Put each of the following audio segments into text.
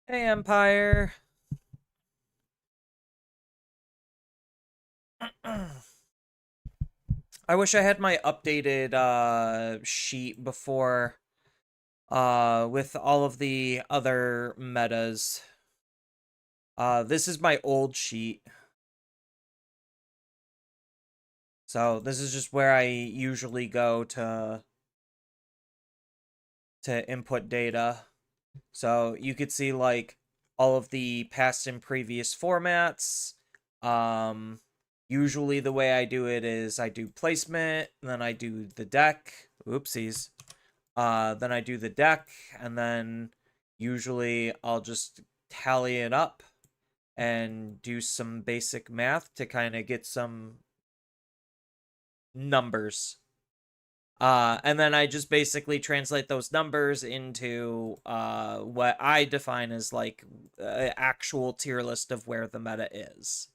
Hey, Empire. I wish I had my updated sheet before with all of the other metas. This is my old sheet. So this is just where I usually go to input data. So you could see like all of the past and previous formats. Um Usually the way I do it is I do placement, and then I do the deck. Oopsies. Then I do the deck, and then usually I'll just tally it up and do some basic math to kind of get some numbers. And then I just basically translate those numbers into what I define as like actual tier list of where the meta is.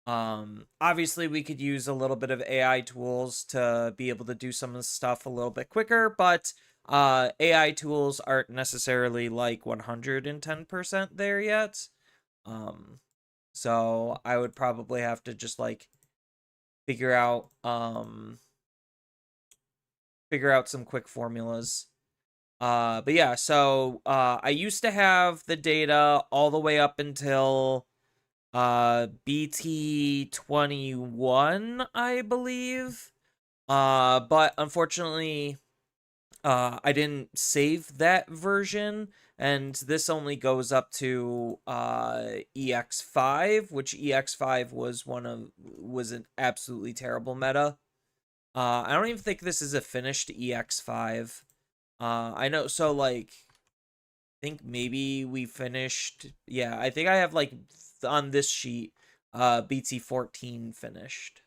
Obviously we could use a little bit of AI tools to be able to do some of the stuff a little bit quicker, but AI tools aren't necessarily like 110% there yet. Um, so I would probably have to just like figure out figure out some quick formulas. But yeah, so I used to have the data all the way up until BT21, I believe. But unfortunately, I didn't save that version, and this only goes up to EX5, which EX5 was an absolutely terrible meta. I don't even think this is a finished EX5. I know, so like, I think maybe we finished. Yeah, I think I have like on this sheet, BT14 finished.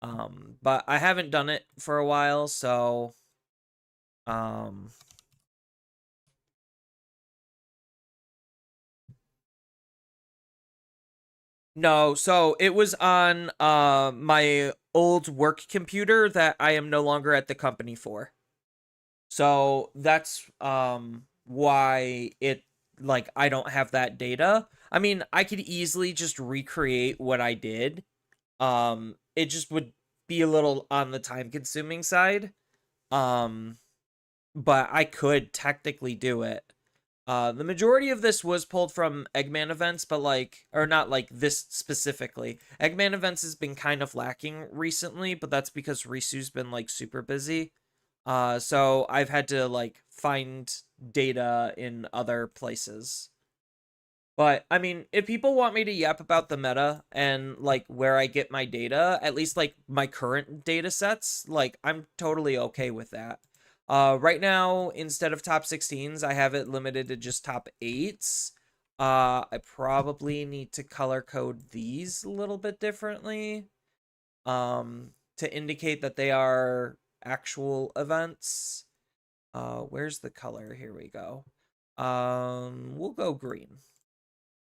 But I haven't done it for a while, so um, no. So it was on my old work computer that I am no longer at the company for. So that's why it like I don't have that data. I mean, I could easily just recreate what I did. It just would be a little on the time consuming side. Um, but I could technically do it. The majority of this was pulled from Eggman events, but like, or not like this specifically. Eggman events has been kind of lacking recently, but that's because Risu's been like super busy. So I've had to like find data in other places. But I mean, if people want me to yap about the meta and like where I get my data, at least like my current data sets, like I'm totally okay with that. Right now, instead of top 16s, I have it limited to just top 8s. I probably need to color code these a little bit differently to indicate that they are actual events. Where's the color? Here we go. We'll go green.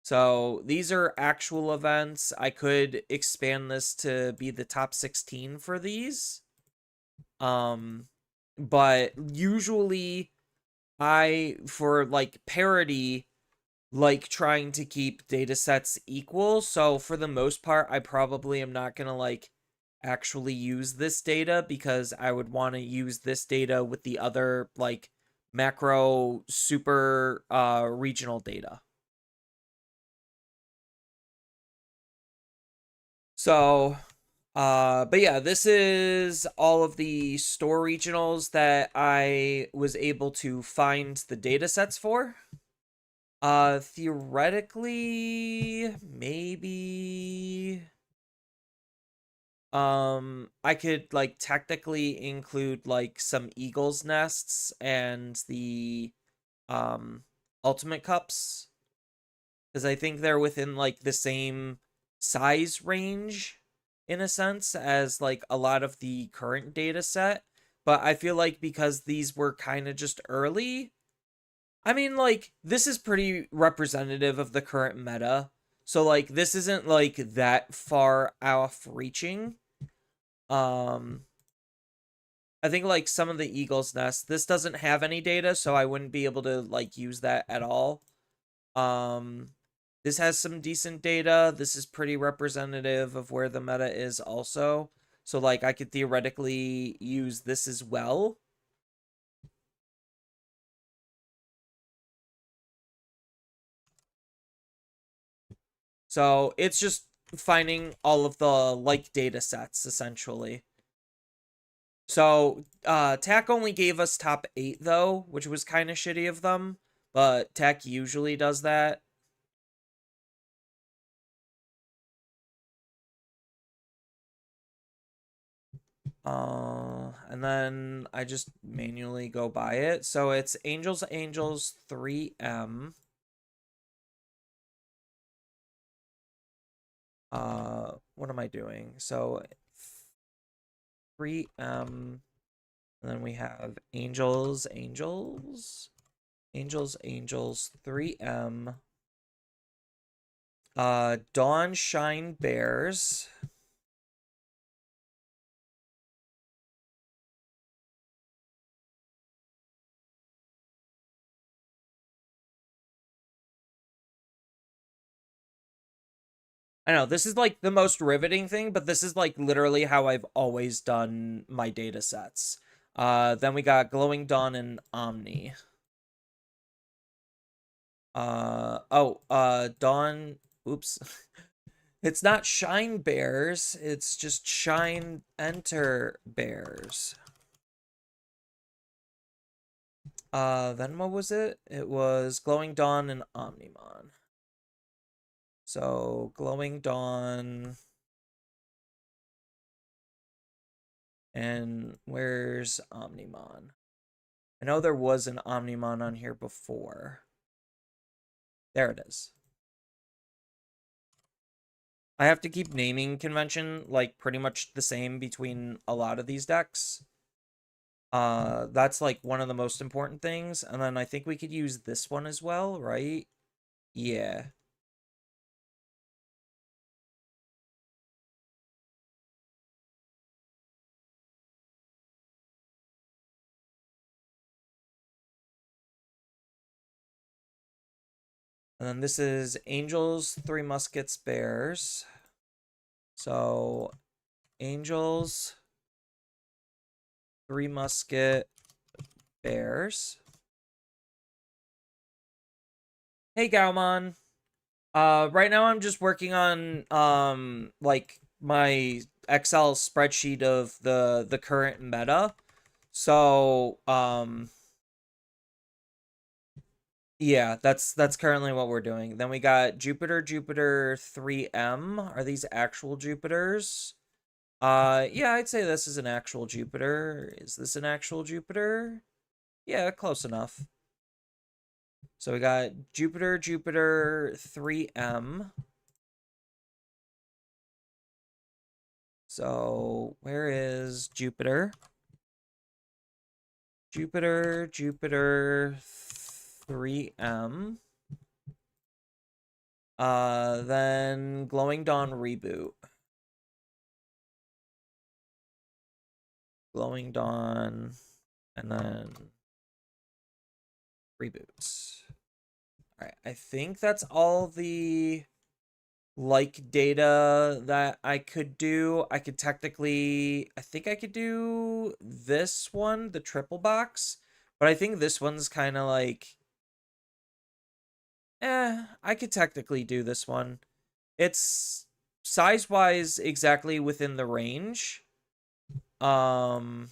So these are actual events. I could expand this to be the top 16 for these. Um, but usually for like parity, like trying to keep data sets equal. So for the most part, I probably am not gonna like actually use this data because I would want to use this data with the other like macro super regional data. So but yeah, this is all of the store regionals that I was able to find the data sets for. Theoretically, maybe I could like technically include like some eagles nests and the um ultimate cups because I think they're within like the same size range in a sense as like a lot of the current data set. But I feel like because these were kind of just early, I mean, like, this is pretty representative of the current meta. So, like, this isn't, like, that far off reaching. Um, I think like some of the eagle's nest, this doesn't have any data, so I wouldn't be able to like use that at all. This has some decent data. This is pretty representative of where the meta is also. So like I could theoretically use this as well. So it's just finding all of the like data sets essentially. So TAC only gave us top 8 though, which was kind of shitty of them, but TAC usually does that. And then I just manually go by it. So it's Angels 3M. What am I doing? So 3M, and then we have Angels 3M. Dawn Shine Bears. I know this is like the most riveting thing, but this is like literally how I've always done my data sets. Then we got Glowing Dawn and Omni. Dawn. Oops. It's not Shine Bears. It's just Shine Enter Bears. Then what was it? It was Glowing Dawn and Omnimon. So Glowing Dawn. And where's Omnimon? I know there was an Omnimon on here before. There it is. I have to keep naming convention like pretty much the same between a lot of these decks. That's like one of the most important things. And then I think we could use this one as well, right? Yeah. And then this is Angels, Three Muskets, Bears. So Angels, Three Musket, Bears. Hey Gaumon. Right now I'm just working on like my Excel spreadsheet of the current meta. So yeah, that's currently what we're doing. Then we got Jupiter 3M. Are these actual Jupiters? Yeah, I'd say this is an actual Jupiter. Is this an actual Jupiter? Yeah, close enough. So we got Jupiter 3M. So where is Jupiter? Jupiter 3M. Then Glowing Dawn Reboot. Glowing Dawn, and then reboots. All right, I think that's all the like data that I could do. I could technically, I think I could do this one, the triple box, but I think this one's kind of like, I could technically do this one. It's size-wise exactly within the range. Oh,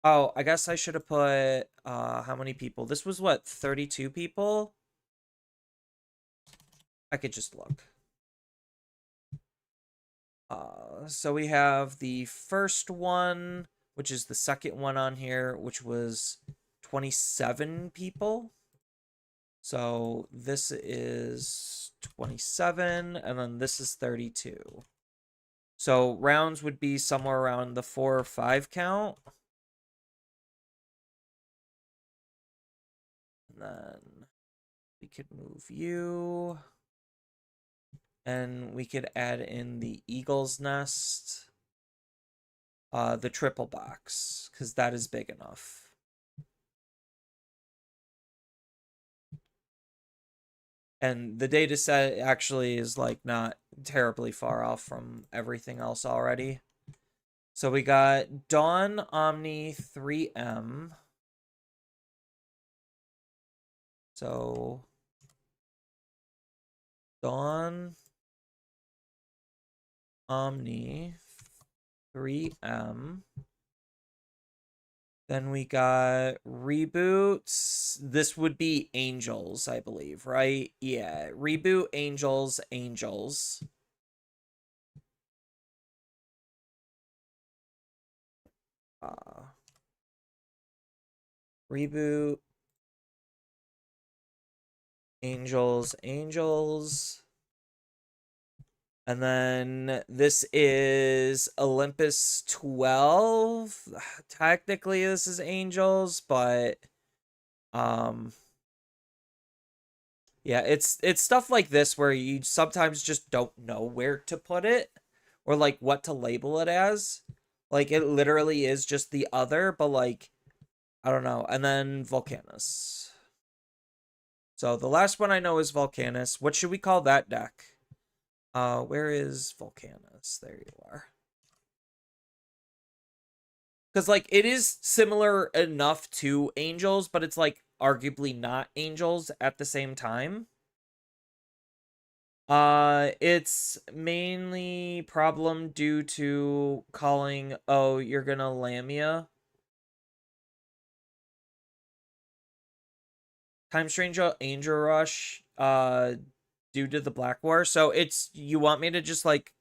I guess I should have put how many people? This was what, 32 people? I could just look. So we have the first one, which is the second one on here, which was 27 people. So this is 27, and then this is 32. So rounds would be somewhere around the 4 or 5 count. And then we could move you. And we could add in the eagle's nest. the triple box, because that is big enough. And the data set actually is like not terribly far off from everything else already. So we got Dawn Omni 3M. So Dawn Omni 3M. Then we got reboots. This would be Angels, I believe, right? Yeah, reboot Angels, Angels. Reboot Angels, Angels. And then this is Olympus 12. Technically, this is Angels, but yeah, it's stuff like this where you sometimes just don't know where to put it or like what to label it as. Like it literally is just the other, but like I don't know. And then Volcanus. So the last one I know is Volcanus. What should we call that deck? Where is Volcanus? There you are. Because like it is similar enough to Angels, but it's like arguably not Angels at the same time. It's mainly problem due to calling, oh, you're gonna Lamia. Time Strange Angel Rush, due to the Black War. So it's, you want me to just like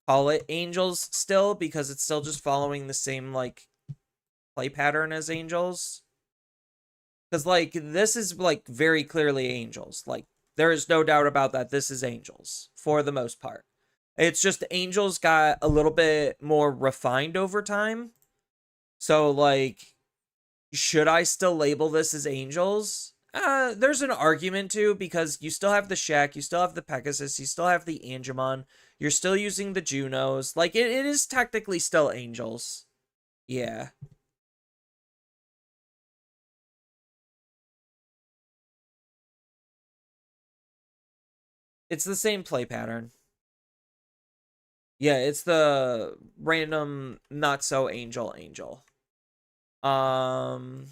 call it Angels still because it's still just following the same like play pattern as Angels? Because like this is like very clearly Angels. Like there is no doubt about that. This is Angels for the most part. It's just Angels got a little bit more refined over time. So like, should I still label this as Angels? There's an argument too, because you still have the Shaq, you still have the Pegasus, you still have the Angemon, you're still using the Junos. Like it is technically still Angels. Yeah. It's the same play pattern. Yeah, it's the random not so angel angel. Um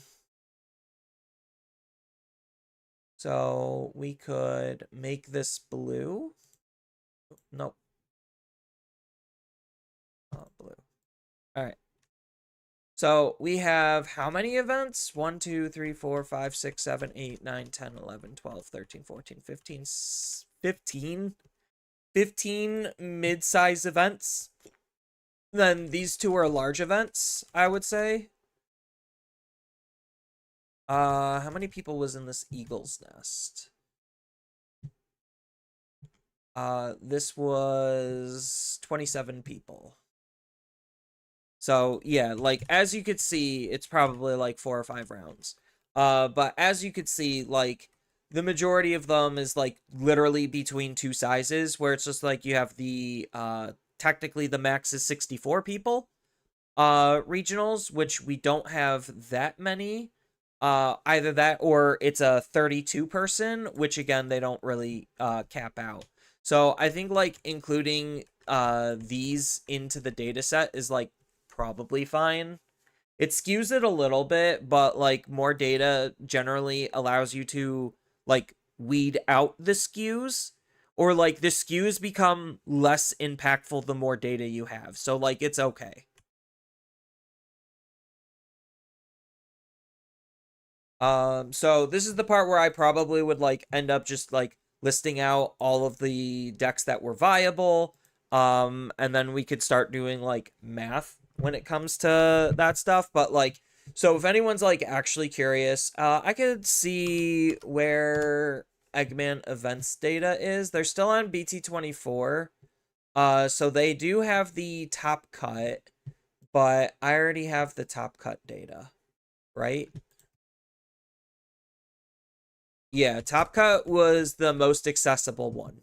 so we could make this blue. Nope. Blue. All right. So we have how many events? 1, 2, 3, 4, 5, 6, 7, 8, 9, 10, 11, 12, 13, 14, 15, 15. 15 mid-size events. Then these two are large events, I would say. How many people was in this eagle's nest? This was 27 people. So yeah, like as you could see, it's probably like 4 or 5 rounds. But as you could see, like the majority of them is like literally between two sizes, where it's just like you have the technically the max is 64 people. Regionals, which we don't have that many. Either that or it's a 32 person, which again they don't really cap out. So I think like including these into the data set is like probably fine. It skews it a little bit, but like more data generally allows you to like weed out the skews, or like the skews become less impactful the more data you have. So like it's okay. So this is the part where I probably would like end up just like listing out all of the decks that were viable. And then we could start doing like math when it comes to that stuff. But like, so if anyone's like actually curious, I could see where Eggman events data is. They're still on BT24. So they do have the top cut, but I already have the top cut data, right? Yeah, Top Cut was the most accessible one.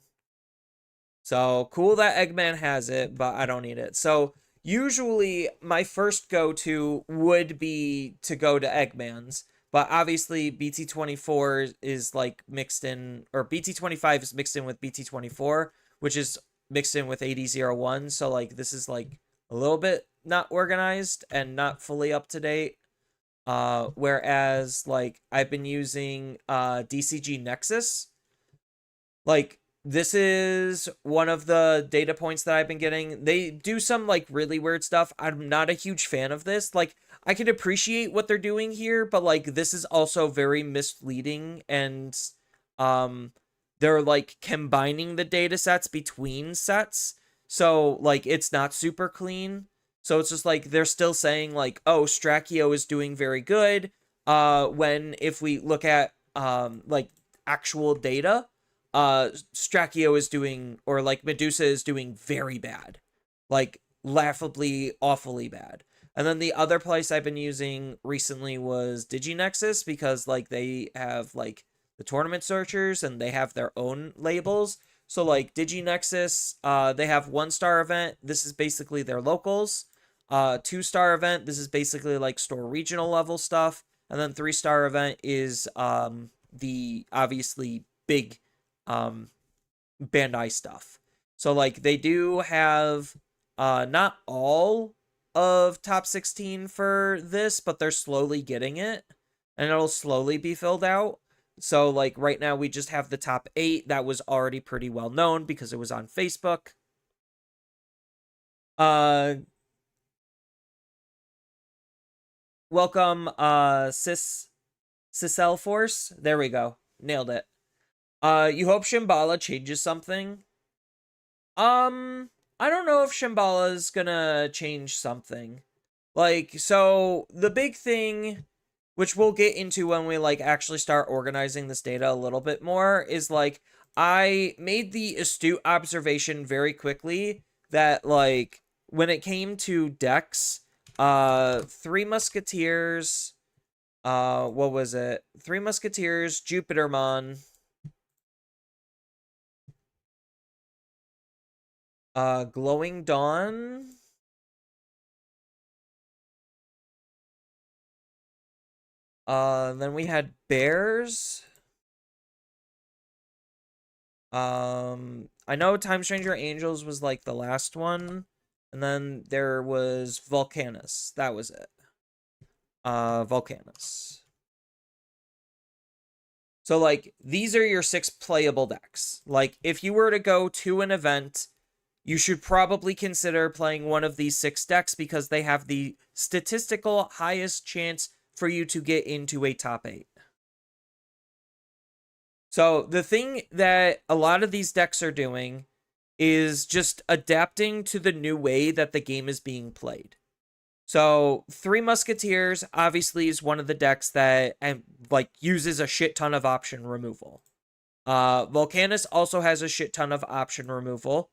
So cool that Eggman has it, but I don't need it. So usually my first go-to would be to go to Eggman's, but obviously BT24 is like mixed in, or BT25 is mixed in with BT24, which is mixed in with 8001. So like this is like a little bit not organized and not fully up to date. Whereas like I've been using DCG Nexus. Like this is one of the data points that I've been getting. They do some like really weird stuff. I'm not a huge fan of this. Like I can appreciate what they're doing here, but like this is also very misleading, and um they're like combining the data sets between sets. So like it's not super clean. So it's just like they're still saying like, oh, Strachio is doing very good. When if we look at like actual data, Strachio is doing, or like Medusa is doing very bad, like laughably awfully bad. And then the other place I've been using recently was DigiNexus, because like they have like the tournament searchers and they have their own labels. So like DigiNexus, they have 1-star event. This is basically their locals. 2-star event, this is basically like store regional level stuff. And then 3-star event is the obviously big Bandai stuff. So like they do have not all of top 16 for this, but they're slowly getting it, and it'll slowly be filled out. So like right now we just have the top 8 that was already pretty well known because it was on Facebook. Welcome Sisel Force. There we go. Nailed it. You hope Shambhala changes something? I don't know if Shambhala's gonna change something. Like, so the big thing, which we'll get into when we like actually start organizing this data a little bit more, is like I made the astute observation very quickly that like when it came to decks, Three Musketeers, what was it? Three Musketeers, Jupitermon, Glowing Dawn, then we had Bears. I know Time Stranger Angels was like the last one, and then there was Volcanus. That was it. Volcanus. So like these are your 6 playable decks. Like if you were to go to an event, you should probably consider playing one of these 6 decks because they have the statistical highest chance for you to get into a top 8. So the thing that a lot of these decks are doing is just adapting to the new way that the game is being played. So Three Musketeers obviously is one of the decks that like uses a shit ton of option removal. Volcanus also has a shit ton of option removal.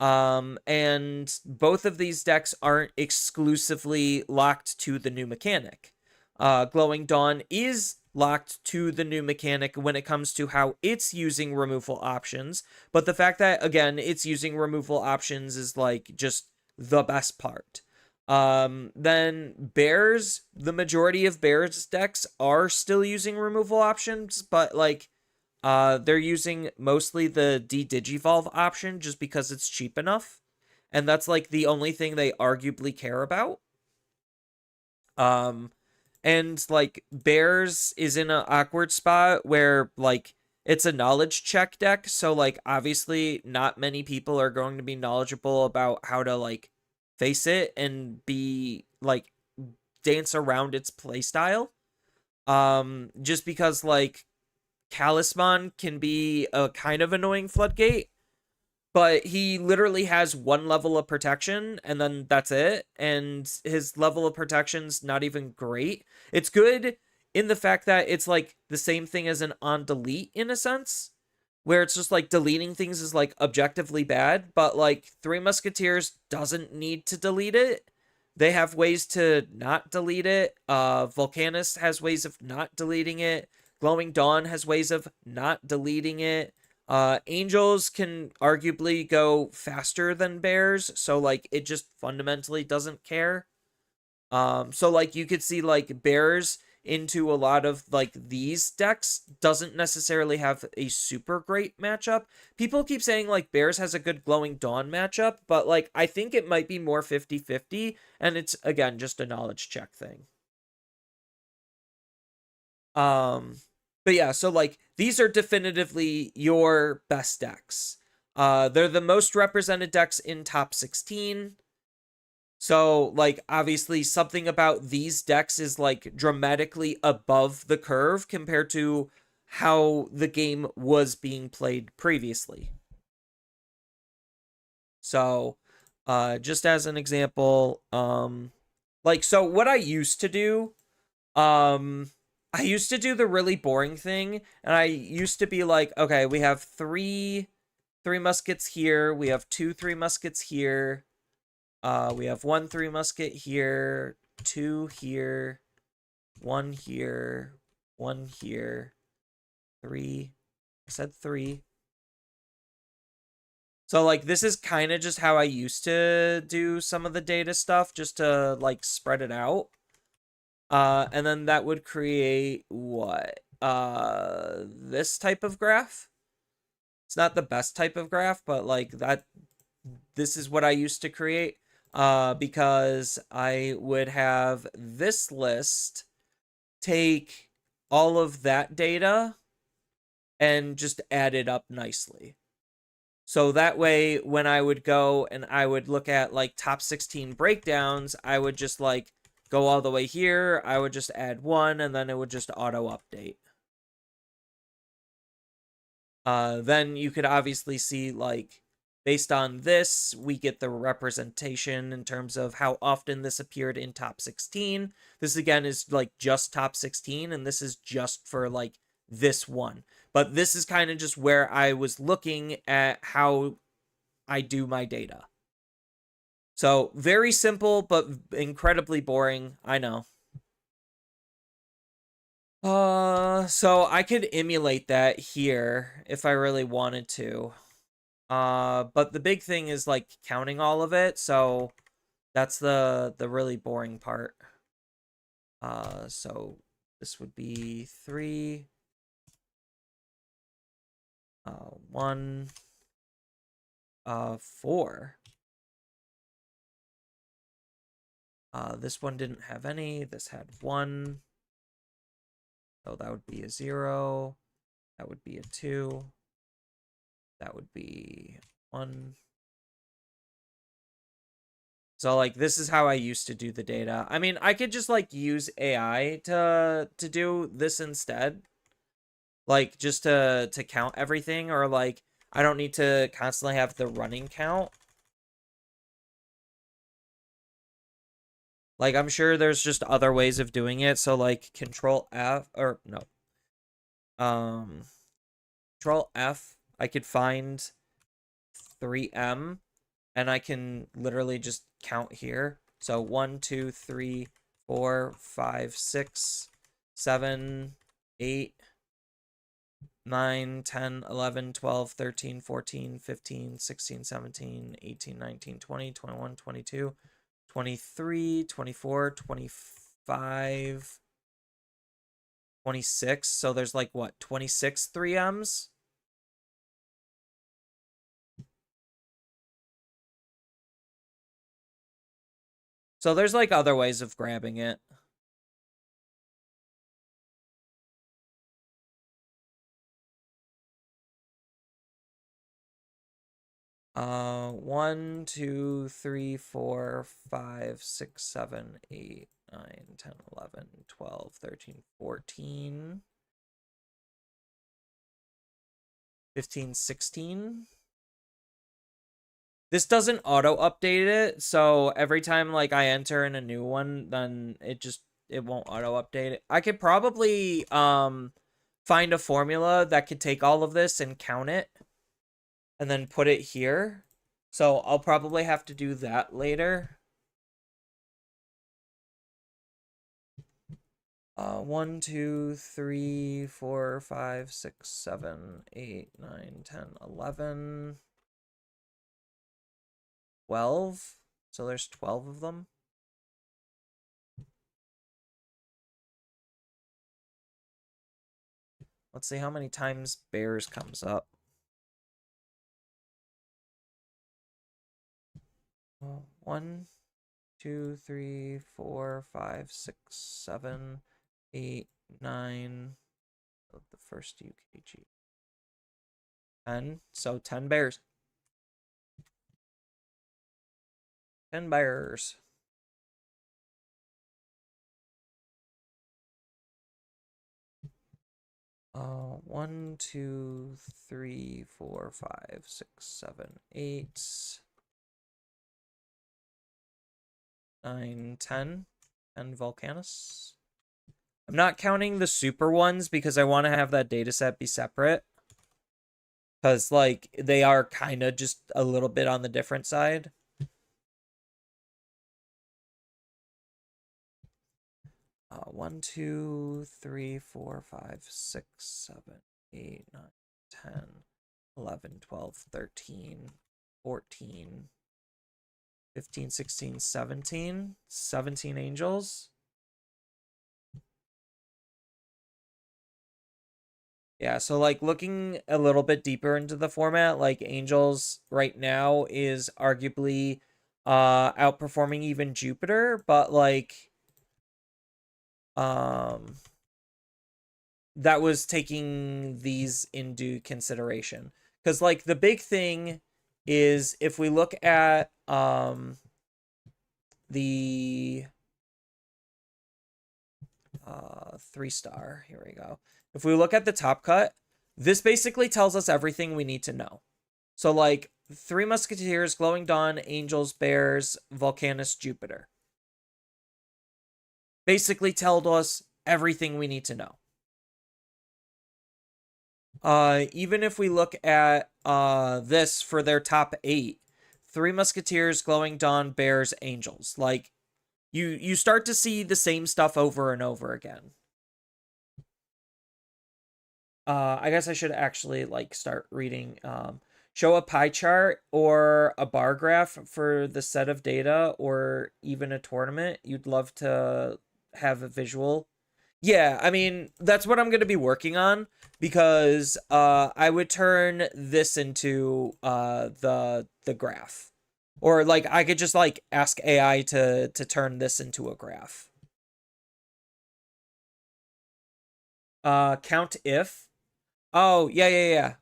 And both of these decks aren't exclusively locked to the new mechanic. Glowing Dawn is locked to the new mechanic when it comes to how it's using removal options, but the fact that again it's using removal options is like just the best part. Then Bears, the majority of Bears decks are still using removal options, but like they're using mostly the D-Digivolve option just because it's cheap enough, and that's like the only thing they arguably care about. And like Bears is in an awkward spot where like it's a knowledge check deck, so like obviously not many people are going to be knowledgeable about how to like face it and be like dance around its playstyle. Just because like Talisman can be a kind of annoying floodgate, but he literally has 1 level of protection and then that's it, and his level of protection's not even great. It's good in the fact that it's like the same thing as an on delete in a sense, where it's just like deleting things is like objectively bad, but like Three Musketeers doesn't need to delete it. They have ways to not delete it. Volcanus has ways of not deleting it. Glowing Dawn has ways of not deleting it. Angels can arguably go faster than bears, so like it just fundamentally doesn't care. So like you could see like bears into a lot of like these decks doesn't necessarily have a super great matchup. People keep saying like bears has a good glowing dawn matchup, but like I think it might be more 50-50, and it's again just a knowledge check thing. Um but yeah, so like these are definitively your best decks. They're the most represented decks in top 16. So, like, obviously, something about these decks is like dramatically above the curve compared to how the game was being played previously. So, just as an example, like, so what I used to do, um, I used to do the really boring thing, and I used to be like, okay, we have three muskets here, we have two three muskets here. We have one three musket here, two here, one here, one here, three. I said three. So like this is kind of just how I used to do some of the data stuff, just to like spread it out. And then that would create what? This type of graph. It's not the best type of graph, but like that this is what I used to create. Because I would have this list take all of that data and just add it up nicely. So that way, when I would go and I would look at like top 16 breakdowns, I would just like go all the way here. I would just add one and then it would just auto update. Then you could obviously see like based on this, we get the representation in terms of how often this appeared in top 16. This again is like just top 16, and this is just for like this one. But this is kind of just where I was looking at how I do my data. So very simple, but incredibly boring. I know. So I could emulate that here if I really wanted to. But the big thing is like counting all of it, so that's the really boring part. So this would be 3, 1, 4. This one didn't have any. This had 1. So that would be a 0. That would be a 2. That would be 1. So like this is how I used to do the data. I mean, I could just like use AI to do this instead. Like just to count everything, or like I don't need to constantly have the running count. Like I'm sure there's just other ways of doing it. So like control F, or no. Um control F, I could find 3M and I can literally just count here. So 1, 2, 3, 4, 5, 6, 7, 8, 9, 10, 11, 12, 13, 14, 15, 16, 17, 18, 19, 20, 21, 22, 23, 24, 25, 26. So there's like what, 26 3Ms? So there's like other ways of grabbing it. 1, 2, 3, 4, 5, 6, 7, 8, 9, 10, 11, 12, 13, 14, 15, 16. This doesn't auto update it, so every time like I enter in a new one, then it won't auto update it. I could probably find a formula that could take all of this and count it and then put it here. So I'll probably have to do that later. 1, 2, 3, 4, 5, 6, 7, 8, 9, 10, 11, 12. So there's 12 of them. Let's see how many times bears comes up. 1, 2, 3, 4, 5, 6, 7, 8, 9. The first UKG. 10. So 10 bears. 10 bears. One, 2, 3, 4, 5, 6, 7, 8, 9, 10. 10 Volcanus. I'm not counting the super ones because I want to have that data set be separate. Because, like, they are kind of just a little bit on the different side. One, 2, 3, 4, 5, 6, 7, 8, 9, 10, 11, 12, 13, 14, 15, 16, 17. 17 angels. Yeah, so like looking a little bit deeper into the format, like Angels right now is arguably outperforming even Jupiter, but like um that was taking these into consideration. Cuz like the big thing is if we look at the 3-star, here we go. If we look at the top cut, this basically tells us everything we need to know. So, like, Three Musketeers, Glowing Dawn, Angels, Bears, Volcanus, Jupiter. Basically told us everything we need to know. Even if we look at this for their top 8, Three Musketeers, Glowing Dawn, Bears, Angels. Like, you start to see the same stuff over and over again. I guess I should actually like start reading. Show a pie chart or a bar graph for the set of data or even a tournament. You'd love to have a visual. Yeah, I mean, that's what I'm going to be working on because I would turn this into the graph. Or like I could just like ask AI to turn this into a graph. Count if. Oh, yeah, yeah, yeah.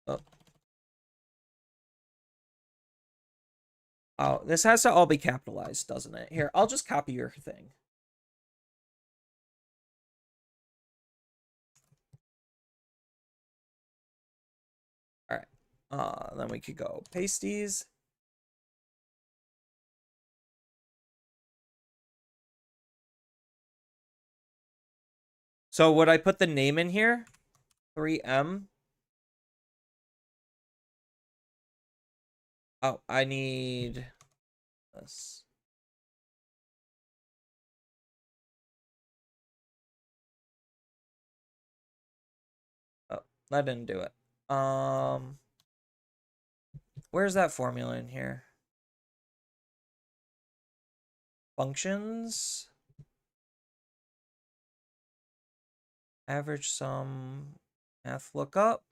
Oh, oh, this has to all be capitalized, doesn't it? Here, I'll just copy your thing. All right. Then we could go pasties. So would I put the name in here? 3M. Oh, I need this. Oh, that didn't do it. Where's that formula in here? Functions. Average sum. Math lookup.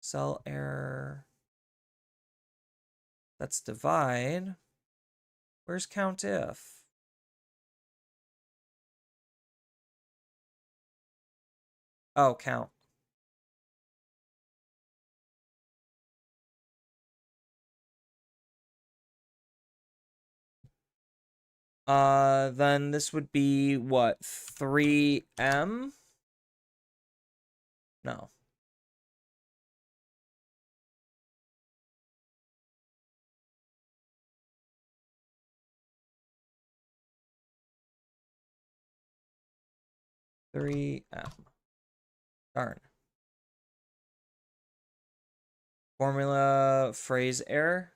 Cell error. That's divide. Where's count if? Oh, count. Then this would be what? 3M? No. Three M. Darn. Formula phrase error.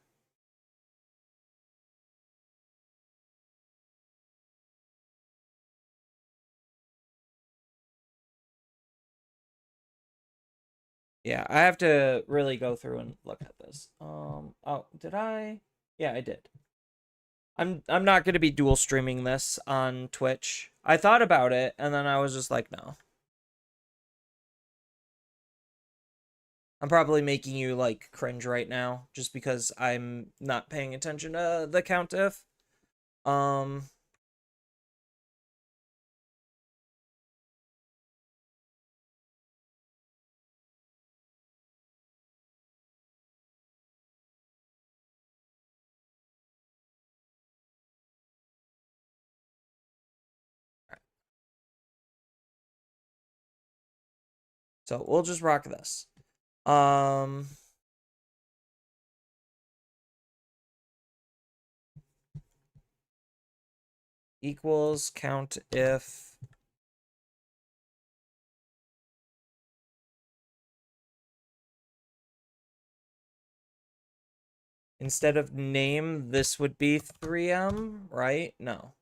Yeah, I have to really go through and look at this. Oh, did I? Yeah, I did. I'm not going to be dual streaming this on Twitch. I thought about it and then I was just like, no. I'm probably making you like cringe right now just because I'm not paying attention to the count if. Um so we'll just rock this. Um Equals count if instead of name this would be 3M, right? No.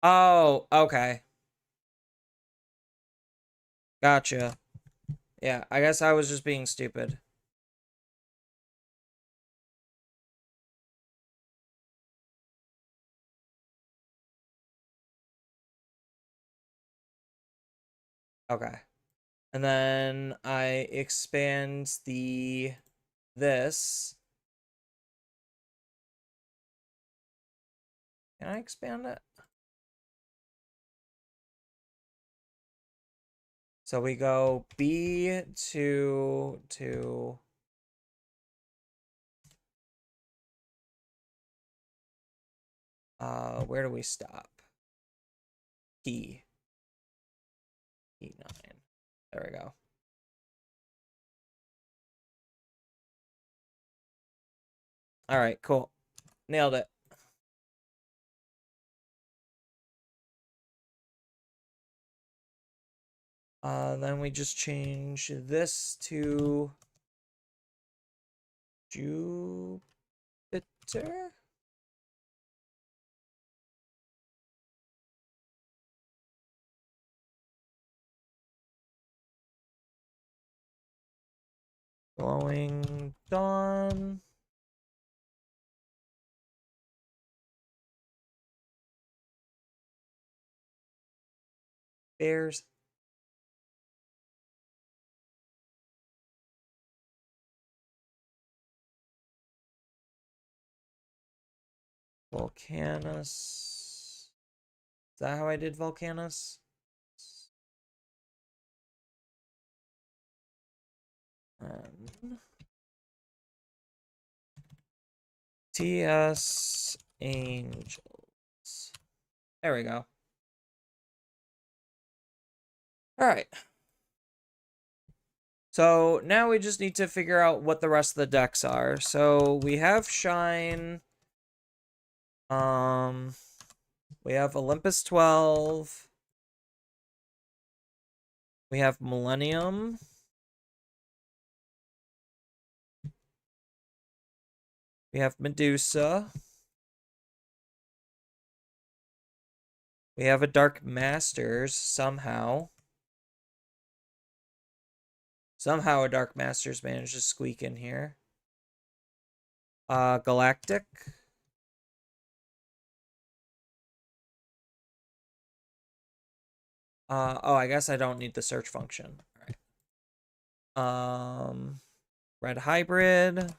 Oh, okay. Gotcha. Yeah, I guess I was just being stupid. Okay. And then I expand this. Can I expand it? So we go B to where do we stop? P. P9. There we go. All right, cool. Nailed it. Then we just change this to Jupiter. Glowing dawn. Bears. Volcanus. Is that how I did Volcanus? TS Angels. There we go. All right. So now we just need to figure out what the rest of the decks are. So we have Shine. We have Olympus 12. We have Millennium. We have Medusa. We have a Dark Masters somehow. Somehow a Dark Masters managed to squeak in here. Galactic. Oh, I guess I don't need the search function. All right. Red hybrid.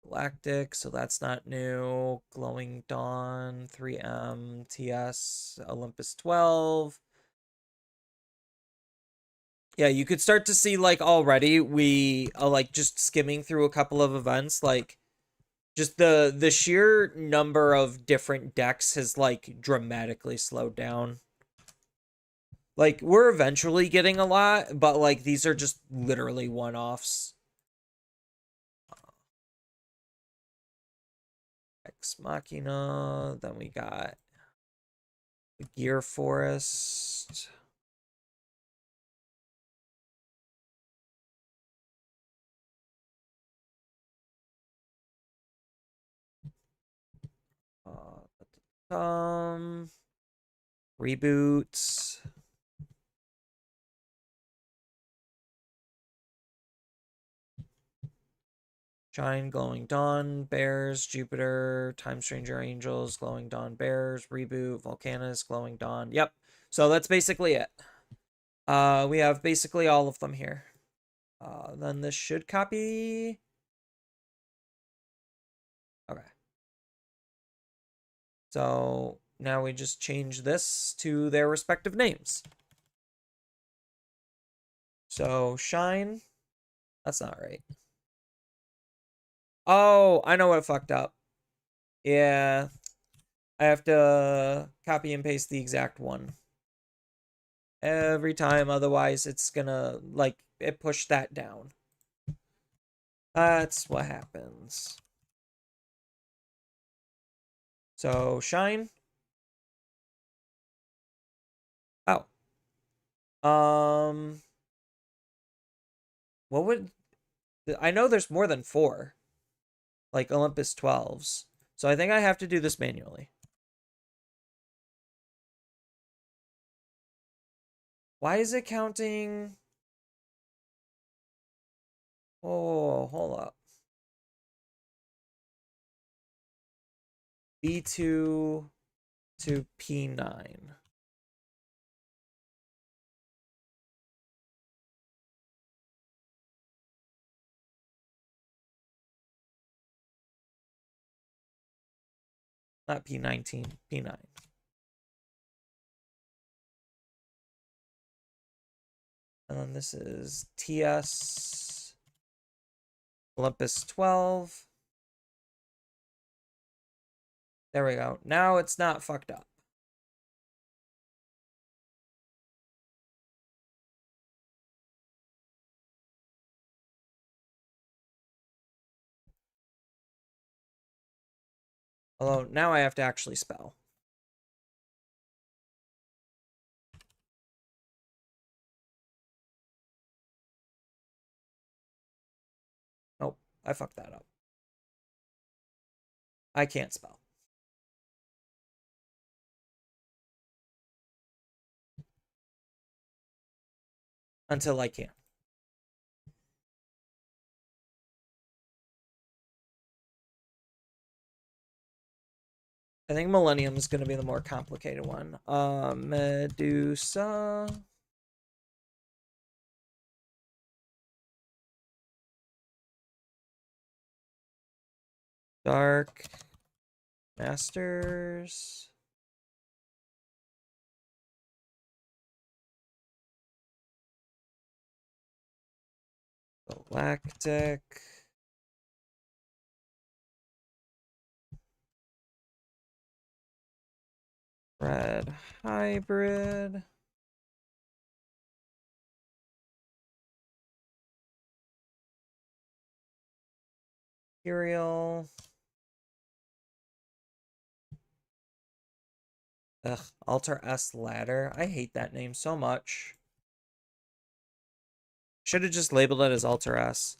Galactic, so that's not new. Glowing Dawn, 3M, TS, Olympus 12. Yeah, you could start to see, like, already we like just skimming through a couple of events, like just the sheer number of different decks has like dramatically slowed down. Like we're eventually getting a lot, but like these are just literally one-offs. Ex Machina, then we got the Gear Forest. Reboots. Shine, Glowing Dawn, Bears, Jupiter, Time Stranger Angels, Glowing Dawn, Bears, Reboot, Volcanus, Glowing Dawn. Yep. So that's basically it. We have basically all of them here. Then this should copy. Okay. So now we just change this to their respective names. So Shine. That's not right. Oh, I know what fucked up. Yeah. I have to copy and paste the exact one every time, otherwise it's gonna like it push that down. That's what happens. So Shine. Oh. What would I know there's more than 4 like Olympus 12s. So I think I have to do this manually. Why is it counting? Oh, hold up. B2 to P9. Not P19, P9. And then this is TS Olympus 12. There we go. Now it's not fucked up. Although now I have to actually spell. Nope, I fucked that up. I can't spell. Until I can. I think Millennium is going to be the more complicated one. Medusa. Dark. Masters. Galactic. Red hybrid. Imperial. Ugh, Alter S ladder. I hate that name so much. Should have just labeled it as Alter S.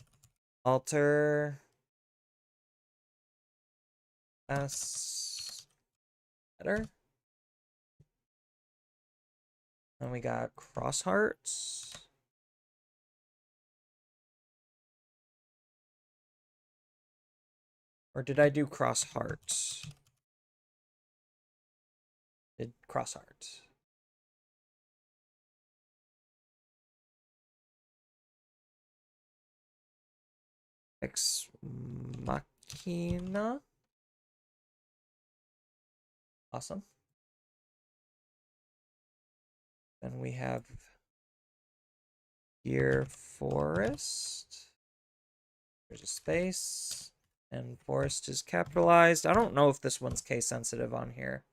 Alter S ladder. Then we got Cross Hearts. Or did I do Cross Hearts? cross heart. Ex Machina. Awesome. Then we have here forest. There's a space. And forest is capitalized. I don't know if this one's case sensitive on here.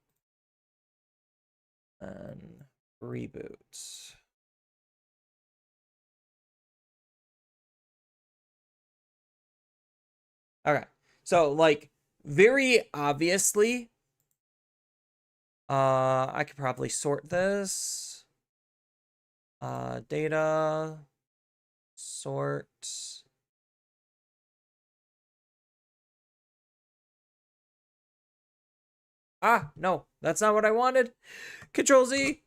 And reboot. Okay. So, like, very obviously, I could probably sort this. Data, sort. Ah, no, that's not what I wanted. Control Z.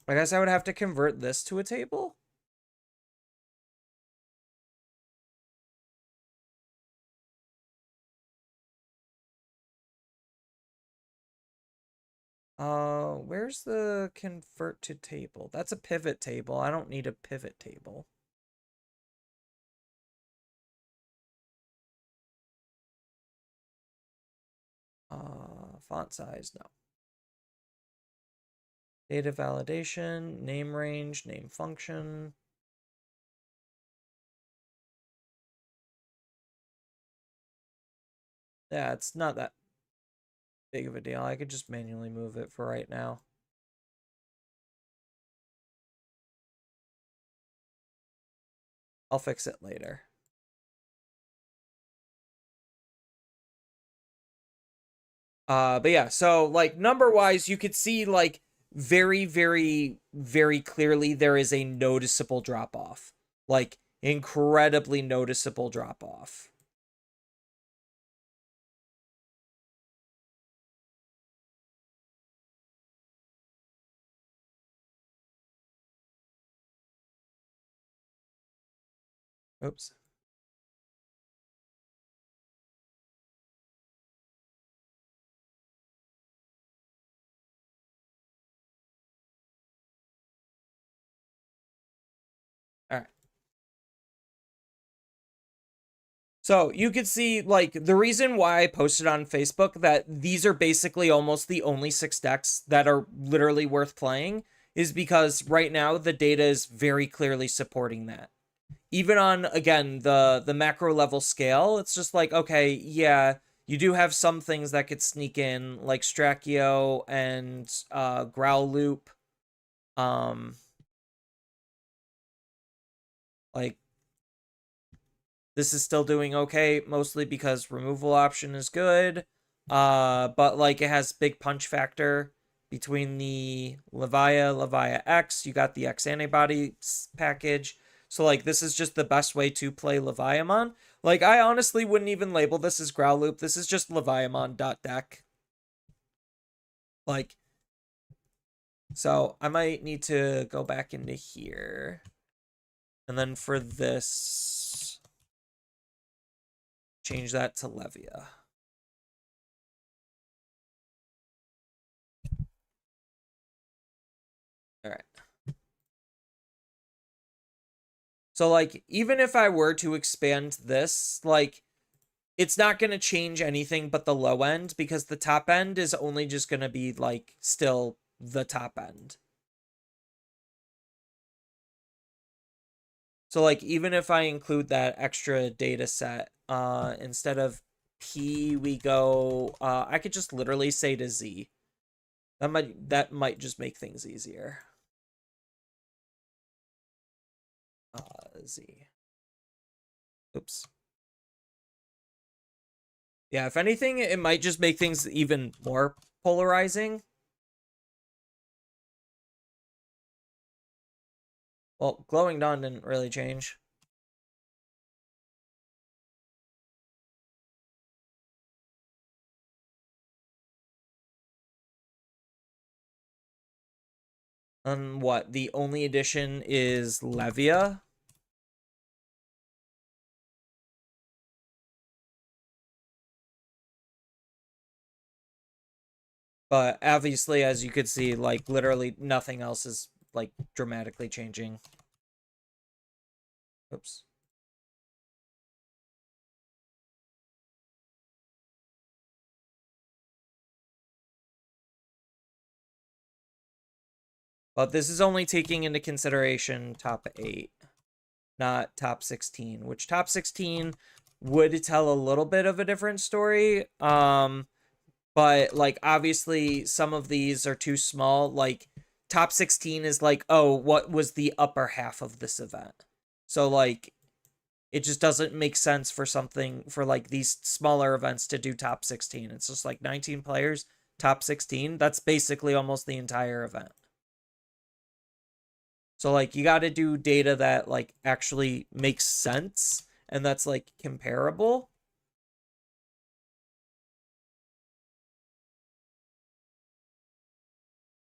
I guess I would have to convert this to a table. Where's the convert to table? That's a pivot table. I don't need a pivot table. Font size, no. Data validation, name range, name function. Yeah, it's not that big of a deal. I could just manually move it for right now. I'll fix it later. But yeah, so like number wise, you could see like very, very, very clearly there is a noticeable drop off. Like incredibly noticeable drop off. Oops. All right. So you could see like the reason why I posted on Facebook that these are basically almost the only 6 decks that are literally worth playing is because right now the data is very clearly supporting that. Even on again the macro level scale, it's just like okay, yeah, you do have some things that could sneak in like Strachio and Growl Loop. Like this is still doing okay, mostly because removal option is good. But like it has big punch factor between the Levia X. You got the X antibodies package. So like this is just the best way to play Leviamon. Like I honestly wouldn't even label this as Growl Loop. This is just Leviamon.deck. Like so I might need to go back into here. And then for this, change that to Levia. All right. So, like, even if I were to expand this, like, it's not going to change anything but the low end because the top end is only just going to be, like, still the top end. So, like, even if I include that extra data set, instead of P, we go, I could just literally say to Z. That might just make things easier. Z. Oops. Yeah, if anything, it might just make things even more polarizing. Well, Glowing Dawn didn't really change. What? The only addition is Levia? But obviously, as you could see, like literally nothing else is like dramatically changing. Oops. But this is only taking into consideration top 8, not top 16, which top 16 would tell a little bit of a different story. But like obviously some of these are too small. Like top 16 is like, oh, what was the upper half of this event? So like it just doesn't make sense for something for like these smaller events to do top 16. It's just like 19 players, top 16. That's basically almost the entire event. So like you got to do data that like actually makes sense and that's like comparable.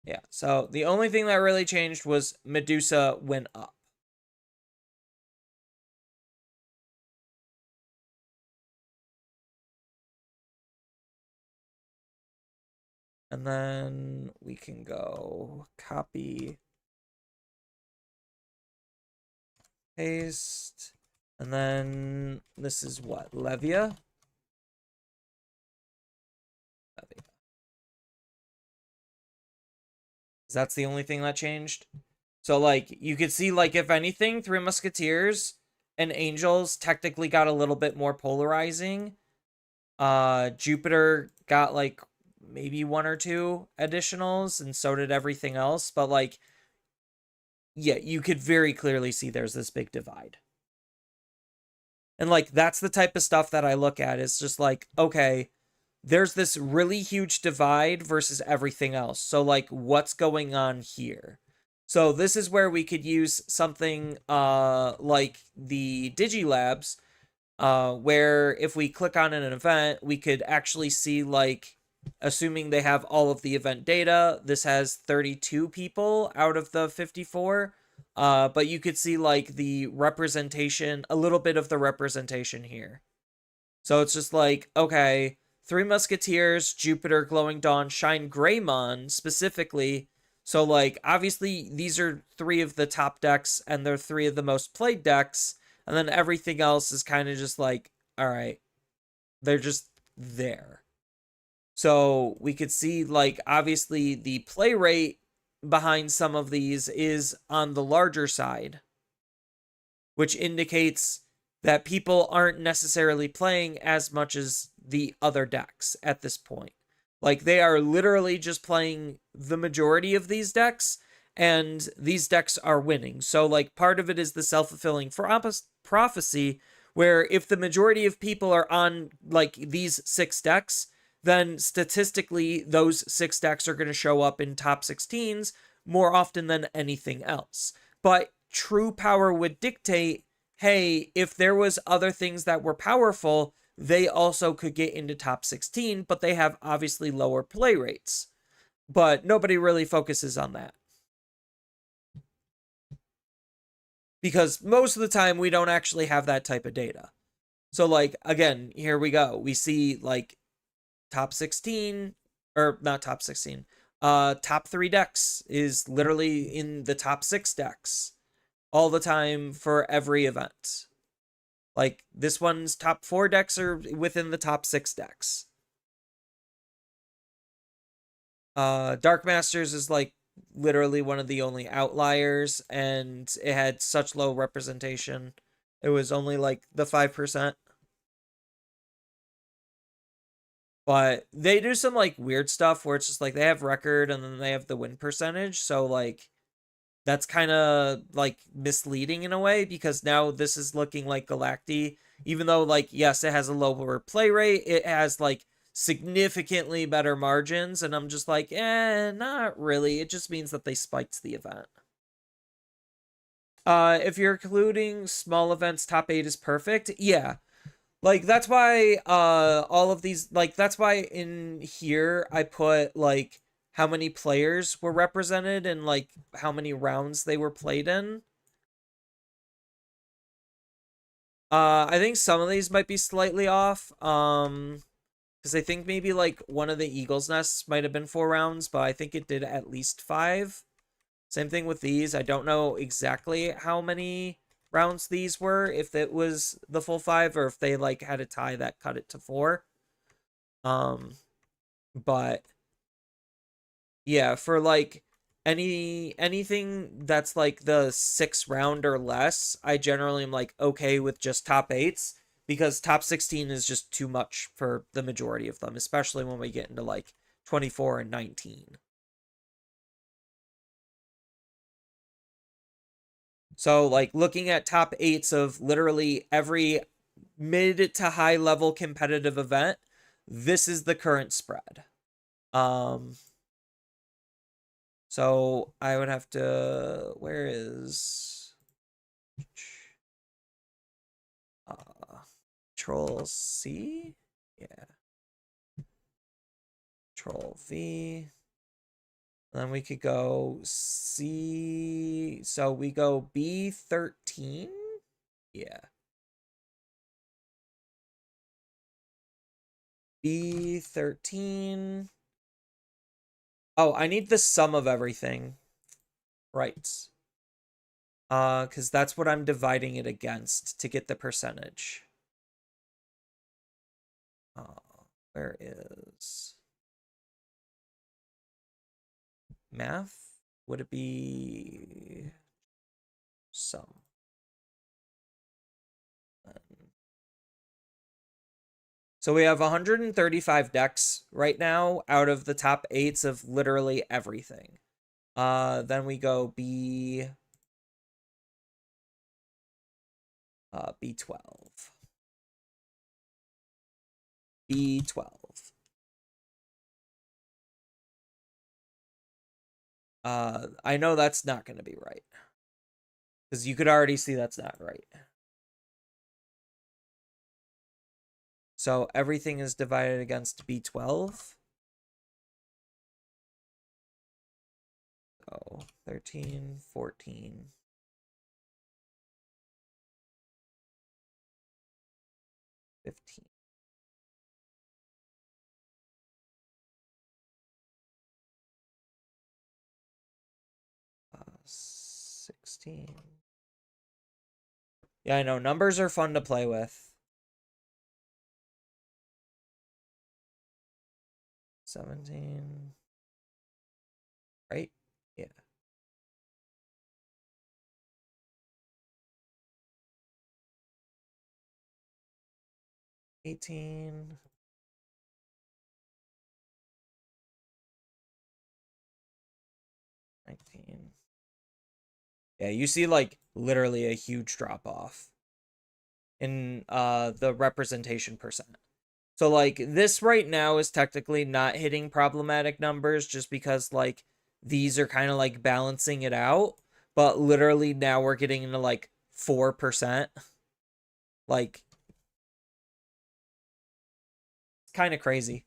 Yeah. So the only thing that really changed was Medusa went up. And then we can go copy, paste, and then this is what? Levia? Levia. That's the only thing that changed. So like you could see like if anything, Three Musketeers and Angels technically got a little bit more polarizing. Jupiter got like maybe 1 or 2 additionals, and so did everything else. But like, yeah, you could very clearly see there's this big divide. And like that's the type of stuff that I look at. It's just like, okay, there's this really huge divide versus everything else. So like what's going on here? So this is where we could use something like the Digilabs, where if we click on an event, we could actually see like, assuming they have all of the event data, this has 32 people out of the 54. But you could see like the representation, a little bit of the representation here. So it's just like, okay, Three Musketeers, Jupiter, Glowing Dawn, Shine Greymon specifically. So like obviously these are 3 of the top decks and they're 3 of the most played decks, and then everything else is kind of just like, all right, they're just there. So we could see like obviously the play rate behind some of these is on the larger side, which indicates that people aren't necessarily playing as much as the other decks at this point. Like they are literally just playing the majority of these decks, and these decks are winning. So like part of it is the self-fulfilling prophecy, where if the majority of people are on like these 6 decks, then statistically those 6 decks are going to show up in top 16s more often than anything else. But true power would dictate, hey, if there was other things that were powerful, they also could get into top 16, but they have obviously lower play rates. But nobody really focuses on that. Because most of the time we don't actually have that type of data. So like again, here we go. We see like top 16, or not top 16. Top 3 decks is literally in the top 6 decks all the time for every event. Like this one's top 4 decks are within the top 6 decks. Dark Masters is like literally one of the only outliers, and it had such low representation. It was only like the 5%. But they do some like weird stuff where it's just like they have record and then they have the win percentage. So like that's kind of like misleading in a way, because now this is looking like Galacti, even though like yes, it has a lower play rate, it has like significantly better margins, and I'm just like, not really. It just means that they spiked the event. If you're including small events, top 8 is perfect. Yeah. Like that's why all of these, like that's why in here I put like how many players were represented and like how many rounds they were played in. I think some of these might be slightly off. Because I think maybe like one of the Eagle's nests might have been 4 rounds, but I think it did at least 5. Same thing with these. I don't know exactly how many rounds these were, if it was the full 5 or if they like had a tie that cut it to 4. But yeah, for like anything that's like the 6 round or less, I generally am like okay with just top 8s, because top 16 is just too much for the majority of them, especially when we get into like 24 and 19. So like looking at top 8s of literally every mid to high level competitive event, this is the current spread. So I would have to, where is Control C? Yeah. Control V. And then we could go C. So we go B13. Yeah. B13. Oh, I need the sum of everything. Right. Because that's what I'm dividing it against to get the percentage. Where is math? Would it be sum? So we have 135 decks right now out of the top 8s of literally everything. Then we go B12. B12. I know that's not going to be right, because you could already see that's not right. So everything is divided against B12. So 13, 14. 15. Uh, 16. Yeah, I know. Numbers are fun to play with. 17. Right? Yeah. 18. 19. Yeah, you see like literally a huge drop off in the representation percent. So like this right now is technically not hitting problematic numbers, just because like these are kind of like balancing it out, but literally now we're getting into like 4%. Like it's kind of crazy.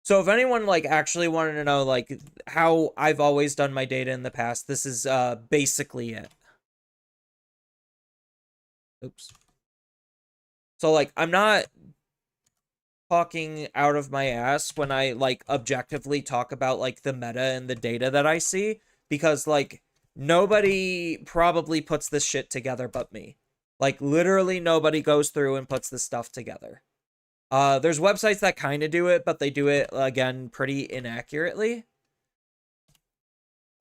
So if anyone like actually wanted to know like how I've always done my data in the past, this is basically it. Oops. So like I'm not talking out of my ass when I like objectively talk about like the meta and the data that I see, because like nobody probably puts this shit together but me. Like literally nobody goes through and puts this stuff together. There's websites that kind of do it, but they do it again pretty inaccurately.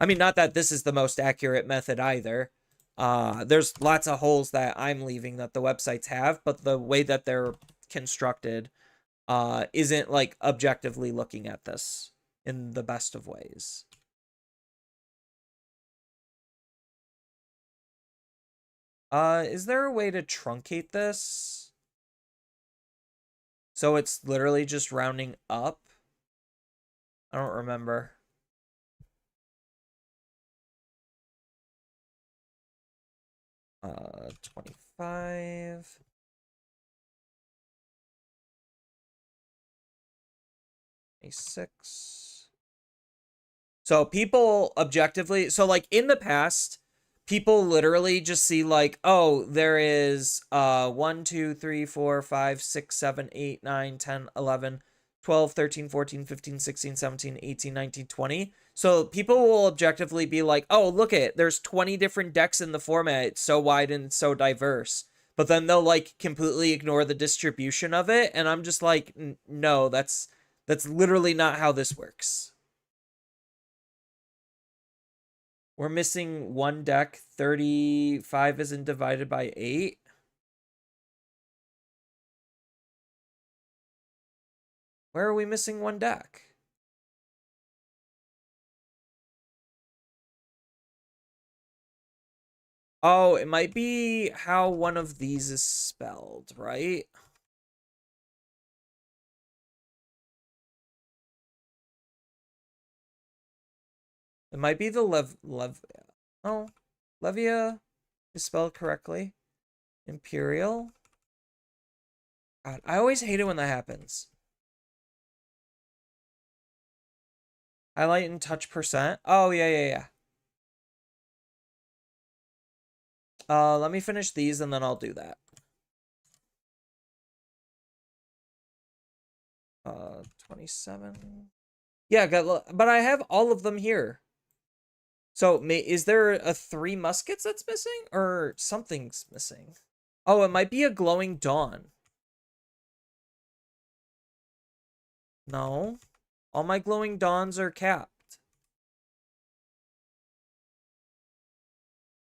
I mean, not that this is the most accurate method either. There's lots of holes that I'm leaving that the websites have, but the way that they're constructed isn't like objectively looking at this in the best of ways. Is there a way to truncate this so it's literally just rounding up? I don't remember. 25. 26. So people objectively, so like in the past, people literally just see like, oh, there is 1, 2, 3, 4, 5, 6, 7, 8, 9, 10, 11, 12, 13, 14, 15, 16, 17, 18, 19, 20. So people will objectively be like, oh, look at it, there's 20 different decks in the format. It's so wide and so diverse. But then they'll like completely ignore the distribution of it, and I'm just like, no, that's literally not how this works. We're missing one deck. 35 isn't divided by 8. Where are we missing one deck? Oh, it might be how one of these is spelled, right? It might be the oh, Levia is spelled correctly. Imperial. God, I always hate it when that happens. Highlight and touch percent. Oh, yeah. Let me finish these and then I'll do that. 27. Yeah, but I have all of them here. So, is there a 3 muskets that's missing? Or something's missing? Oh, it might be a glowing dawn. No. All my glowing dawns are capped.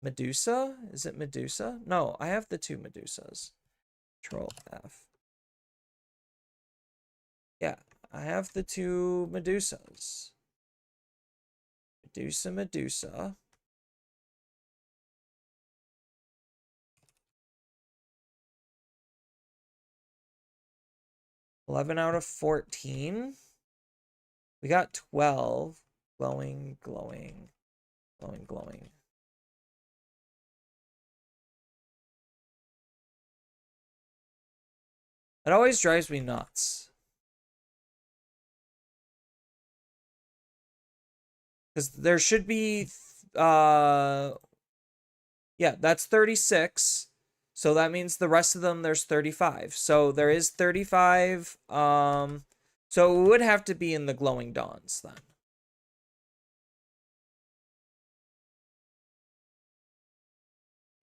Medusa? Is it Medusa? No, I have the 2 Medusas. Control F. Yeah, I have the 2 Medusas. Medusa. 11 out of 14. We got 12. Glowing. It always drives me nuts. Because there should be, yeah, that's 36. So that means the rest of them, there's 35. So there is 35. So it would have to be in the glowing dawns then.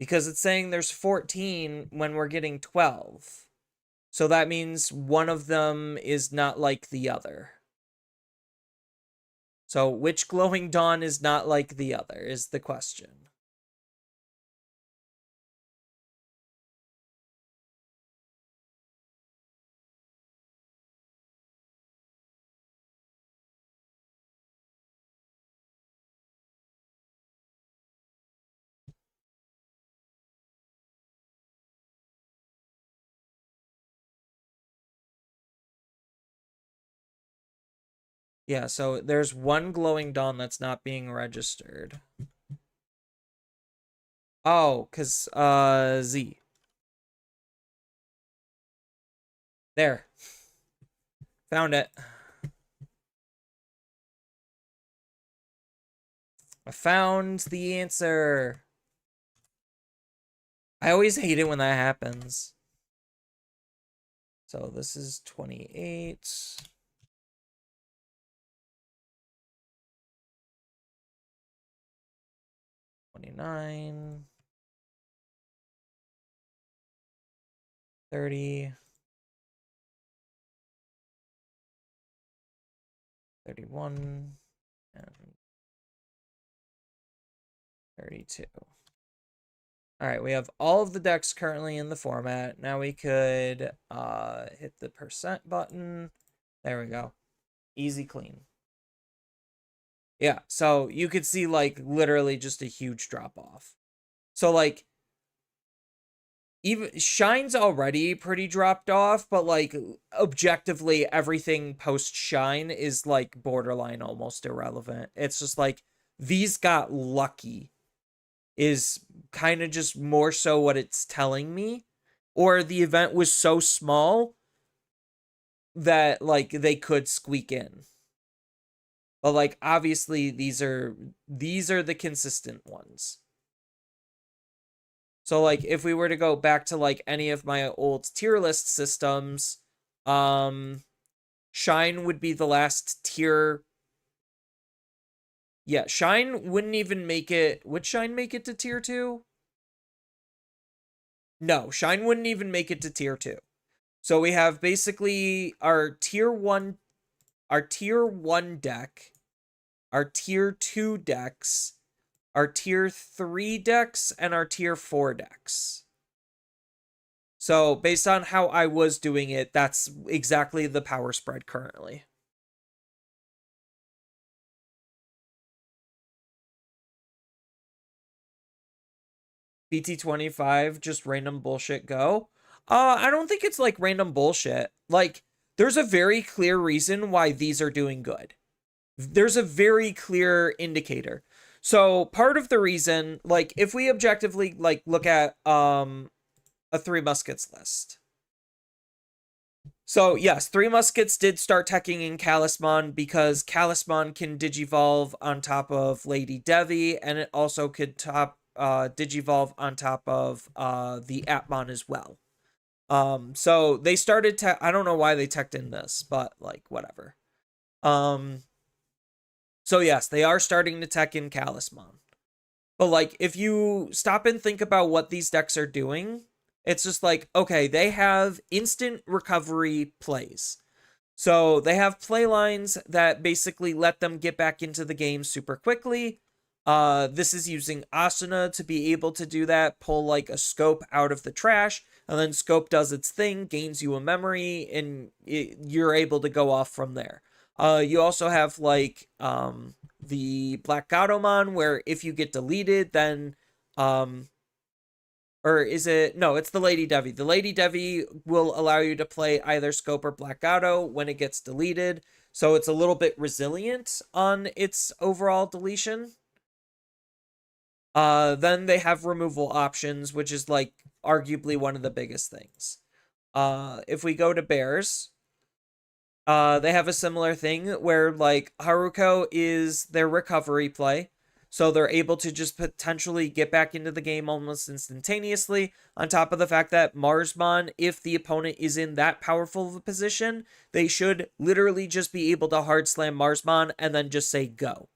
Because it's saying there's 14 when we're getting 12. So that means one of them is not like the other. So which glowing dawn is not like the other is the question. Yeah, so there's one glowing dawn that's not being registered. Oh, because, Z. There. Found it. I found the answer. I always hate it when that happens. So this is 28. 29. 30. 31. And 32. All right, we have all of the decks currently in the format. Now we could hit the percent button. There we go. Easy clean. Yeah, so you could see like literally just a huge drop off. So like even Shine's already pretty dropped off, but like objectively everything post Shine is like borderline almost irrelevant. It's just like these got lucky is kind of just more so what it's telling me, or the event was so small that like they could squeak in. But like obviously these are the consistent ones. So like if we were to go back to like any of my old tier list systems, Shine would be the last tier. Yeah, Shine wouldn't even make it. Would Shine make it to tier 2? No, Shine wouldn't even make it to tier 2. So we have basically our tier 1 deck, our tier 2 decks, our tier 3 decks, and our tier 4 decks. So based on how I was doing it, that's exactly the power spread currently. BT25, just random bullshit go. I don't think it's like random bullshit. Like, there's a very clear reason why these are doing good. There's a very clear indicator. So part of the reason, like, if we objectively like look at a Three Muskets list. So yes, Three Muskets did start teching in Kalismon because Kalismon can digivolve on top of Lady Devi, and it also could digivolve on top of the Atmon as well. So they started I don't know why they teched in this, but like whatever. So yes, they are starting to tech in Kalismon. But like if you stop and think about what these decks are doing, it's just like, okay, they have instant recovery plays. So they have play lines that basically let them get back into the game super quickly. This is using Asuna to be able to do that, pull like a scope out of the trash, and then scope does its thing, gains you a memory, and you're able to go off from there. You also have like the Black Gatomon, where if you get deleted, then or is it? No, it's the Lady Devi. The Lady Devi will allow you to play either Scope or Black Gato when it gets deleted. So it's a little bit resilient on its overall deletion. Then they have removal options, which is like arguably one of the biggest things. If we go to bears, they have a similar thing where like Haruko is their recovery play. So they're able to just potentially get back into the game almost instantaneously. On top of the fact that Marsmon, if the opponent is in that powerful of a position, they should literally just be able to hard slam Marsmon and then just say go.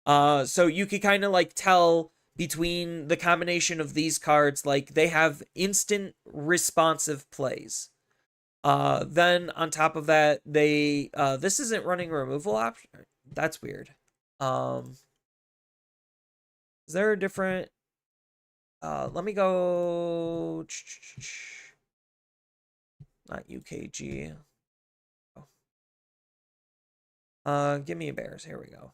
So you could kind of like tell between the combination of these cards, like they have instant responsive plays. Then on top of that, they this isn't running removal option. That's weird. Is there a different let me go not UKG. Give me a bears. Here we go.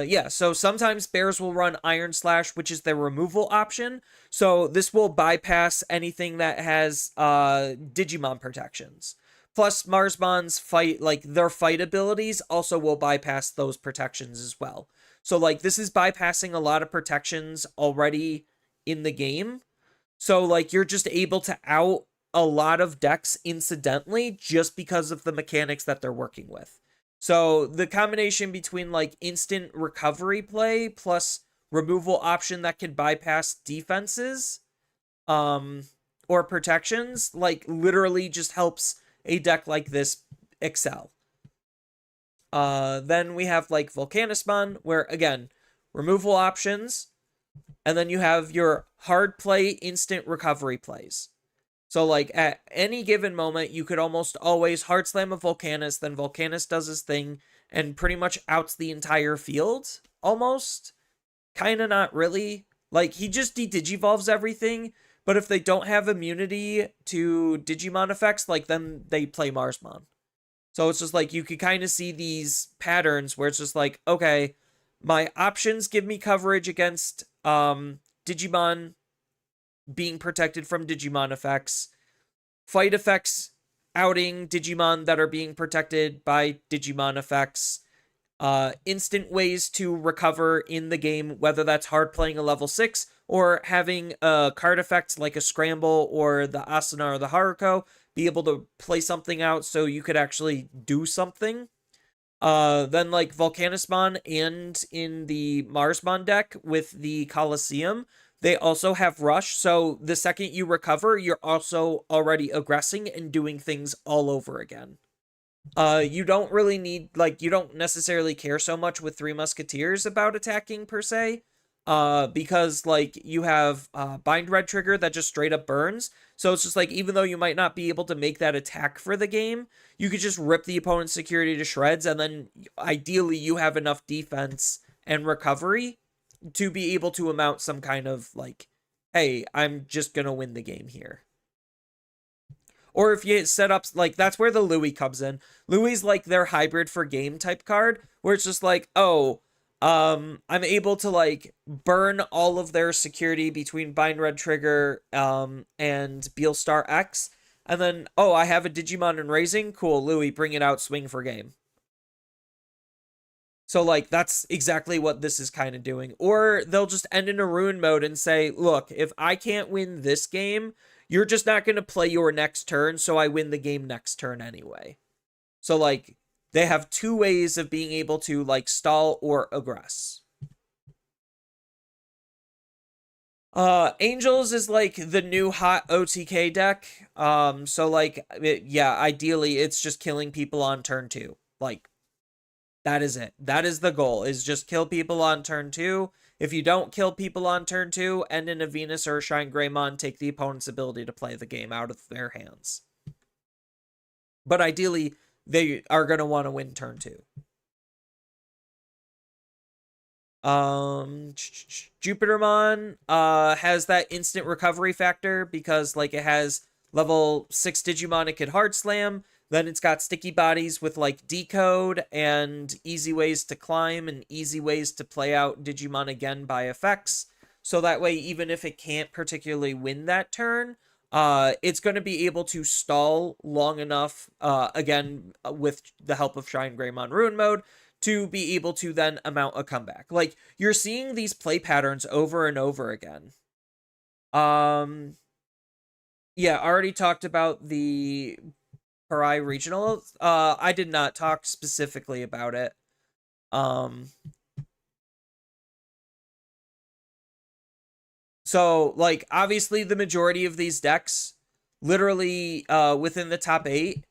Yeah, so sometimes bears will run Iron Slash, which is their removal option. So this will bypass anything that has Digimon protections. Plus Marsmon's fight, like their fight abilities also will bypass those protections as well. So like this is bypassing a lot of protections already in the game. So like you're just able to out a lot of decks incidentally just because of the mechanics that they're working with. So the combination between like instant recovery play plus removal option that can bypass defenses or protections like literally just helps a deck like this excel. Then we have like Volcanismon, where again, removal options, and then you have your hard play instant recovery plays. So like at any given moment, you could almost always hard slam a Volcanus, then Volcanus does his thing and pretty much outs the entire field, almost. Kinda not really. Like he just de-digivolves everything, but if they don't have immunity to Digimon effects, like then they play Marsmon. So it's just like you could kind of see these patterns where it's just like, okay, my options give me coverage against Digimon being protected from Digimon effects. Fight effects outing Digimon that are being protected by Digimon effects. Instant ways to recover in the game, whether that's hard playing a level 6 or having a card effect like a Scramble or the Asuna or the Haruko be able to play something out so you could actually do something. Then like Volcanismon and in the Marsmon deck with the Colosseum, they also have rush. So the second you recover, you're also already aggressing and doing things all over again. You don't really need, like, you don't necessarily care so much with Three Musketeers about attacking per se. Because like you have Bind Red Trigger that just straight up burns. So it's just like, even though you might not be able to make that attack for the game, you could just rip the opponent's security to shreds, and then ideally you have enough defense and recovery to be able to amount some kind of like, hey, I'm just gonna win the game here. Or if you set up, like, that's where the Louis comes in. Louis like their hybrid for game type card, where it's just like, oh, I'm able to like burn all of their security between Bind Red Trigger and Beelstar X. And then, oh, I have a Digimon in Raising. Cool, Louis, bring it out, swing for game. So, like, that's exactly what this is kind of doing. Or they'll just end in a ruin mode and say, look, if I can't win this game, you're just not going to play your next turn, so I win the game next turn anyway. So, like, they have two ways of being able to, like, stall or aggress. Angels is, like, the new hot OTK deck. So, like, yeah, ideally, it's just killing people on turn 2. Like, that is it. That is the goal, is just kill people on turn 2. If you don't kill people on turn 2, end in a Venus or a Shine Greymon, take the opponent's ability to play the game out of their hands. But ideally, they are going to want to win turn 2. Jupitermon has that instant recovery factor because, like, it has level 6 Digimon it could hard slam. Then it's got sticky bodies with like decode and easy ways to climb and easy ways to play out Digimon again by effects. So that way, even if it can't particularly win that turn, it's going to be able to stall long enough, again, with the help of Shine Greymon Ruin Mode, to be able to then amount a comeback. Like, you're seeing these play patterns over and over again. Yeah, already talked about the Parai Regional. I did not talk specifically about it. So, like, obviously the majority of these decks, literally within the top 8,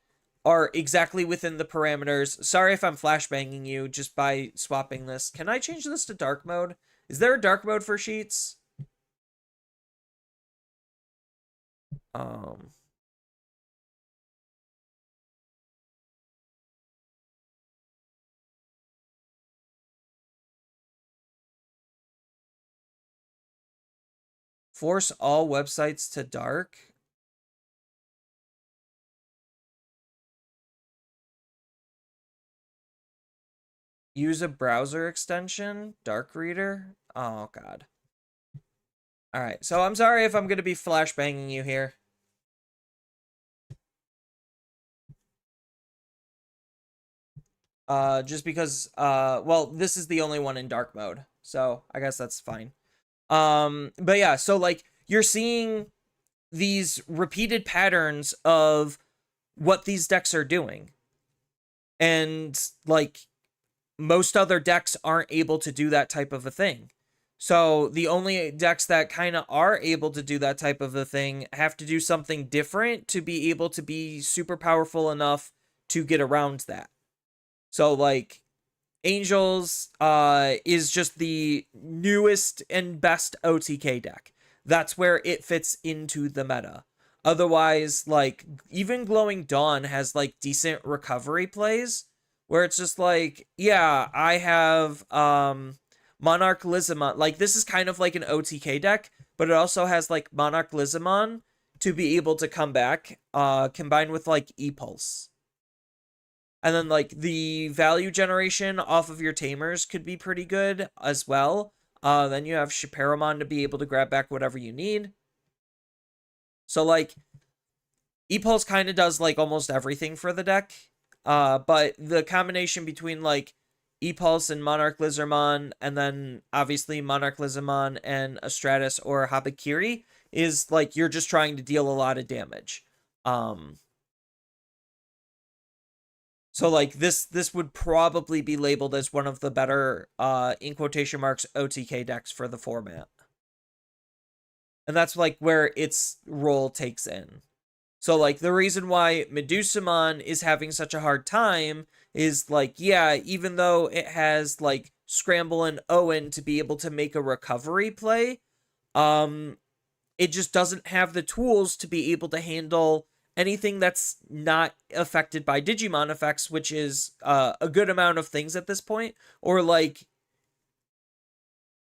are exactly within the parameters. Sorry if I'm flashbanging you just by swapping this. Can I change this to dark mode? Is there a dark mode for Sheets? Force all websites to dark? Use a browser extension? Dark Reader? Oh, God. Alright, so I'm sorry if I'm going to be flashbanging you here. Just because, well, this is the only one in dark mode, so I guess that's fine. But yeah, so, like, you're seeing these repeated patterns of what these decks are doing. And, like, most other decks aren't able to do that type of a thing. So the only decks that kind of are able to do that type of a thing have to do something different to be able to be super powerful enough to get around that. So, like, Angels is just the newest and best OTK deck. That's where it fits into the meta. Otherwise, like, even Glowing Dawn has, like, decent recovery plays, where it's just like, yeah, I have Monarch Lizamon. Like, this is kind of like an OTK deck, but it also has, like, Monarch Lizamon to be able to come back, combined with, like, E-Pulse. And then, like, the value generation off of your tamers could be pretty good as well. Then you have Shaperamon to be able to grab back whatever you need. So, like, E-Pulse kind of does, like, almost everything for the deck. But the combination between, like, E-Pulse and Monarch Lizardmon, and then, obviously, Monarch Lizardmon and a Stratus or Habakiri is, like, you're just trying to deal a lot of damage. So, like, this would probably be labeled as one of the better, in quotation marks, OTK decks for the format. And that's like where its role takes in. So like the reason why Medusamon is having such a hard time is like, yeah, even though it has like Scramble and Owen to be able to make a recovery play, um it just doesn't have the tools to be able to handle anything that's not affected by Digimon effects, which is a good amount of things at this point. Or like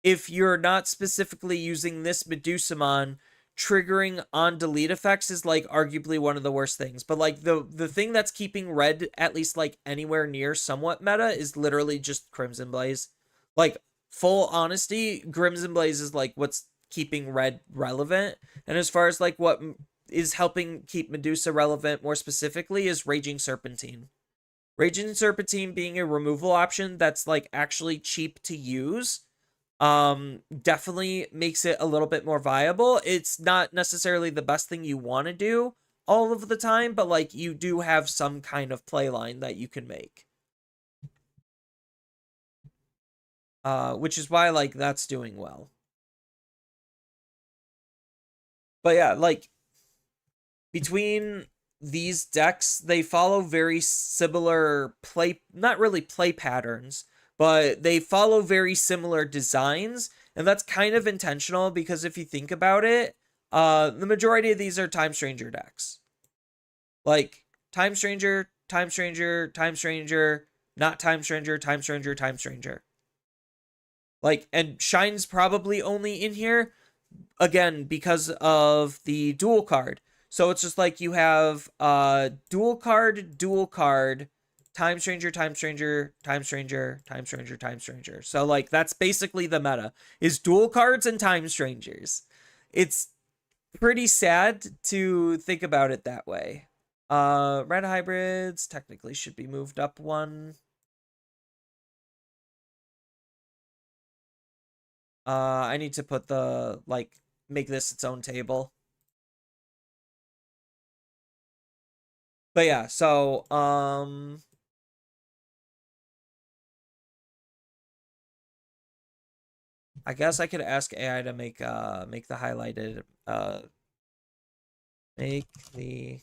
if you're not specifically using this Medusamon, triggering on delete effects is like arguably one of the worst things. But like the thing that's keeping red at least like anywhere near somewhat meta is literally just Crimson Blaze. Like full honesty, Crimson Blaze is like what's keeping red relevant. And as far as like what is helping keep Medusa relevant more specifically is Raging Serpentine. Raging Serpentine being a removal option that's like actually cheap to use definitely makes it a little bit more viable. It's not necessarily the best thing you want to do all of the time, but like you do have some kind of play line that you can make. Which is why like that's doing well. But yeah, like between these decks, they follow very similar play, not really play patterns, but they follow very similar designs. And that's kind of intentional because if you think about it, the majority of these are Time Stranger decks. Like Time Stranger, Time Stranger, Time Stranger, not Time Stranger, Time Stranger, Time Stranger. Like, and Shine's probably only in here again because of the dual card. So it's just like you have dual card, time stranger, time stranger, time stranger, time stranger, time stranger. So like that's basically the meta is dual cards and time strangers. It's pretty sad to think about it that way. Red hybrids technically should be moved up one. I need to put the like make this its own table. But yeah, so I guess I could ask AI to make the highlighted make the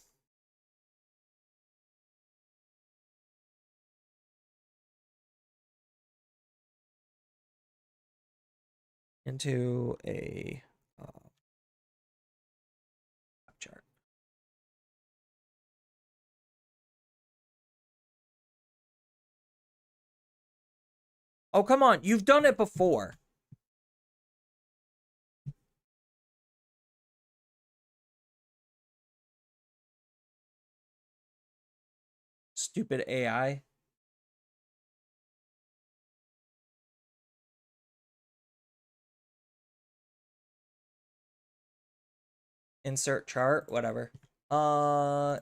into a chart. Oh, come on. You've done it before. Stupid AI. Insert chart, whatever.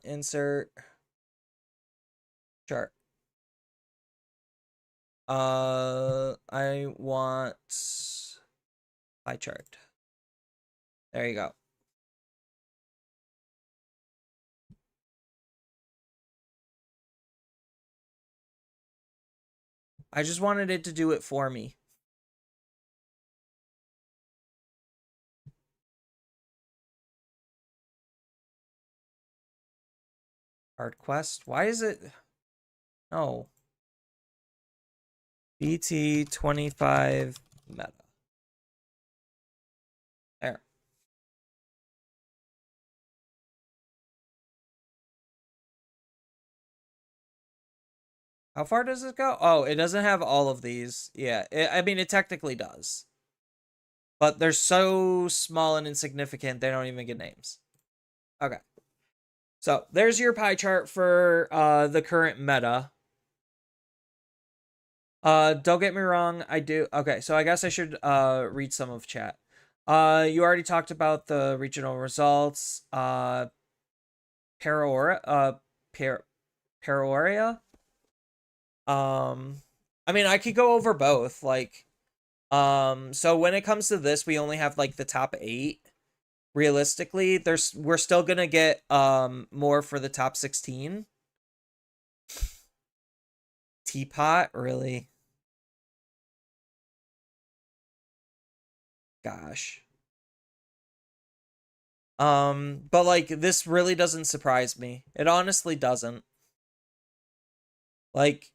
Insert chart. I want pie chart. There you go. I just wanted it to do it for me. Hard quest. Why is it? No. BT25 meta. There. How far does it go? Oh, it doesn't have all of these. Yeah, I mean, it technically does. But they're so small and insignificant, they don't even get names. Okay. So there's your pie chart for the current meta. Don't get me wrong, I do. Okay, so I guess I should read some of chat. You already talked about the regional results. Paraora, Paraoria. I mean, I could go over both. Like, so when it comes to this, we only have like the top 8. Realistically, we're still gonna get more for the top 16. Teapot, really? Gosh. But like this really doesn't surprise me. It honestly doesn't. Like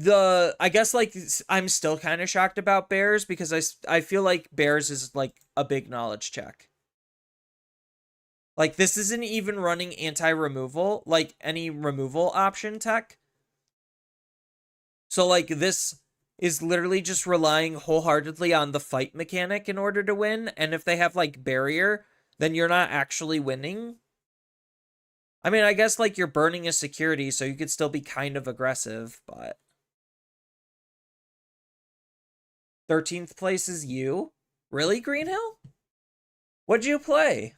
I guess like I'm still kind of shocked about bears because I feel like bears is like a big knowledge check. Like this isn't even running anti-removal, like any removal option tech. So like this is literally just relying wholeheartedly on the fight mechanic in order to win, and if they have like barrier, then you're not actually winning. I mean, I guess like you're burning a security, so you could still be kind of aggressive, but 13th place is you? Really, Greenhill? What'd you play?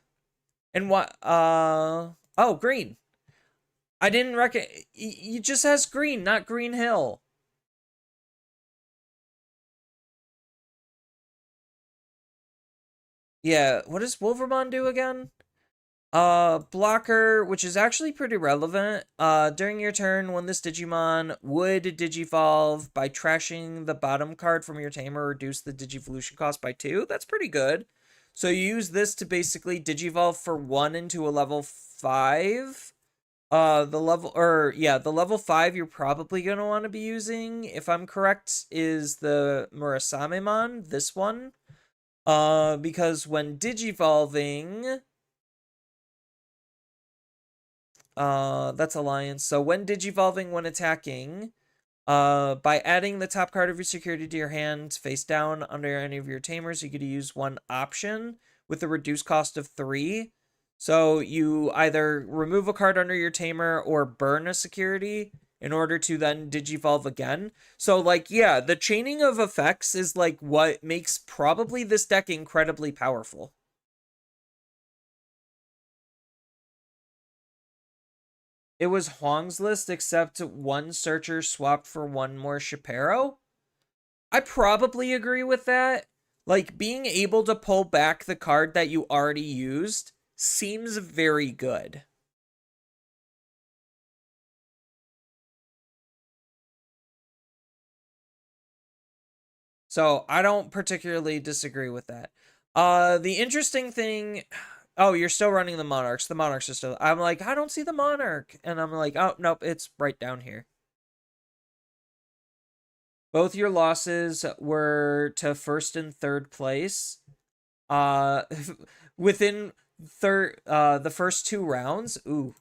And what oh, green. I didn't reckon you just has green, not Greenhill. Yeah, what does Wolvermon do again? Blocker, which is actually pretty relevant. During your turn, when this Digimon would Digivolve by trashing the bottom card from your tamer, reduce the Digivolution cost by 2. That's pretty good. So you use this to basically Digivolve for 1 into a level 5. The level 5 you're probably going to want to be using, if I'm correct, is the Murasamemon, this one. Because when Digivolving, that's Alliance. So when Digivolving, when attacking, by adding the top card of your security to your hand face down under any of your tamers, you get to use one option with a reduced cost of 3. So you either remove a card under your tamer or burn a security in order to then Digivolve again. So like, yeah, the chaining of effects is like what makes probably this deck incredibly powerful. It was Huang's list, except one searcher swapped for one more Shapiro. I probably agree with that. Like, being able to pull back the card that you already used seems very good. So, I don't particularly disagree with that. The interesting thing... Oh, you're still running the Monarchs. The Monarchs are still... I'm like, I don't see the Monarch. And I'm like, oh, nope, it's right down here. Both your losses were to first and third place. Uh, within the first 2 rounds. Ooh.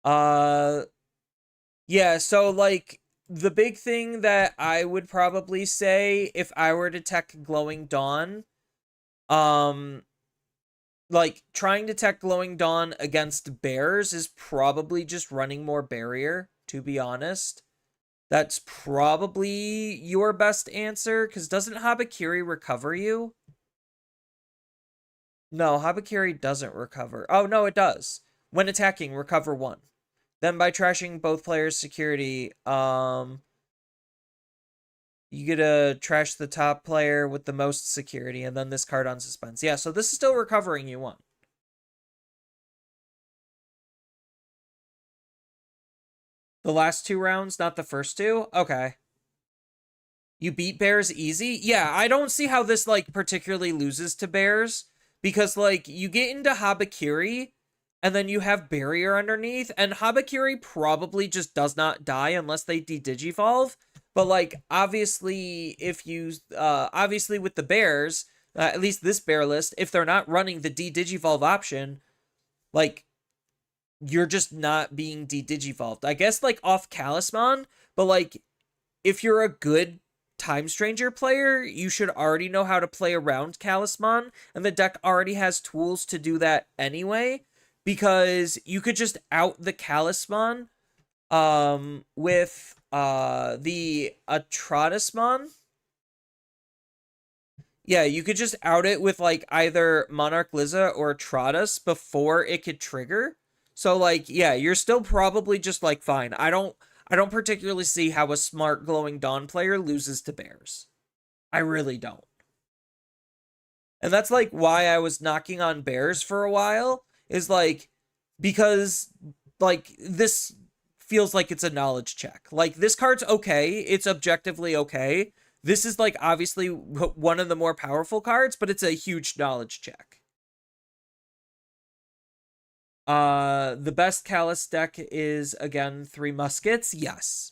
Uh, yeah. So like the big thing that I would probably say if I were to tech Glowing Dawn, um, like trying to tech Glowing Dawn against bears is probably just running more barrier. To be honest. That's probably your best answer, because doesn't Habakiri recover you? No, Habakiri doesn't recover. Oh, no, it does. When attacking, recover 1. Then by trashing both players' security, you get to trash the top player with the most security, and then this card on suspense. Yeah, so this is still recovering you 1. The last 2 rounds, not the first 2? Okay. You beat bears easy? Yeah, I don't see how this, like, particularly loses to bears. Because, like, you get into Habakiri, and then you have barrier underneath, and Habakiri probably just does not die unless they de-digivolve. But, like, obviously, if you, obviously with the bears, at least this bear list, if they're not running the de-digivolve option, like, you're just not being de-digivolved. I guess, like, off Talisman, but, like, if you're a good Time Stranger player, you should already know how to play around Talisman, and the deck already has tools to do that anyway, because you could just out the Talisman with the Atratismon. Yeah, you could just out it with like either Monarch Liza or Atratus before it could trigger. So like, yeah, you're still probably just like fine. I don't particularly see how a smart Glowing Dawn player loses to bears. I really don't. And that's like why I was knocking on bears for a while, is like because like this feels like it's a knowledge check. Like this card's okay, it's objectively okay. This is like obviously one of the more powerful cards, but it's a huge knowledge check. The best Callus deck is again Three Muskets. Yes.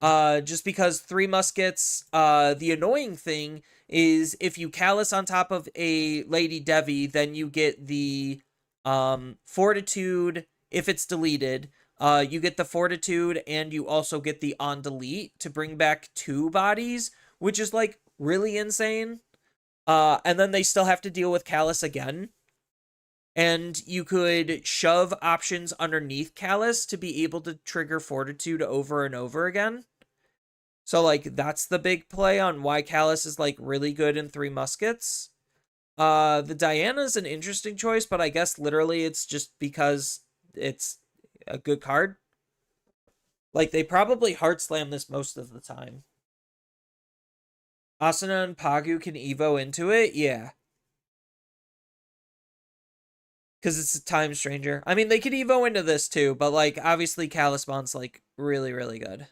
Just because Three Muskets, the annoying thing is if you Callus on top of a Lady Devi, then you get the Fortitude if it's deleted. You get the Fortitude and you also get the on delete to bring back two bodies, which is like really insane. And then they still have to deal with Callus again. And you could shove options underneath Callus to be able to trigger Fortitude over and over again. So, like, that's the big play on why Callus is, like, really good in Three Muskets. The Diana's an interesting choice, but I guess literally it's just because it's a good card. Like, they probably Heart Slam this most of the time. Asuna and Pagu can Evo into it? Yeah. Because it's a Time Stranger. I mean, they could Evo into this too, but, like, obviously Calismon's, like, really, really good.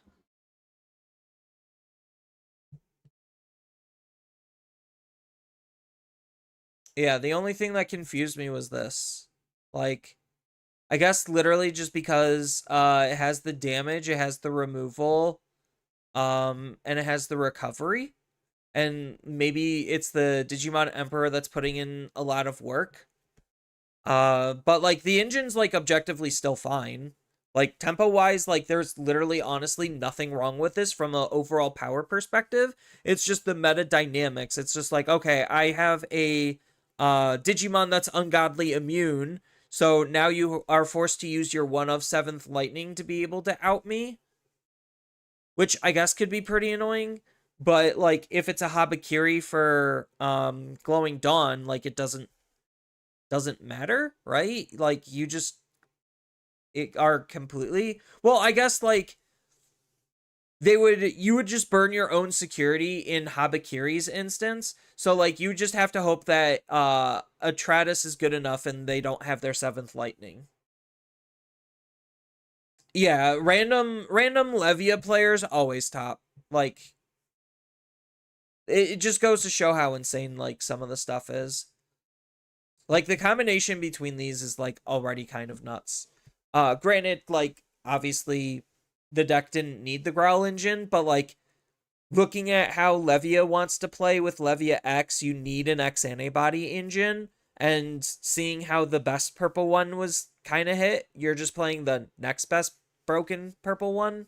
Yeah, the only thing that confused me was this. Like, I guess literally just because it has the damage, it has the removal, and it has the recovery. And maybe it's the Digimon Emperor that's putting in a lot of work. But like the engine's like objectively still fine. Like tempo wise, like there's literally honestly nothing wrong with this from an overall power perspective. It's just the meta dynamics. It's just like, okay, I have a Digimon that's ungodly immune. So now you are forced to use your 1 of 7th lightning to be able to out me. Which I guess could be pretty annoying. But like if it's a Habakiri for Glowing Dawn, like it doesn't matter, right? Like you just are completely well, I guess like you would just burn your own security in Habakiri's instance. So like you just have to hope that Atratus is good enough and they don't have their 7th lightning. Yeah, random Levia players always top. Like it just goes to show how insane like some of the stuff is. Like the combination between these is like already kind of nuts. Granted, like obviously the deck didn't need the Growl engine, but like looking at how Levia wants to play with Levia X, you need an X antibody engine. And seeing how the best purple one was kind of hit, you're just playing the next best broken purple one.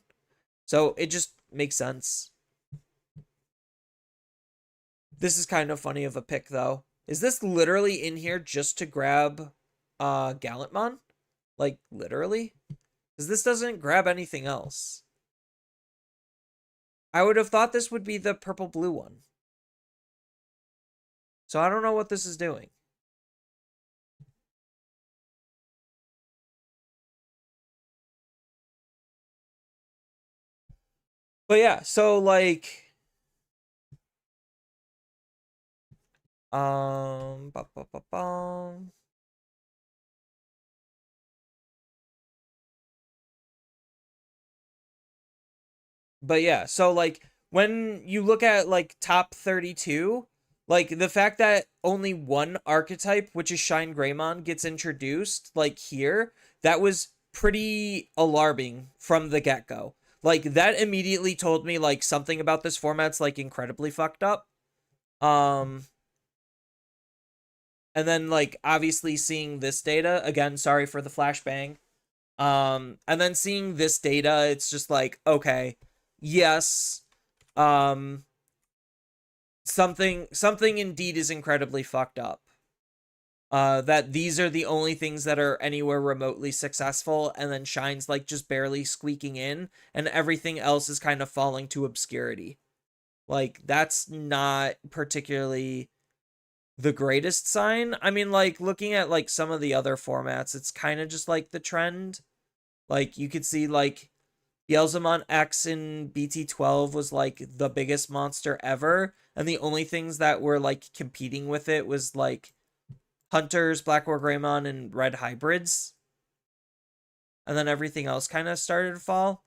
So it just makes sense. This is kind of funny of a pick though. Is this literally in here just to grab Gallantmon? Like literally? Because this doesn't grab anything else. I would have thought this would be the purple blue one. So I don't know what this is doing. But yeah, so like ba, ba, ba, ba. But yeah, so like when you look at like top 32, like the fact that only one archetype, which is Shine Greymon, gets introduced like here, that was pretty alarming from the get-go. Like that immediately told me like something about this format's like incredibly fucked up. Um and then like obviously seeing this data, again, sorry for the flashbang. And then seeing this data, it's just like, okay, yes, um, something indeed is incredibly fucked up. That these are the only things that are anywhere remotely successful, and then Shine's like just barely squeaking in, and everything else is kind of falling to obscurity. Like that's not particularly the greatest sign. I mean, like looking at like some of the other formats, it's kind of just like the trend. Like you could see like Beelzemon X in BT12 was like the biggest monster ever, and the only things that were like competing with it was like Hunters, Black War Greymon, and Red Hybrids. And then everything else kind of started to fall.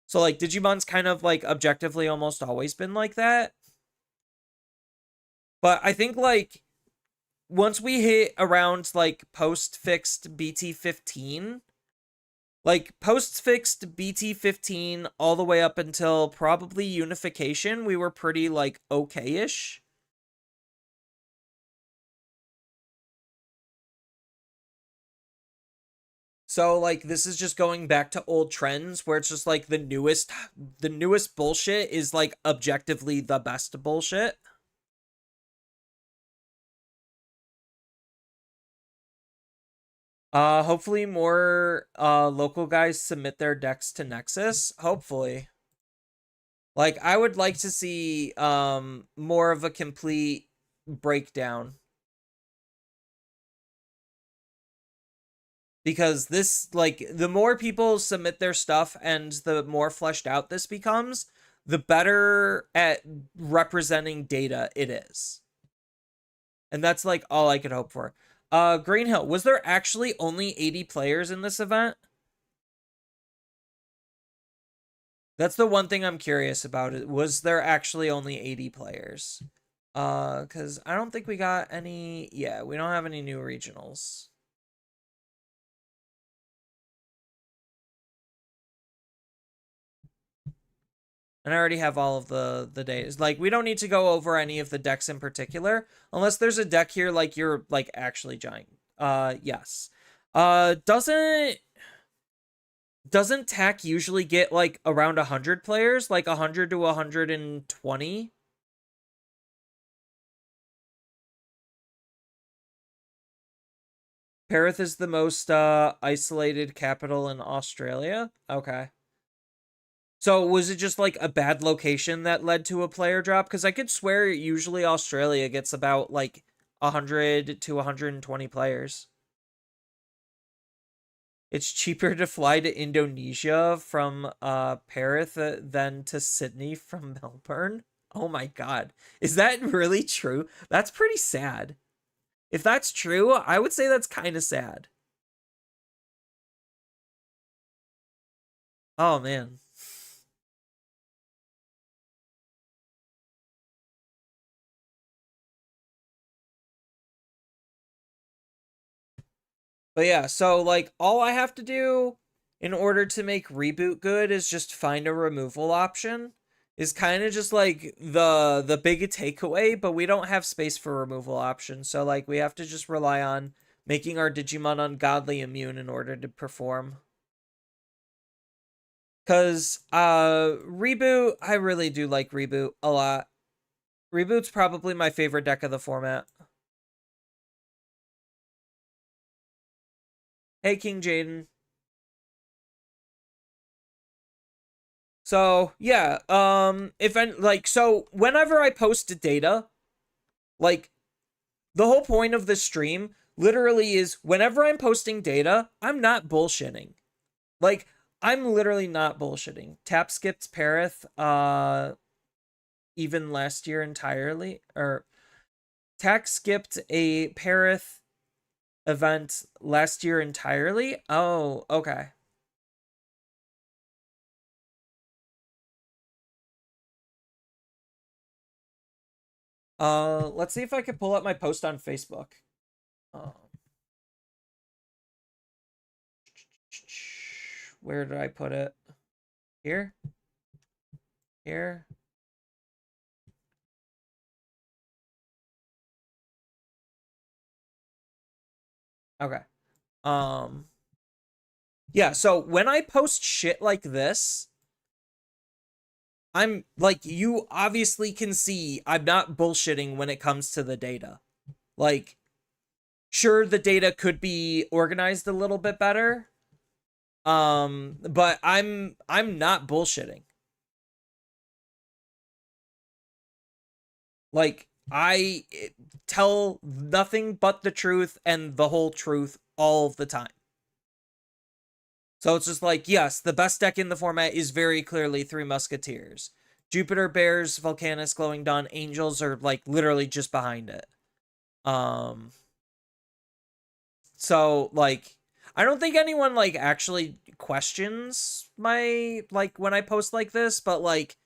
So like Digimon's kind of like objectively almost always been like that. But I think like once we hit around like post-fixed BT15, like post-fixed BT15 all the way up until probably unification, we were pretty like okay-ish. So like this is just going back to old trends where it's just like the newest bullshit is like objectively the best bullshit. Hopefully more local guys submit their decks to Nexus. Hopefully. Like I would like to see more of a complete breakdown. Because this, like, the more people submit their stuff and the more fleshed out this becomes, the better at representing data it is. And that's like all I could hope for. Greenhill, was there actually only 80 players in this event? That's the one thing I'm curious about. Was there actually only 80 players? Because I don't think we got any. Yeah, we don't have any new regionals. And I already have all of the days. Like, we don't need to go over any of the decks in particular, unless there's a deck here like you're like actually giant. Yes. Doesn't TAC usually get like around 100 players, like 100 to 120? Perth is the most isolated capital in Australia. Okay. So was it just like a bad location that led to a player drop? Because I could swear usually Australia gets about like 100 to 120 players. It's cheaper to fly to Indonesia from Perth than to Sydney from Melbourne. Oh my god. Is that really true? That's pretty sad. If that's true, I would say that's kind of sad. Oh man. But yeah, so like all I have to do in order to make reboot good is just find a removal option. Is kind of just like the big takeaway, but we don't have space for removal options. So like we have to just rely on making our Digimon ungodly immune in order to perform. Cause reboot, I really do like reboot a lot. Reboot's probably my favorite deck of the format. Hey King Jaden. So yeah, if I like, so whenever I post data, like the whole point of the stream literally is whenever I'm posting data, I'm not bullshitting. Like I'm literally not bullshitting. Tap skipped Perith, even last year entirely, or Tack skipped a Perith event last year entirely. Oh, okay. Let's see if I can pull up my post on Facebook. Um, where did I put it? Here? Here? Okay. Um, yeah, so when I post shit like this, I'm like, you obviously can see I'm not bullshitting when it comes to the data. Like, sure, the data could be organized a little bit better. But I'm not bullshitting. Like, I tell nothing but the truth and the whole truth all the time. So it's just like, yes, the best deck in the format is very clearly Three Musketeers. Jupiter, Bears, Volcanus, Glowing Dawn, Angels are like literally just behind it. Um, so like, I don't think anyone like actually questions my like when I post like this, but like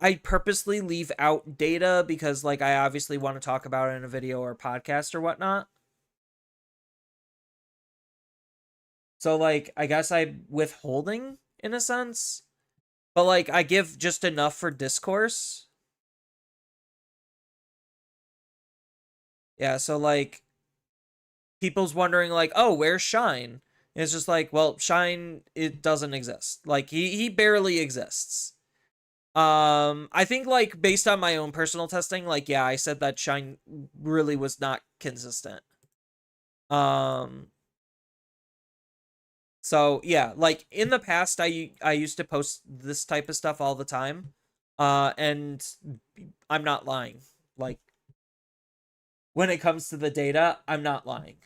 I purposely leave out data because like I obviously want to talk about it in a video or podcast or whatnot. So like I guess I'm withholding in a sense. But like I give just enough for discourse. Yeah, so like people's wondering like, "Oh, where's Shine?" And it's just like, "Well, Shine it doesn't exist. Like he barely exists." I think like based on my own personal testing, like yeah, I said that Shine really was not consistent. Um so yeah, like in the past I used to post this type of stuff all the time. And I'm not lying. Like when it comes to the data, I'm not lying.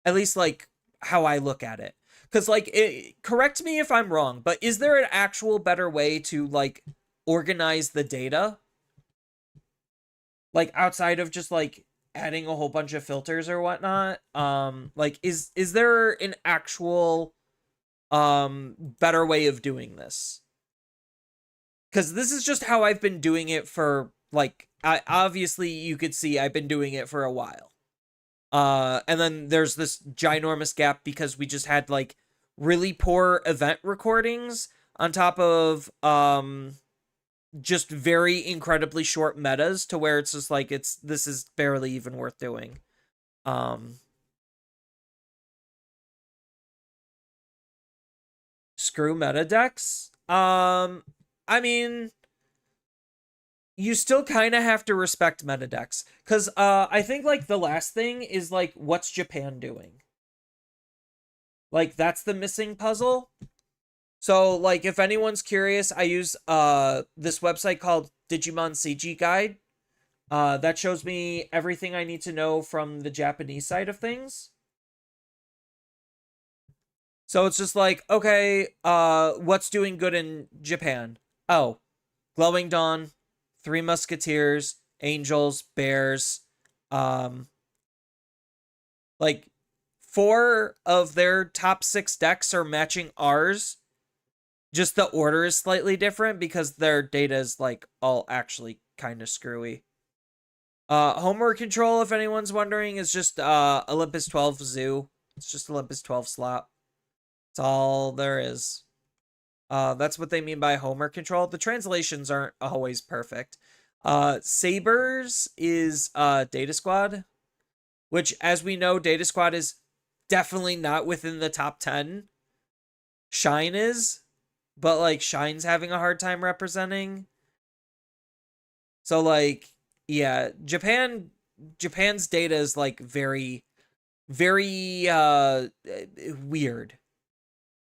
At least like how I look at it. Cuz like correct me if I'm wrong, but is there an actual better way to like organize the data? Like outside of just like adding a whole bunch of filters or whatnot? Like is there an actual better way of doing this? Cuz this is just how I've been doing it for like obviously you could see I've been doing it for a while. And then there's this ginormous gap because we just had like really poor event recordings on top of just very incredibly short metas to where it's just like this is barely even worth doing. Um Screw meta decks. I mean you still kind of have to respect meta decks cuz I think like the last thing is like what's Japan doing? Like that's the missing puzzle. So like if anyone's curious, I use this website called Digimon CG Guide. That shows me everything I need to know from the Japanese side of things. So it's just like, okay, what's doing good in Japan? Oh, Glowing Dawn, Three Musketeers, Angels, Bears, um like 4 of their top 6 decks are matching ours. Just the order is slightly different because their data is like all actually kind of screwy. Homework control, if anyone's wondering, is just Olympus 12 Zoo. It's just Olympus 12 slot. That's all there is. That's what they mean by homework control. The translations aren't always perfect. Sabers is Data Squad, which as we know, Data Squad is definitely not within the top 10. Shine is, but like Shine's having a hard time representing. So like yeah, Japan's data is like very very weird.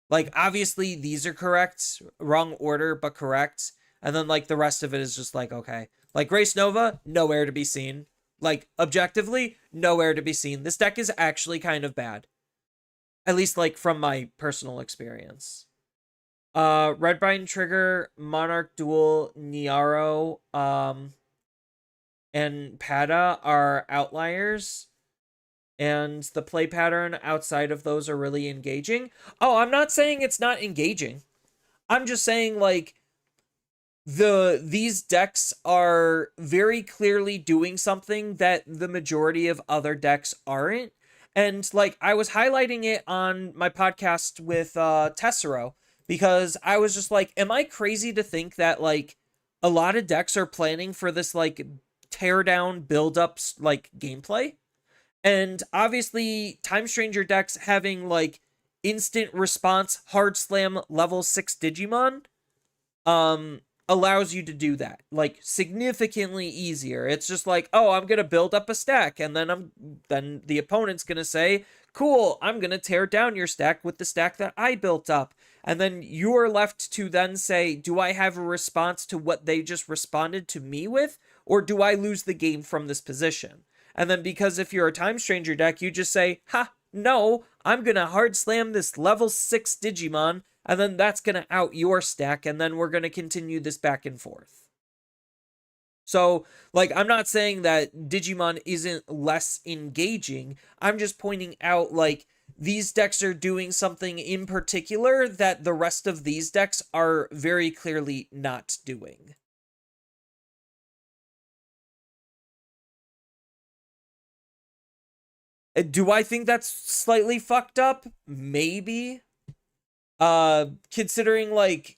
Like obviously these are correct, wrong order but correct. And then like the rest of it is just like okay. Like Grace Nova, nowhere to be seen. Like objectively, nowhere to be seen. This deck is actually kind of bad. At least like from my personal experience. Red Brine Trigger, Monarch Duel, Niaro, and Pada are outliers, and the play pattern outside of those are really engaging. Oh, I'm not saying it's not engaging. I'm just saying like these decks are very clearly doing something that the majority of other decks aren't. And like I was highlighting it on my podcast with Tessero because I was just like, am I crazy to think that like a lot of decks are planning for this like tear down build ups like gameplay? And obviously Time Stranger decks having like instant response hard slam level 6 Digimon allows you to do that like significantly easier. It's just like, oh, I'm gonna build up a stack and then the opponent's gonna say, cool, I'm gonna tear down your stack with the stack that I built up, and then you're left to then say, do I have a response to what they just responded to me with, or do I lose the game from this position? And then because if you're a Time Stranger deck, you just say, ha, no, I'm gonna hard slam this level 6 Digimon, and then that's going to out your stack, and then we're going to continue this back and forth. So, like, I'm not saying that Digimon isn't less engaging. I'm just pointing out, like, these decks are doing something in particular that the rest of these decks are very clearly not doing. Do I think that's slightly fucked up? Maybe. Considering, like,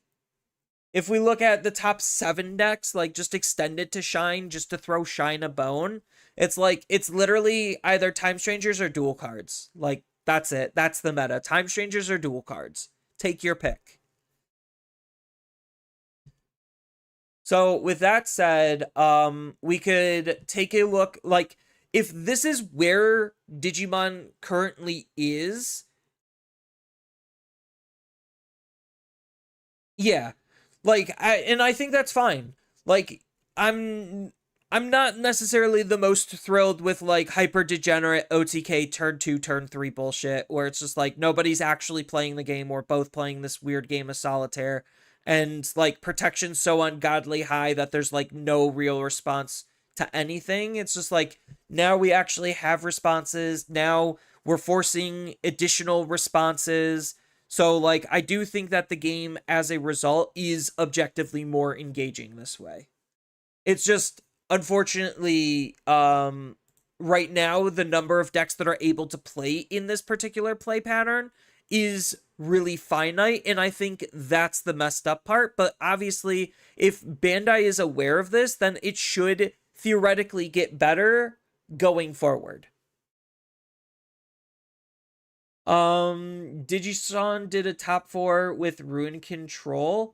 if we look at the top 7 decks, like, just extend it to Shine, just to throw Shine a bone, it's like, it's literally either Time Strangers or dual cards. Like, that's it. That's the meta. Time Strangers or dual cards. Take your pick. So, with that said, we could take a look, like, if this is where Digimon currently is, yeah. Like, I think that's fine. Like, I'm I'm not necessarily the most thrilled with, like, hyper degenerate OTK turn 2 turn 3 bullshit where it's just like nobody's actually playing the game, we're both playing this weird game of solitaire, and like protection's so ungodly high that there's like no real response to anything. It's just like now we actually have responses. Now we're forcing additional responses. So, like, I do think that the game as a result is objectively more engaging this way. It's just, unfortunately, right now the number of decks that are able to play in this particular play pattern is really finite, and I think that's the messed up part. But obviously, if Bandai is aware of this, then it should theoretically get better going forward. Digison did a top 4 with Ruin Control.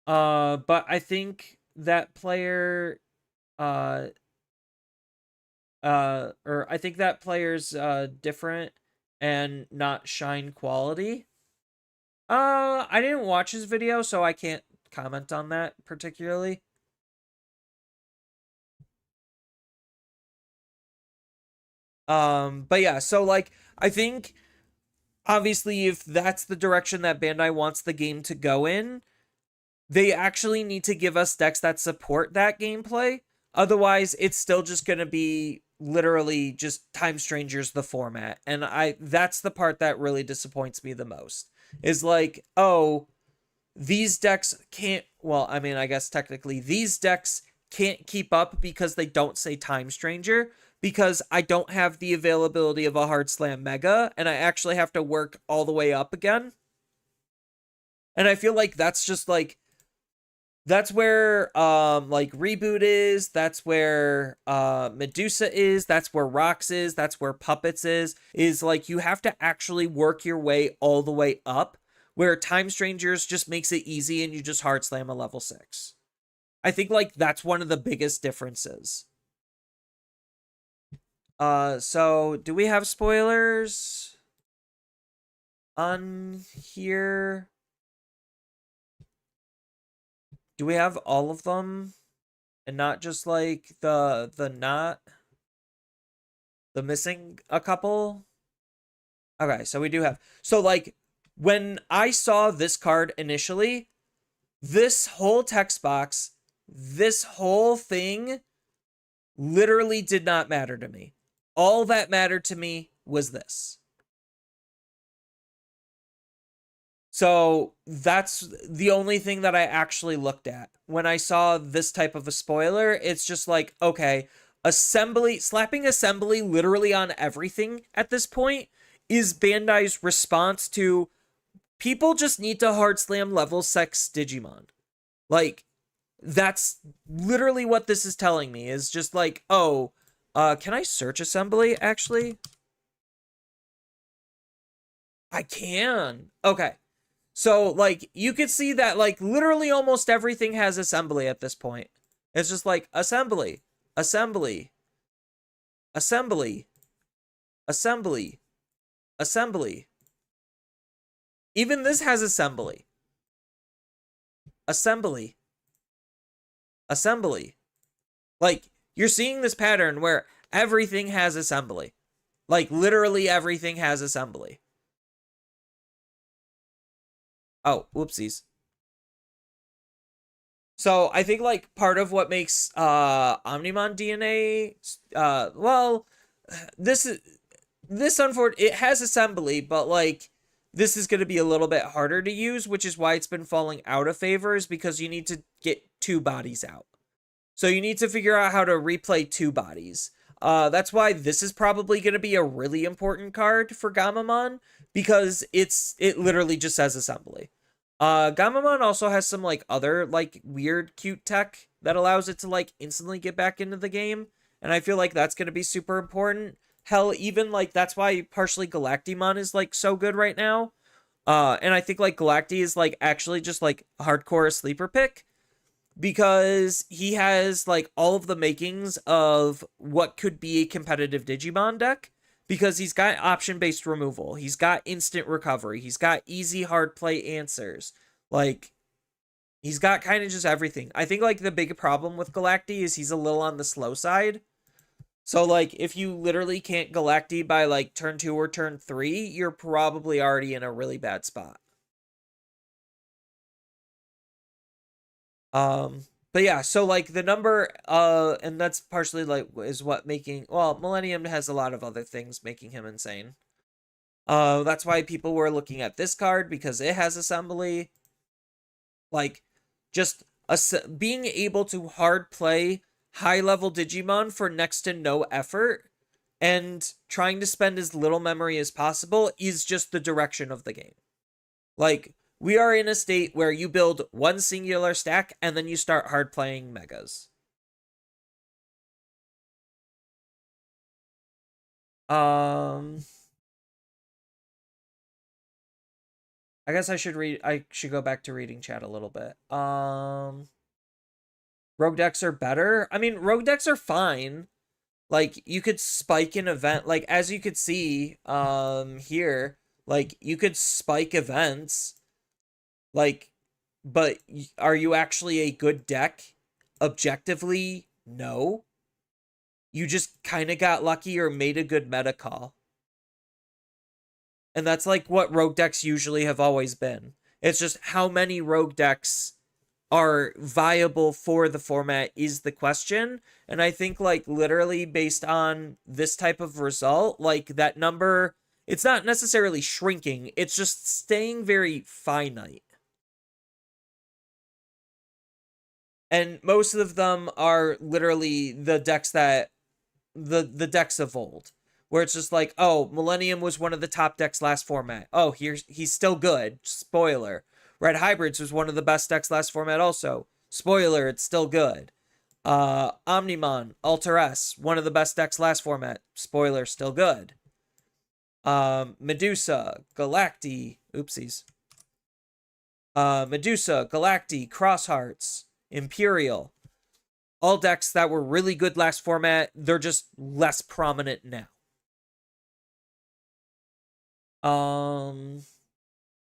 But I think that player or I think that player's different and not Shine quality. I didn't watch his video, so I can't comment on that particularly. But yeah, so like I think obviously if that's the direction that Bandai wants the game to go in, they actually need to give us decks that support that gameplay. Otherwise, it's still just going to be literally just Time Strangers the format. And that's the part that really disappoints me the most. Is like, oh, these decks can't, well, I mean, I guess technically these decks can't keep up because they don't say Time Stranger, because I don't have the availability of a Hard Slam Mega and I actually have to work all the way up again. And I feel like that's just like, that's where like Reboot is, that's where Medusa is, that's where Rocks is, that's where Puppets is like you have to actually work your way all the way up, where Time Strangers just makes it easy and you just hard slam a level 6. I think like that's one of the biggest differences. So do we have spoilers on here? Do we have all of them? And not just like the missing a couple? Okay, so we do have. So like when I saw this card initially, this whole text box, this whole thing literally did not matter to me. All that mattered to me was this. So that's the only thing that I actually looked at. When I saw this type of a spoiler, it's just like, okay, assembly, slapping assembly literally on everything at this point is Bandai's response to people just need to hard slam level 6 Digimon. Like, that's literally what this is telling me, is just like, oh, can I search assembly actually? I can. Okay. So, like, you could see that, like, literally almost everything has assembly at this point. It's just like, assembly, assembly, assembly, assembly, assembly. Even this has assembly. Assembly. Assembly. Like, you're seeing this pattern where everything has assembly. Like, literally everything has assembly. Oh, whoopsies. So I think like part of what makes Omnimon DNA well, this is it has assembly, but like this is going to be a little bit harder to use, which is why it's been falling out of favor, is because you need to get two bodies out. So you need to figure out how to replay two bodies. That's why this is probably going to be a really important card for Gamamon, because it literally just says assembly. Gamamon also has some like other like weird cute tech that allows it to like instantly get back into the game, and I feel like that's going to be super important. Hell, even like that's why partially Galactimon is like so good right now. And I think like Galacti is like actually just like hardcore a sleeper pick, because he has like all of the makings of what could be a competitive Digimon deck, because he's got option based removal, he's got instant recovery, he's got easy hard play answers, like he's got kind of just everything. I think like the big problem with Galacti is he's a little on the slow side. So like if you literally can't Galacti by like turn 2 or turn 3, you're probably already in a really bad spot. But yeah, so like the number, and that's partially like is what making, well, Millennium has a lot of other things making him insane. That's why people were looking at this card, because it has assembly. Like, just being able to hard play high level Digimon for next to no effort and trying to spend as little memory as possible is just the direction of the game. Like, we are in a state where you build one singular stack and then you start hard playing megas. I guess I should go back to reading chat a little bit. Rogue decks are better. I mean, rogue decks are fine. Like you could spike an event, like as you could see here, like you could spike events, like, but are you actually a good deck? Objectively, no. You just kind of got lucky or made a good meta call. And that's like what rogue decks usually have always been. It's just how many rogue decks are viable for the format is the question. And I think like literally based on this type of result, like that number, it's not necessarily shrinking, it's just staying very finite. And most of them are literally the decks that the decks of old, where it's just like, oh, Millennium was one of the top decks last format. Oh, he's still good. Spoiler. Red Hybrids was one of the best decks last format also. Spoiler, it's still good. Omnimon, Alter S, one of the best decks last format. Spoiler, still good. Medusa, Galacti, oopsies. Medusa, Galacti, Crosshearts, Imperial. All decks that were really good last format, they're just less prominent now.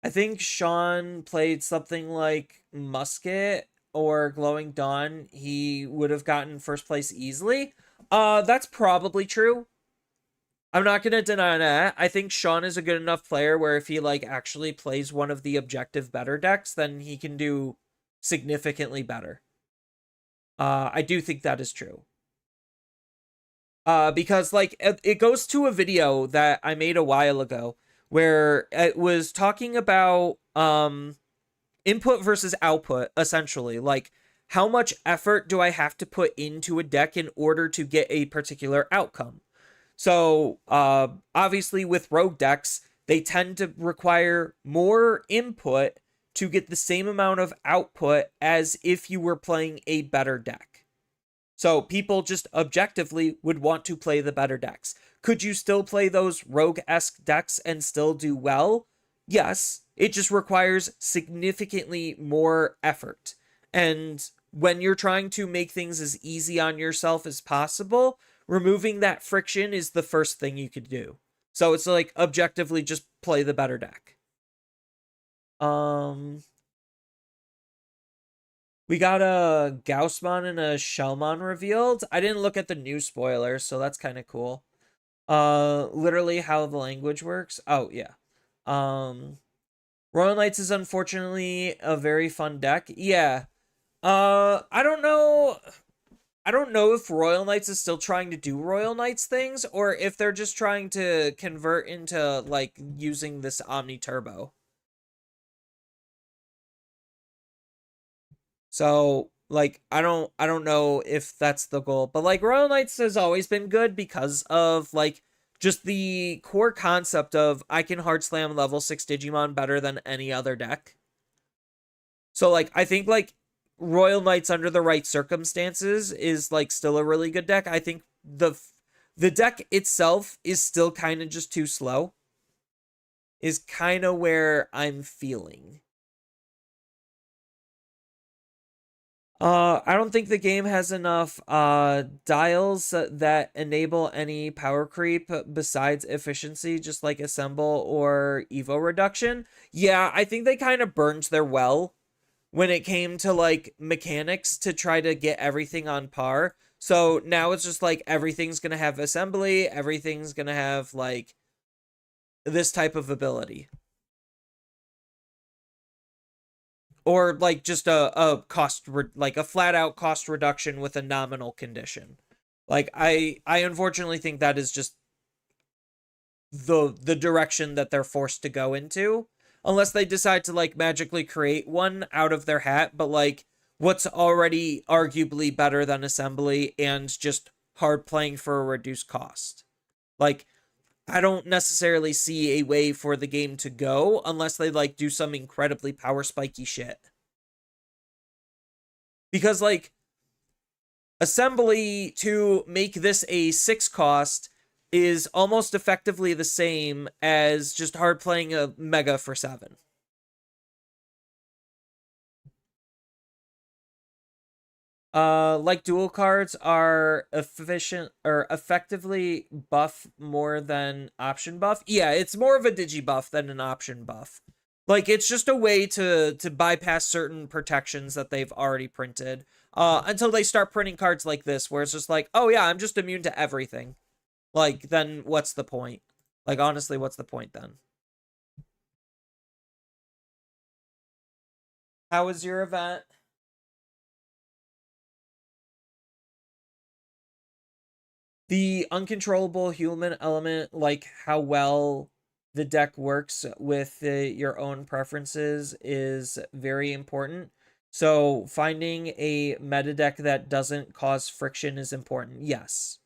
I think Sean played something like Musket or Glowing Dawn, he would have gotten first place easily. That's probably true. I'm not gonna deny that. I think Sean is a good enough player where if he like actually plays one of the objective better decks, then he can do significantly better. I do think that is true. Because like it goes to a video that I made a while ago where it was talking about input versus output, essentially. Like, how much effort do I have to put into a deck in order to get a particular outcome? So, obviously, with rogue decks, they tend to require more input to get the same amount of output as if you were playing a better deck. So, people just objectively would want to play the better decks. Could you still play those rogue-esque decks and still do well? Yes, it just requires significantly more effort. And when you're trying to make things as easy on yourself as possible, removing that friction is the first thing you could do. So it's like objectively just play the better deck. We got a Gaussmon and a Shellmon revealed. I didn't look at the new spoilers, so that's kind of cool. Literally how the language works. Oh, yeah. Royal Knights is unfortunately a very fun deck. Yeah. I don't know. I don't know if Royal Knights is still trying to do Royal Knights things or if they're just trying to convert into like using this Omni Turbo. So like I don't know if that's the goal, but like Royal Knights has always been good because of like just the core concept of I can hard slam level 6 Digimon better than any other deck. So like I think like Royal Knights under the right circumstances is like still a really good deck. I think the deck itself is still kind of just too slow. Is kind of where I'm feeling. I don't think the game has enough dials that enable any power creep besides efficiency, just like assemble or evo reduction. Yeah, I think they kind of burned their well when it came to like mechanics to try to get everything on par. So now it's just like everything's gonna have assembly, everything's gonna have like this type of ability. Or like just a like a flat out cost reduction with a nominal condition. Like I unfortunately think that is just the direction that they're forced to go into unless they decide to like magically create one out of their hat, but like what's already arguably better than assembly and just hard playing for a reduced cost. Like I don't necessarily see a way for the game to go unless they like do some incredibly power spiky shit. Because like assembly to make this a 6 cost is almost effectively the same as just hard playing a mega for 7. Like dual cards are efficient or effectively buff more than option buff. Yeah, it's more of a digi buff than an option buff. Like it's just a way to bypass certain protections that they've already printed. Until they start printing cards like this, where it's just like, oh yeah, I'm just immune to everything. Like, then what's the point? Like, honestly, what's the point then? How was your event? The uncontrollable human element, like how well the deck works with your own preferences, is very important. So, finding a meta deck that doesn't cause friction is important. Yes,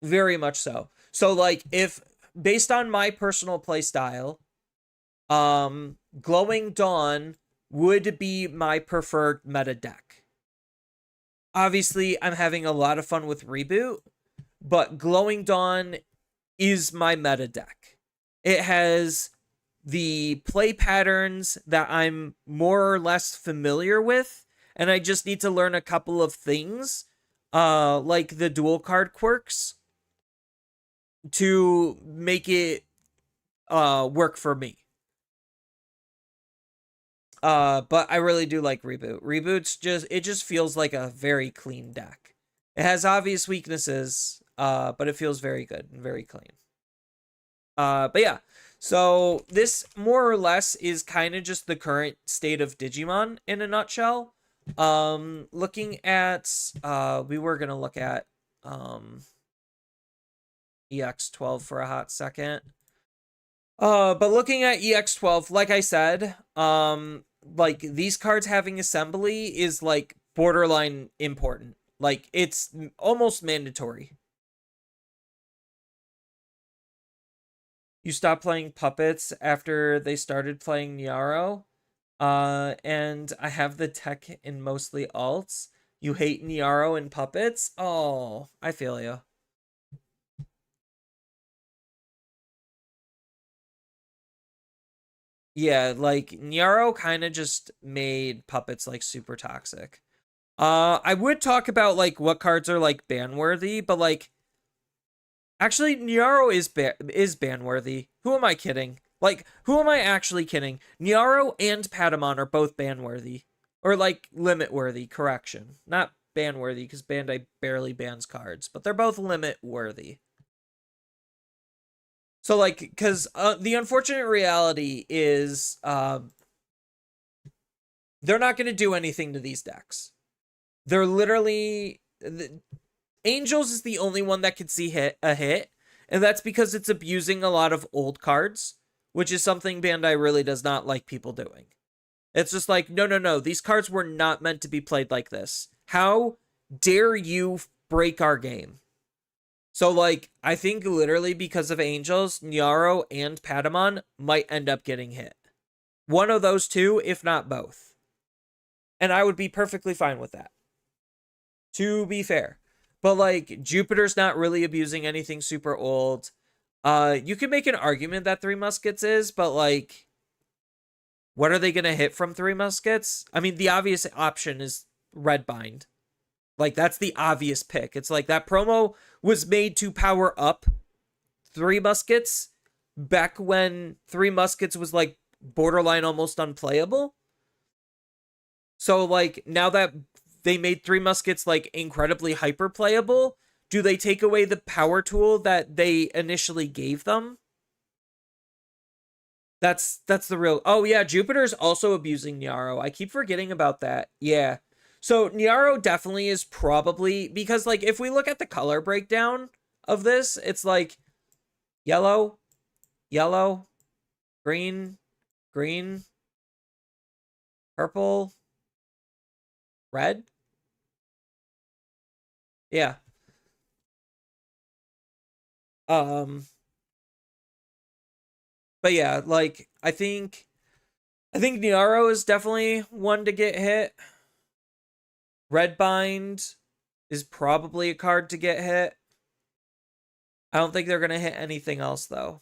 very much so. So, like, if based on my personal play style, Glowing Dawn would be my preferred meta deck. Obviously, I'm having a lot of fun with Reboot, but Glowing Dawn is my meta deck. It has the play patterns that I'm more or less familiar with, and I just need to learn a couple of things, like the dual card quirks, to make it work for me. But I really do like Reboot. Reboot's just it just feels like a very clean deck. It has obvious weaknesses, but it feels very good and very clean. But yeah. So this more or less is kind of just the current state of Digimon in a nutshell. Looking at we were gonna look at EX12 for a hot second. But looking at EX12, like I said, like these cards having assembly is like borderline important. Like it's almost mandatory. You stop playing puppets after they started playing Niaro. And I have the tech in mostly alts. You hate Niaro and puppets? Oh, I feel you. Yeah, like Niaro kind of just made puppets like super toxic. I would talk about like what cards are like ban worthy, but like actually Niaro is ban worthy. Who am I kidding? Like who am I actually kidding? Niaro and Patamon are both ban worthy, or like limit worthy. Correction, not ban worthy because Bandai barely bans cards, but they're both limit worthy. So like, because the unfortunate reality is, they're not going to do anything to these decks. They're literally Angels is the only one that can see a hit, and that's because it's abusing a lot of old cards, which is something Bandai really does not like people doing. It's just like, no, no, no, these cards were not meant to be played like this. How dare you break our game? So, like, I think literally because of Angels, Nyaro and Patamon might end up getting hit. One of those two, if not both. And I would be perfectly fine with that, to be fair. But, like, Jupiter's not really abusing anything super old. You can make an argument that Three Muskets is, but, like, what are they going to hit from Three Muskets? I mean, the obvious option is Redbind. Like, that's the obvious pick. It's like that promo was made to power up Three Muskets back when Three Muskets was, like, borderline almost unplayable. So, like, now that they made Three Muskets, like, incredibly hyper playable, do they take away the power tool that they initially gave them? That's the real... Oh, yeah, Jupiter's also abusing Nyaro. I keep forgetting about that. Yeah. So, Nyaro definitely is probably... Because, like, if we look at the color breakdown of this, it's like yellow, yellow, green, green, purple, red. Yeah. But yeah, like, I think Nyaro is definitely one to get hit. Redbind is probably a card to get hit. I don't think they're going to hit anything else, though.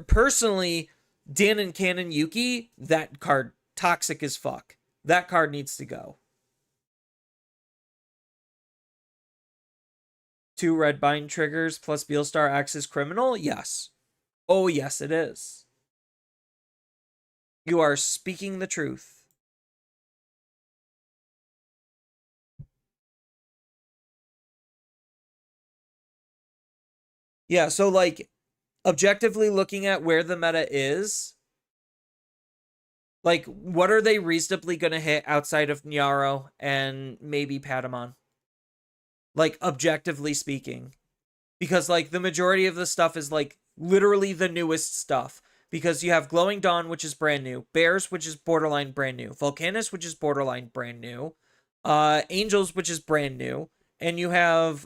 Personally, Dan and Cannon Yuki, that card, toxic as fuck. That card needs to go. 2 Redbind triggers plus Beelstar Axis Criminal? Yes. Oh, yes, it is. You are speaking the truth. Yeah, so, like, objectively looking at where the meta is, like, what are they reasonably going to hit outside of Nyaro and maybe Patamon? Like, objectively speaking. Because, like, the majority of the stuff is, like, literally the newest stuff. Because you have Glowing Dawn, which is brand new. Bears, which is borderline brand new. Volcanus, which is borderline brand new. Angels, which is brand new. And you have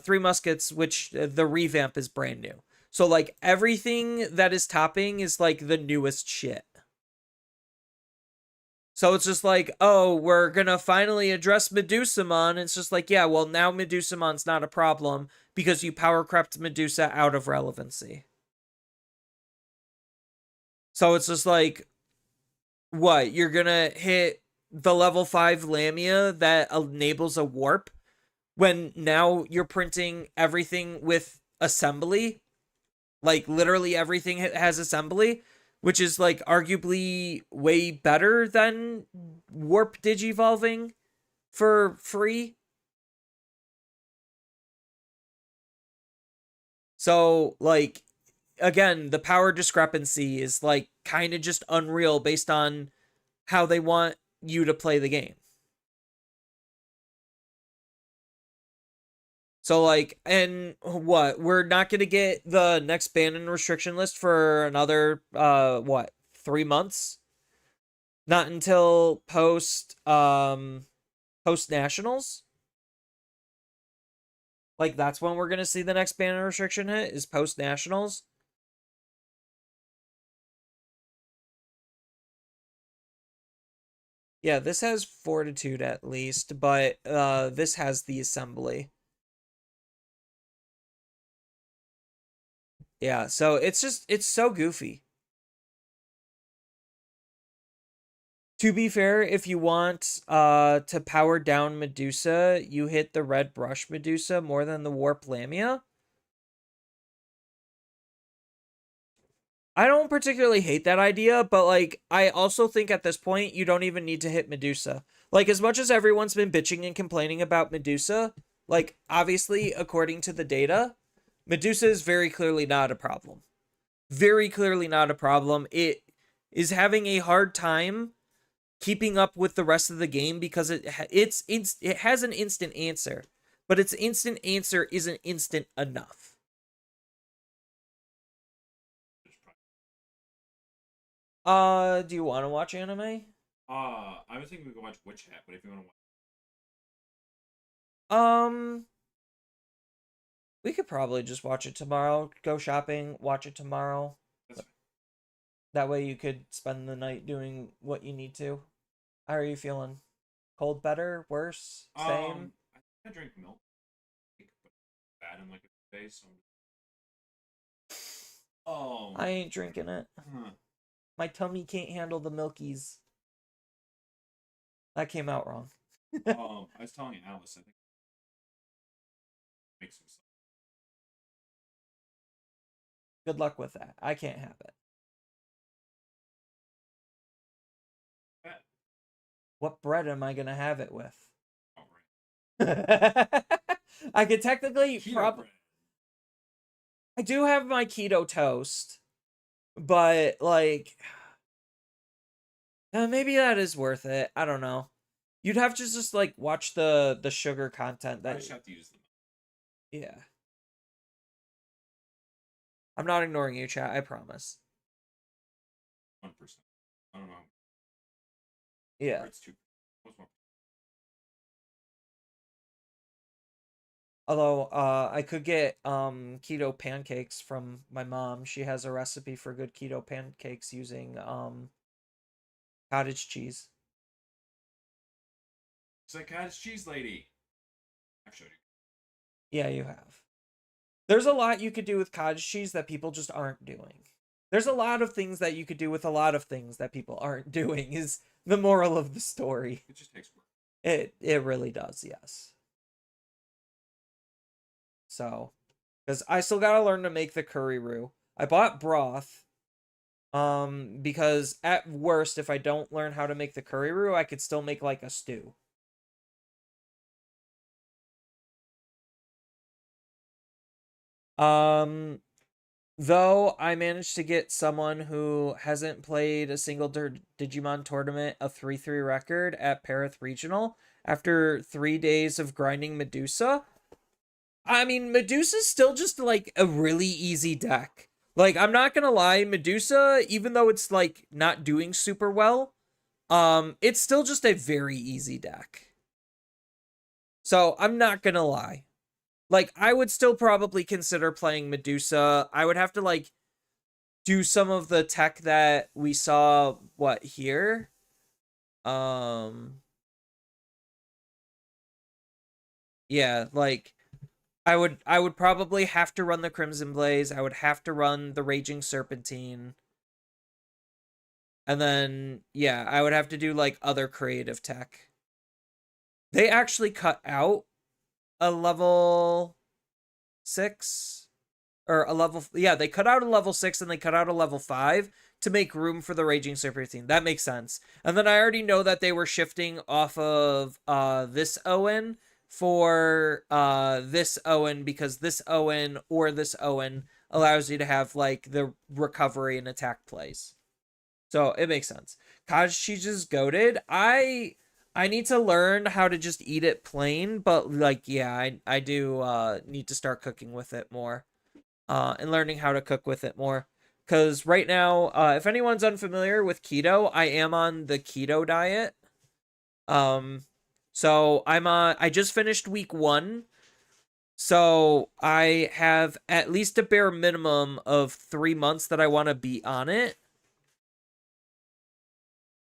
Three Muskets, which the revamp is brand new. So, like, everything that is topping is, like, the newest shit. So it's just like, oh, we're gonna finally address Medusamon. It's just like, yeah, well, now Medusamon's not a problem because you power crept Medusa out of relevancy. So it's just like, what? You're gonna hit the level 5 Lamia that enables a warp when now you're printing everything with assembly? Like, literally everything has assembly, which is, like, arguably way better than warp digivolving for free. So, like, again, the power discrepancy is, like, kind of just unreal based on how they want you to play the game. So, like, and what? We're not going to get the next ban and restriction list for another, 3 months? Not until post nationals? Like, that's when we're going to see the next ban and restriction hit, is post nationals? Yeah, this has Fortitude at least, but this has the assembly. Yeah, so it's so goofy. To be fair, if you want to power down Medusa, you hit the red brush Medusa more than the warp Lamia. I don't particularly hate that idea, but, like, I also think at this point you don't even need to hit Medusa. Like, as much as everyone's been bitching and complaining about Medusa, like, obviously, according to the data, Medusa is very clearly not a problem. Very clearly not a problem. It is having a hard time keeping up with the rest of the game because it has an instant answer, but its instant answer isn't instant enough. Do you want to watch anime? I was thinking we could watch Witch Hat, but if you want to watch. Um, we could probably just watch it tomorrow. Go shopping, watch it tomorrow. That's fine. That way you could spend the night doing what you need to. How are you feeling? Cold better? Worse? Same? I think I drank milk. Bad in like a day, so. I ain't drinking it. My tummy can't handle the milkies. That came out wrong. I was telling Alice, I think makes some sense. Good luck with that. I can't have it. What bread am I gonna have it with? Oh, right. I could technically Keto I do have my keto toast, but like maybe that is worth it. I don't know. You'd have to just like watch the sugar content I that just have to use them. yeah. I'm not ignoring you, chat, I promise. 1%. I don't know. Yeah. It's 2. What's more? Although I could get keto pancakes from my mom. She has a recipe for good keto pancakes using cottage cheese. It's like cottage cheese lady. I've showed you. Yeah, you have. There's a lot you could do with cottage cheese that people just aren't doing. There's a lot of things that you could do with a lot of things that people aren't doing is the moral of the story. It just takes work. It really does, yes. So, because I still gotta learn to make the curry roux. I bought broth. Because at worst, if I don't learn how to make the curry roux, I could still make like a stew. Though I managed to get someone who hasn't played a single Digimon tournament a 3-3 record at Perith Regional after 3 days of grinding Medusa. I mean, Medusa's still just like a really easy deck. Like, I'm not gonna lie, Medusa, even though it's like not doing super well, it's still just a very easy deck. So I'm not gonna lie. Like, I would still probably consider playing Medusa. I would have to like do some of the tech that we saw here. Yeah, like I would probably have to run the Crimson Blaze. I would have to run the Raging Serpentine. And then yeah, I would have to do like other creative tech. They actually cut out a level 6 or a level they cut out a level 6 and they cut out a level 5 to make room for the Raging Serpentine. That makes sense. And then I already know that they were shifting off of this Owen for this Owen because this Owen or this Owen allows you to have like the recovery and attack plays. So it makes sense. Cottage cheese is goated. I need to learn how to just eat it plain, but like yeah, I do need to start cooking with it more. And learning how to cook with it more. Because right now, if anyone's unfamiliar with keto, I am on the keto diet. So I just finished week 1. So I have at least a bare minimum of 3 months that I want to be on it.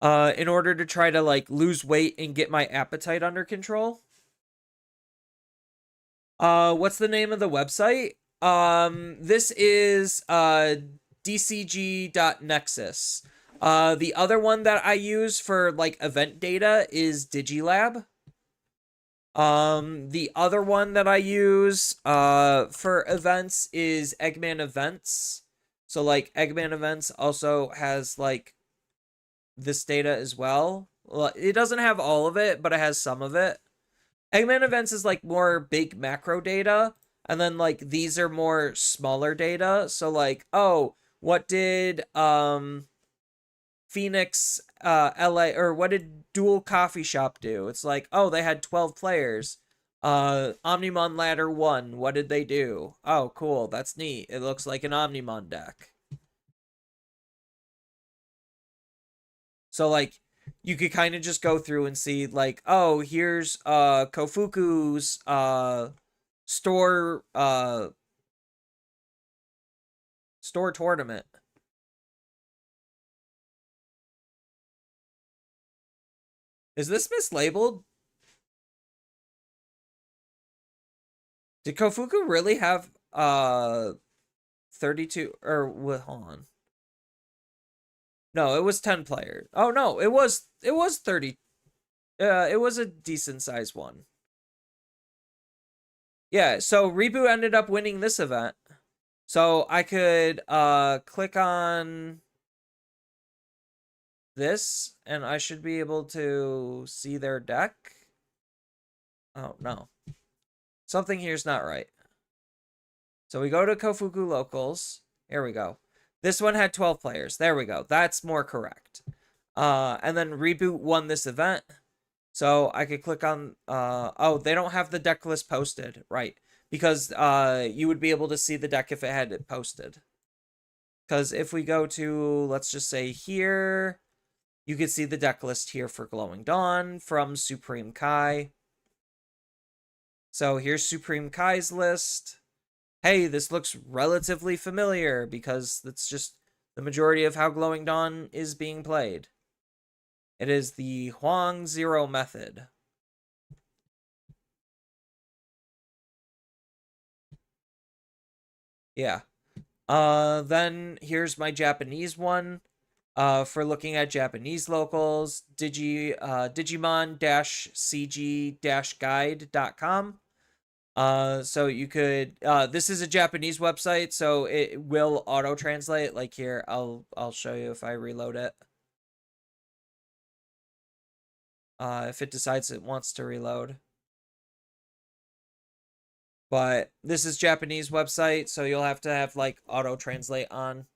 In order to try to like lose weight and get my appetite under control. What's the name of the website? This is dcg.nexus. The other one that I use for like event data is Digilab. The other one that I use for events is Eggman Events. So like Eggman Events also has like this data as well. Well, it doesn't have all of it, but it has some of it. Eggman Events is like more big macro data, and then like these are more smaller data. So like, oh, what did Phoenix, LA, or what did Dual Coffee Shop do? It's like, oh, they had 12 players. Omnimon Ladder 1, what did they do? Oh, cool, that's neat. It looks like an Omnimon deck. So, like, you could kind of just go through and see, like, oh, here's Kofuku's store store tournament. Is this mislabeled? Did Kofuku really have 32 or what, hold on. No, it was 10 players. Oh no, it was 30. It was a decent sized one. Yeah, so Reboot ended up winning this event. So I could click on this and I should be able to see their deck. Oh no. Something here's not right. So we go to Kofuku Locals. Here we go. This one had 12 players. There we go. That's more correct. And then Reboot won this event. So I could click on, oh, they don't have the deck list posted, right? Because you would be able to see the deck if it had it posted. Because if we go to, let's just say here, you can see the deck list here for Glowing Dawn from Supreme Kai. So here's Supreme Kai's list. Hey, this looks relatively familiar because that's just the majority of how Glowing Dawn is being played. It is the Huang Zero method. Yeah. Then here's my Japanese one. For looking at Japanese locals, Digimon-CG-Guide.com. So you could, this is a Japanese website, so it will auto translate. Like here, I'll show you if I reload it. If it decides it wants to reload. But this is Japanese website, so you'll have to have like auto translate on.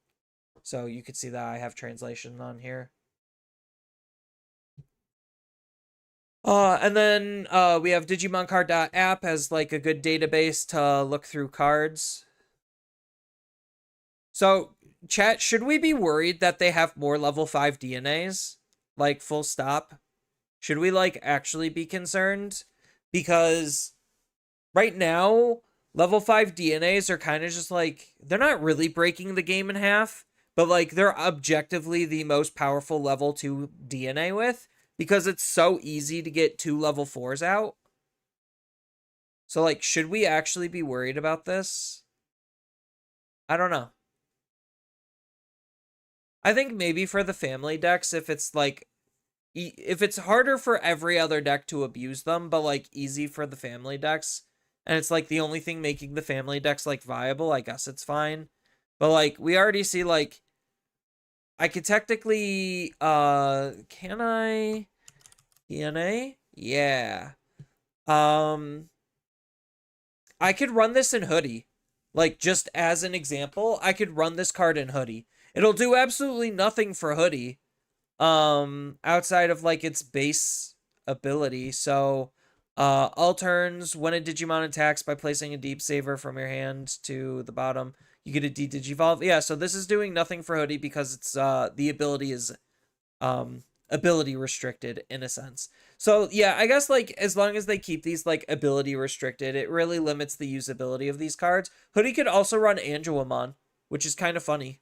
So you can see that I have translation on here. And then we have DigimonCard.app as like a good database to look through cards. So, chat, should we be worried that they have more level 5 DNAs? Like, full stop? Should we, like, actually be concerned? Because right now, level 5 DNAs are kind of just like, they're not really breaking the game in half, but, like, they're objectively the most powerful level 2 DNA with, because it's so easy to get 2 level 4s out. So, like, should we actually be worried about this? I don't know. I think maybe for the family decks, if it's like, if it's harder for every other deck to abuse them, but like easy for the family decks, and it's like the only thing making the family decks like viable, I guess it's fine. But like we already see, like I could technically, can I DNA? Yeah. I could run this in Hoodie. Like, just as an example, I could run this card in Hoodie. It'll do absolutely nothing for Hoodie, outside of, like, its base ability. So, all turns, when a Digimon attacks by placing a Deep Saver from your hand to the bottom, you get a D-Digivolve. Yeah, so this is doing nothing for Hoodie because it's, the ability is, ability restricted in a sense. So yeah, I guess like as long as they keep these like ability restricted, it really limits the usability of these cards. Hoodie could also run Angelomon, which is kind of funny.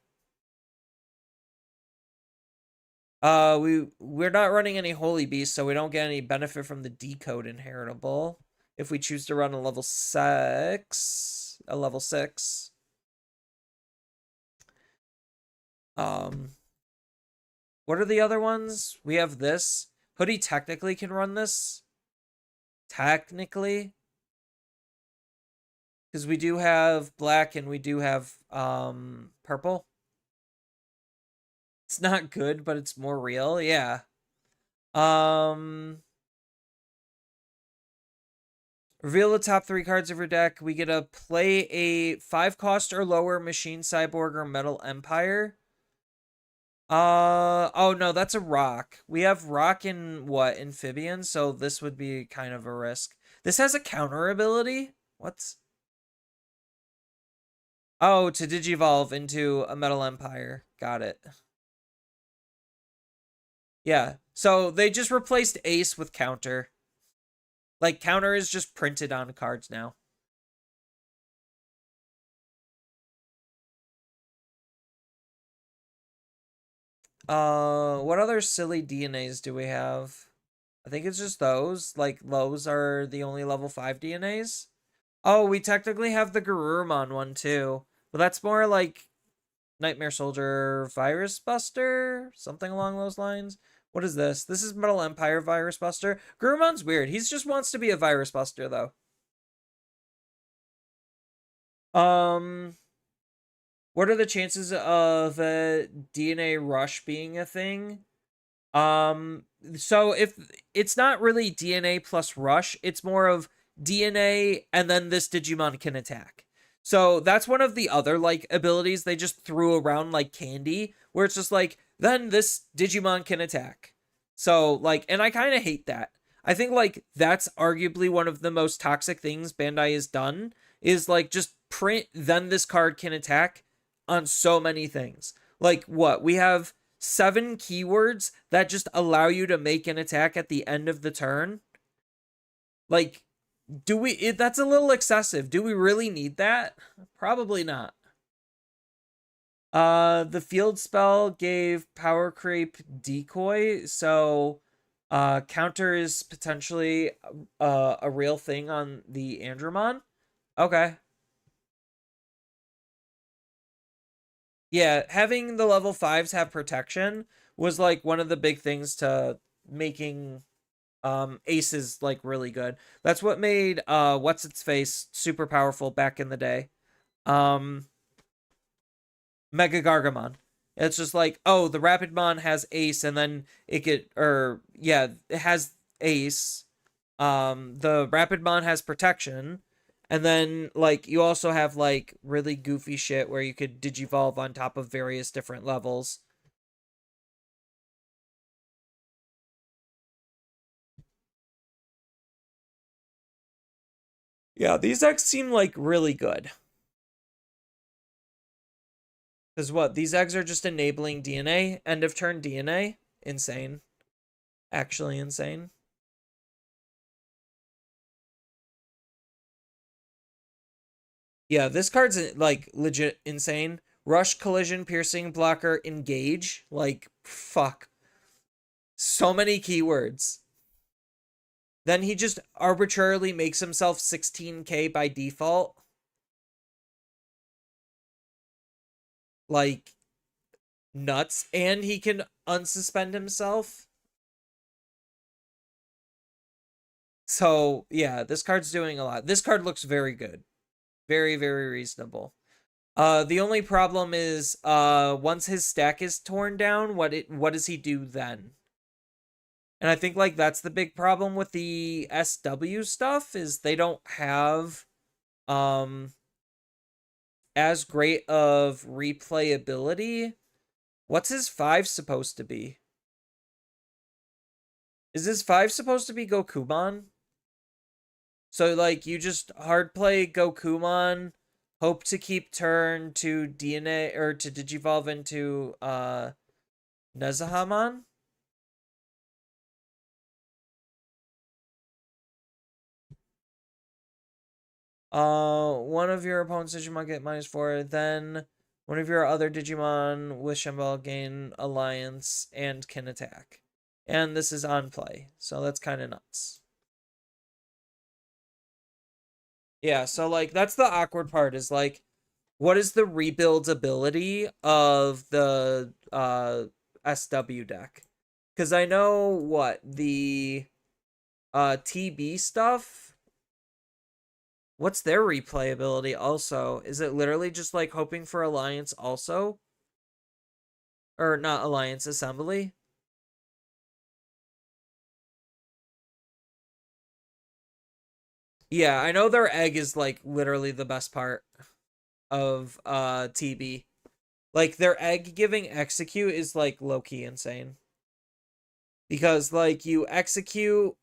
We're not running any Holy Beast, so we don't get any benefit from the decode inheritable. If we choose to run a level 6, what are the other ones? We have this. Hoodie technically can run this. Technically. Because we do have black and we do have purple. It's not good, but it's more real. Yeah. Reveal the top 3 cards of your deck. We get to play a 5 cost or lower Machine Cyborg or Metal Empire. Oh no, that's a rock. We have rock in what? Amphibian, so this would be kind of a risk. This has a counter ability? What's Oh, to digivolve into a Metal Empire. Got it. Yeah. So they just replaced Ace with counter. Like counter is just printed on cards now. What other silly DNAs do we have? I think it's just those. Like those are the only level 5 DNAs. Oh, we technically have the Garurumon one too. But that's more like Nightmare Soldier Virus Buster, something along those lines. What is this? This is Metal Empire Virus Buster. Gurumon's weird. He just wants to be a Virus Buster though. Um, what are the chances of a DNA rush being a thing? So if it's not really DNA plus rush, it's more of DNA and then this Digimon can attack. So that's one of the other like abilities they just threw around like candy, where it's just like, then this Digimon can attack. So like, and I kind of hate that. I think like that's arguably one of the most toxic things Bandai has done is like just print then this card can attack on so many things. Like what? We have 7 keywords that just allow you to make an attack at the end of the turn. Like, that's a little excessive. Do we really need that? Probably not. The field spell gave power creep decoy, so counter is potentially a real thing on the Andromon. Okay. Yeah, having the level 5s have protection was like one of the big things to making aces like really good. That's what made what's its face super powerful back in the day. Um Mega Gargamon. It's just like, oh, the Rapidmon has ace and then it could or yeah, it has ace. The Rapidmon has protection. And then like you also have like really goofy shit where you could digivolve on top of various different levels. Yeah, these decks seem like really good. Because what? These eggs are just enabling DNA, end of turn DNA? Insane. Actually insane. Yeah, this card's like legit insane. Rush, collision, piercing, blocker, engage. Like, fuck. So many keywords. Then he just arbitrarily makes himself 16k by default. Like, nuts. And he can unsuspend himself. So, yeah, this card's doing a lot. This card looks very good. Very, very reasonable. The only problem is once his stack is torn down, what does he do then? And I think like that's the big problem with the SW stuff is they don't have um as great of replayability. What's his 5 supposed to be? Is his 5 supposed to be Gokumon? So like you just hard play Gokumon, hope to keep turn to DNA or to digivolve into Nezahamon? One of your opponent's Digimon get -4. Then one of your other Digimon with Shambhala gain alliance and can attack. And this is on play, so that's kind of nuts. Yeah, so like that's the awkward part is like, what is the rebuildability of the SW deck? Because I know what the TB stuff. What's their replayability also? Is it literally just like hoping for Alliance also? Or not Alliance, Assembly? Yeah, I know their egg is like literally the best part of TB. Like, their egg giving execute is, like, low-key insane. Because, like, you execute,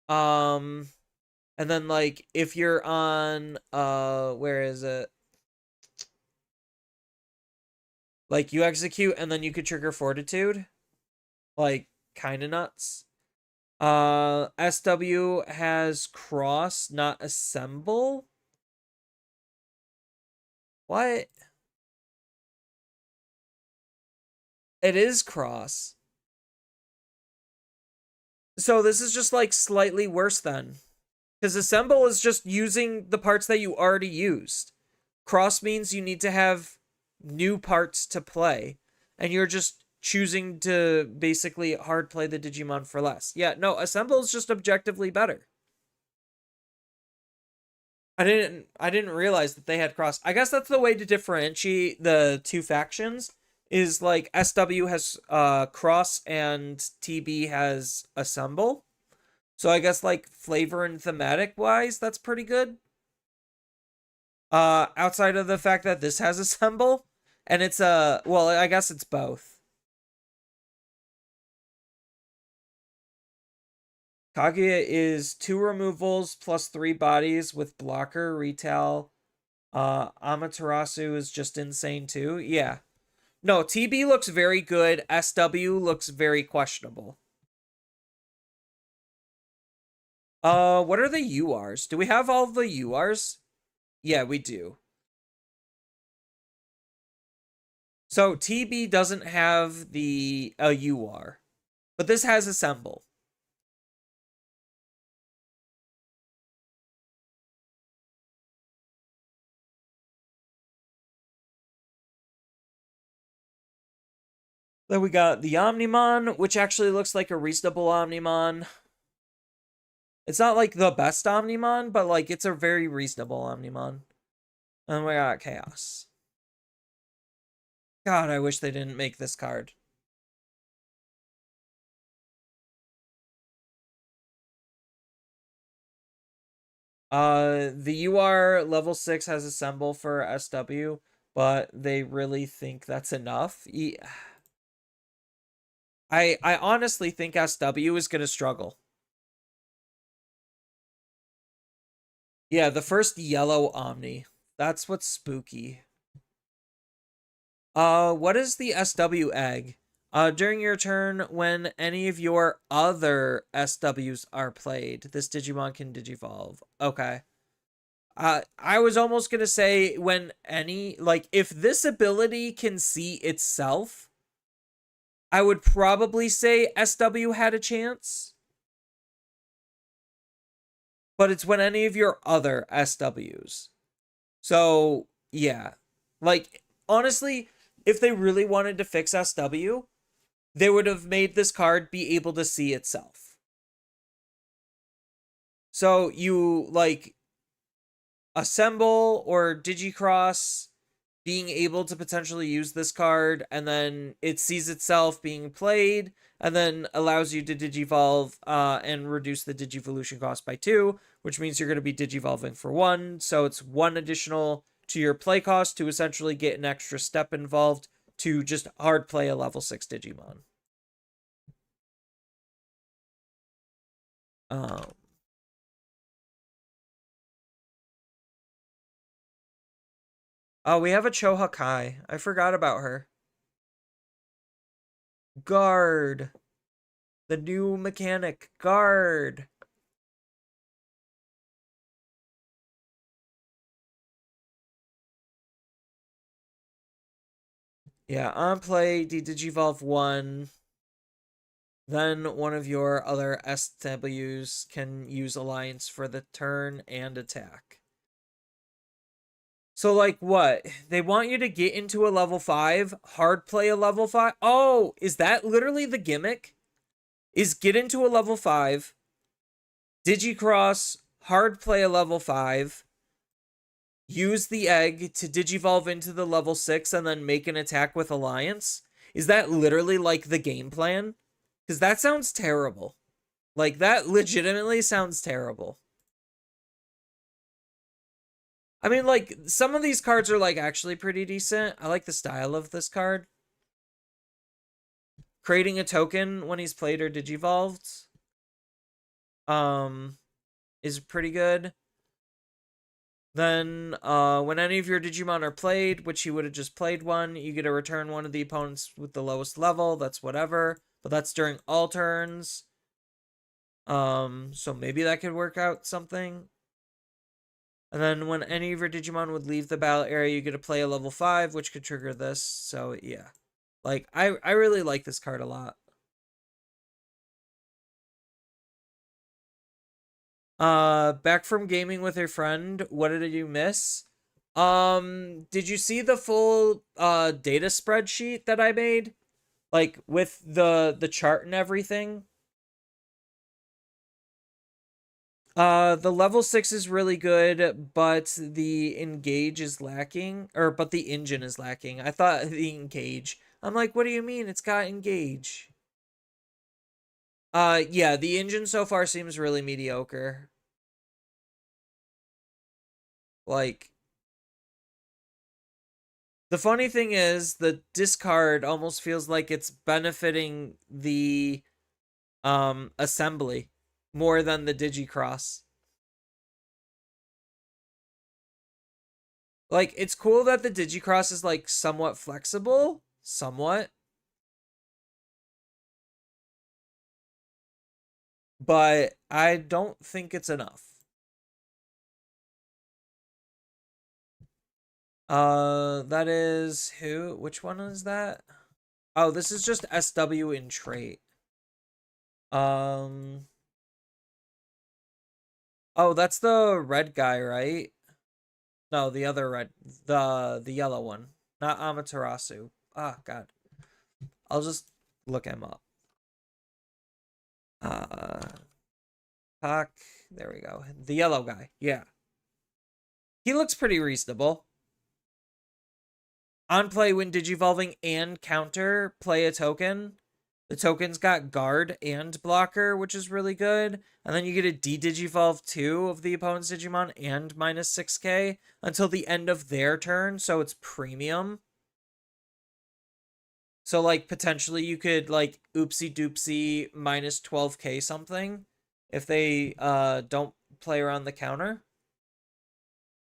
and then, like, if you're on, where is it? Like, you execute, and then you could trigger Fortitude. Like, kinda nuts. SW has cross, not assemble. What? It is cross. So this is just like slightly worse then. Because assemble is just using the parts that you already used. Cross means you need to have new parts to play. And you're just choosing to basically hard play the Digimon for less. Yeah, no, assemble is just objectively better. I didn't realize that they had cross. I guess that's the way to differentiate the two factions is like SW has cross and TB has assemble. So I guess like flavor and thematic wise, that's pretty good. Outside of the fact that this has assemble and it's well, I guess it's both. Kaguya is 2 removals plus 3 bodies with blocker, retail. Amaterasu is just insane too. Yeah. No, TB looks very good. SW looks very questionable. What are the URs? Do we have all the URs? Yeah, we do. So TB doesn't have the UR, but this has assemble. Then we got the Omnimon, which actually looks like a reasonable Omnimon. It's not like the best Omnimon, but like it's a very reasonable Omnimon. And we got Chaos. God, I wish they didn't make this card. The UR level 6 has assemble for SW, but they really think that's enough. I honestly think SW is gonna struggle. Yeah, the first yellow Omni. That's what's spooky. What is the SW egg? During your turn, when any of your other SWs are played, this Digimon can digivolve. Okay. I was almost gonna say when any, like, if this ability can see itself, I would probably say SW had a chance. But it's when any of your other SWs. So, yeah. Like, honestly, if they really wanted to fix SW, they would have made this card be able to see itself. So you, like, assemble or digicross being able to potentially use this card, and then it sees itself being played, and then allows you to digivolve and reduce the digivolution cost by 2, which means you're going to be digivolving for 1, so it's 1 additional to your play cost to essentially get an extra step involved to just hard play a level 6 Digimon. Um, oh, we have a Chohakai. I forgot about her. Guard. The new mechanic. Guard. Yeah, on play, Digivolve 1. Then one of your other SWs can use Alliance for the turn and attack. So, like, what? They want you to get into a level 5, hard play a level 5? Oh, is that literally the gimmick? Is get into a level 5, Digicross, hard play a level 5, use the egg to Digivolve into the level 6, and then make an attack with Alliance? Is that literally, like, the game plan? Because that sounds terrible. Like, that legitimately sounds terrible. I mean, like, some of these cards are, like, actually pretty decent. I like the style of this card. Creating a token when he's played or digivolved is pretty good. Then, when any of your Digimon are played, which you would have just played one, you get to return one of the opponents with the lowest level. That's whatever. But that's during all turns. So maybe that could work out something. And then when any of your Digimon would leave the battle area, you get to play a level 5, which could trigger this. So, yeah. Like, I really like this card a lot. Back from gaming with a friend, what did you miss? Did you see the full data spreadsheet that I made? Like with the chart and everything? The level 6 is really good, but the engage is lacking, but the engine is lacking. I thought the engage. I'm like, what do you mean? It's got engage. Yeah, the engine so far seems really mediocre. Like, the funny thing is, the discard almost feels like it's benefiting the assembly more than the Digicross. Like, it's cool that the Digicross is like somewhat flexible, somewhat, but I don't think it's enough. That is who? Which one is that? Oh, this is just SW in trait. Um, oh, that's the red guy, right? No, the other red, the yellow one, not Amaterasu. Ah, God, I'll just look him up. Uh, Talk. There we go. The yellow guy. Yeah, he looks pretty reasonable. On play when digivolving and counter, play a token. The token's got guard and blocker, which is really good. And then you get a de-digivolve 2 of the opponent's Digimon and minus 6k until the end of their turn, so it's premium. So, like, potentially you could, like, oopsie doopsie minus 12k something if they don't play around the counter.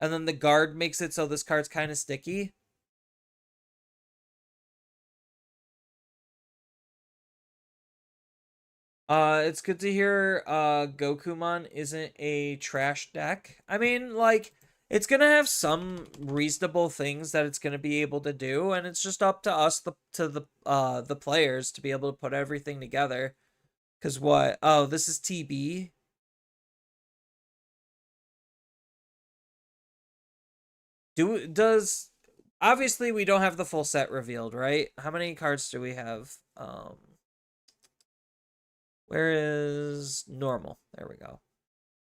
And then the guard makes it so this card's kind of sticky. It's good to hear Gokumon isn't a trash deck. I mean, like, it's gonna have some reasonable things that it's gonna be able to do, and it's just up to us, the players, to be able to put everything together. Cause what? Oh, this is TB. Does obviously we don't have the full set revealed, right? How many cards do we have? Where is normal? There we go.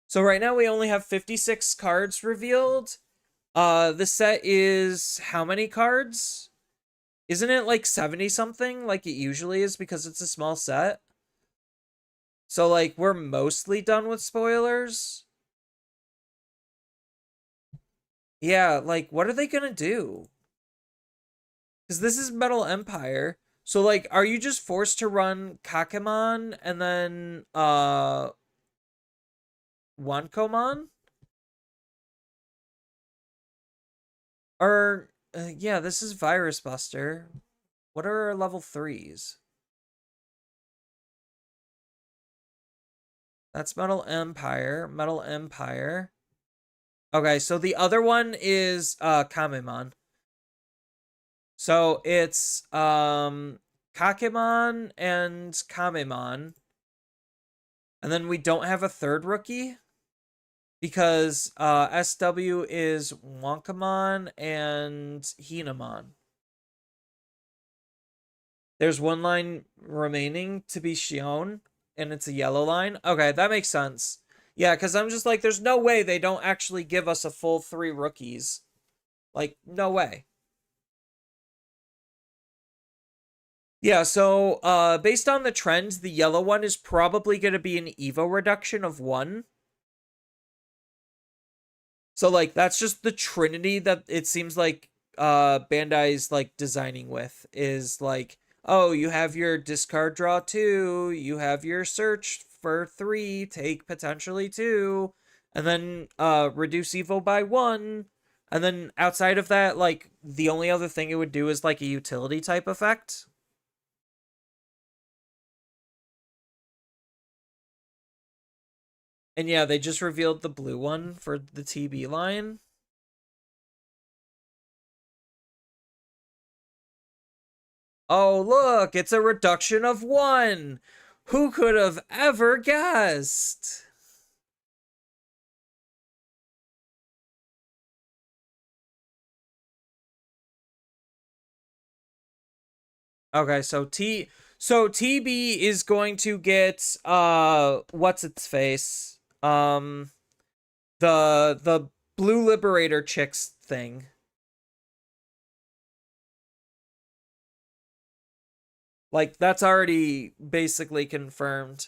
So right now we only have 56 cards revealed. The set is how many cards? Isn't it like 70 something like it usually is because it's a small set? So like we're mostly done with spoilers. Yeah, like what are they gonna do? Because this is Metal Empire. So like are you just forced to run Kakemon and then Wankomon? Or yeah, this is Virus Buster. What are our level 3s? That's Metal Empire. Metal Empire. Okay, so the other one is Kamemon. So it's Kakemon and Kamemon. And then we don't have a third rookie because SW is Wonkamon and Hinamon. There's one line remaining to be shown, and it's a yellow line. Okay, that makes sense. Yeah, because I'm just like, there's no way they don't actually give us a full 3 rookies. Like, no way. Yeah, so based on the trends, the yellow one is probably going to be an Evo reduction of 1. So like that's just the trinity that it seems like Bandai's like designing with is like, oh, you have your discard draw 2, you have your search for 3, take potentially 2, and then reduce evil by 1. And then outside of that, like the only other thing it would do is like a utility type effect. And yeah, they just revealed the blue one for the TB line. Oh, look, it's a reduction of 1. Who could have ever guessed? Okay, so TB is going to get what's its face? The Blue Liberator chicks thing. Like that's already basically confirmed.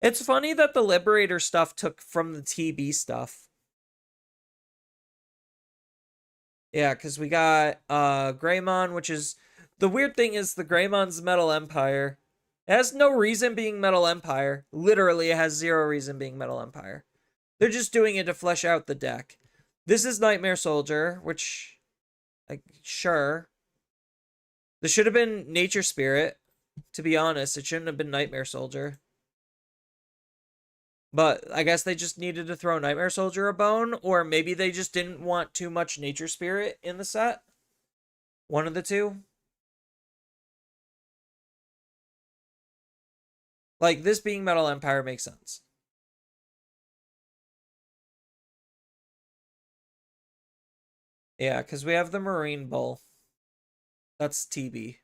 It's funny that the Liberator stuff took from the TB stuff. Yeah, because we got Greymon, which is the weird thing is the Greymon's Metal Empire. It has no reason being Metal Empire. Literally, it has zero reason being Metal Empire. They're just doing it to flesh out the deck. This is Nightmare Soldier, which, like, sure. This should have been Nature Spirit. To be honest, it shouldn't have been Nightmare Soldier. But I guess they just needed to throw Nightmare Soldier a bone, or maybe they just didn't want too much Nature Spirit in the set. One of the two. Like, this being Metal Empire makes sense. Yeah, because we have the Marine Bull. That's TB.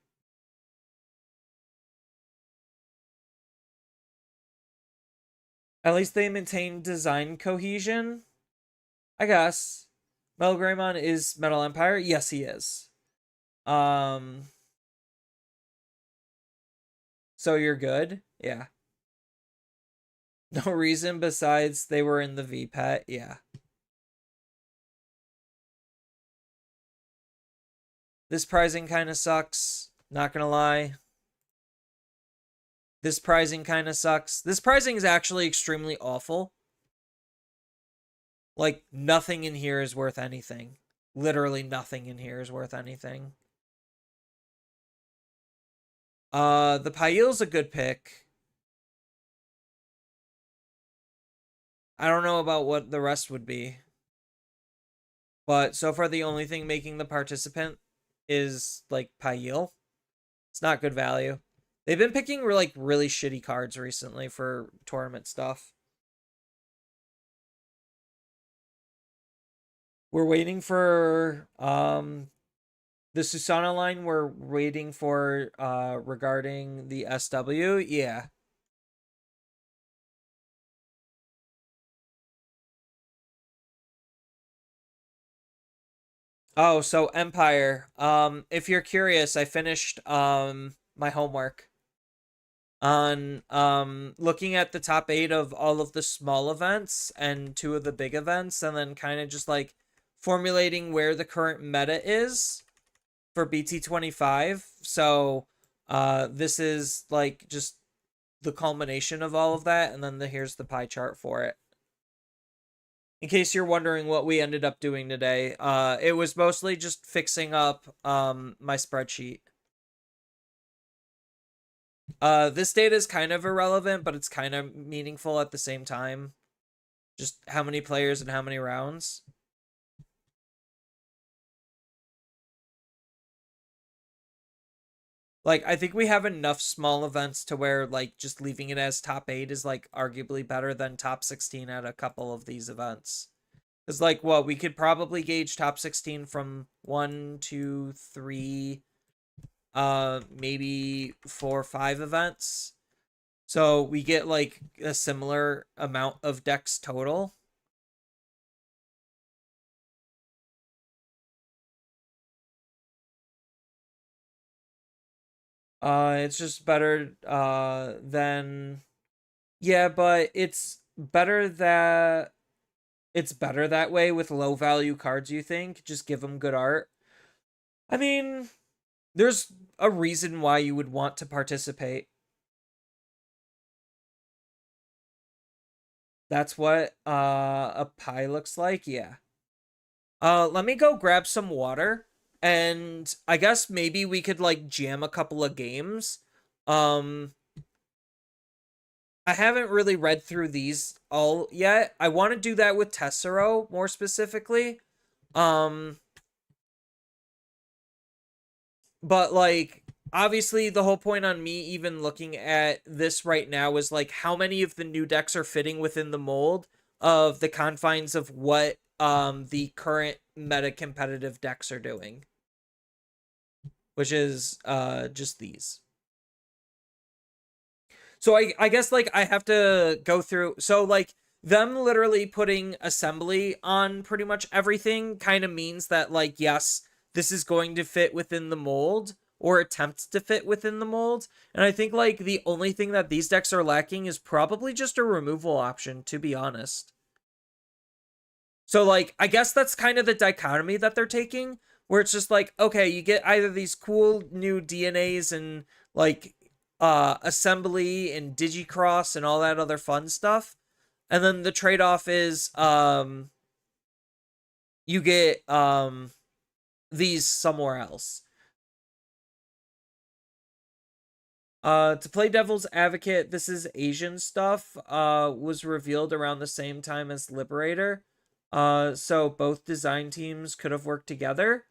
At least they maintain design cohesion, I guess. Metal Greymon is Metal Empire? Yes, he is. So you're good? Yeah. No reason besides they were in the VPET? Yeah. This pricing kind of sucks. Not gonna lie. This pricing kind of sucks. This pricing is actually extremely awful. Like, nothing in here is worth anything. Literally nothing in here is worth anything. The Pail's a good pick. I don't know about what the rest would be. But so far, the only thing making the participant is, like, Pail. It's not good value. They've been picking, like, really shitty cards recently for tournament stuff. We're waiting for, the Susana line we're waiting for, regarding the SW. Yeah. Oh, so Empire. If you're curious, I finished my homework on looking at the top 8 of all of the small events and 2 of the big events, and then kind of just like formulating where the current meta is for BT25. So this is like just the culmination of all of that, and then here's the pie chart for it. In case you're wondering what we ended up doing today, it was mostly just fixing up my spreadsheet. This data is kind of irrelevant, but it's kind of meaningful at the same time. Just how many players and how many rounds. Like, I think we have enough small events to where, like, just leaving it as top 8 is, like, arguably better than top 16 at a couple of these events. Because, like, what, we could probably gauge top 16 from 1, 2, 3, maybe 4 or 5 events. So we get, like, a similar amount of decks total. It's just better than, yeah, but it's better that it's better that way with low value cards, you think? Just give them good art. I mean, there's a reason why you would want to participate. That's what a pie looks like. Yeah. Let me go grab some water, and I guess maybe we could like jam a couple of games. Um I haven't really read through these all yet. I want to do that with Tessero more specifically. Um but like obviously the whole point on me even looking at this right now is like how many of the new decks are fitting within the mold of the confines of what the current meta competitive decks are doing, which is just these. So I guess like I have to go through, so like them literally putting assembly on pretty much everything kind of means that like yes, this is going to fit within the mold or attempt to fit within the mold. And I think like the only thing that these decks are lacking is probably just a removal option, to be honest. So like I guess that's kind of the dichotomy that they're taking, where it's just like, okay, you get either these cool new DNAs and like assembly and digicross and all that other fun stuff. And then the trade-off is you get these somewhere else. To play devil's advocate, this is Asian stuff, was revealed around the same time as Liberator. So both design teams could have worked together.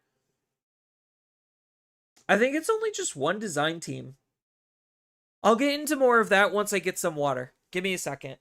I think it's only just one design team. I'll get into more of that once I get some water. Give me a second.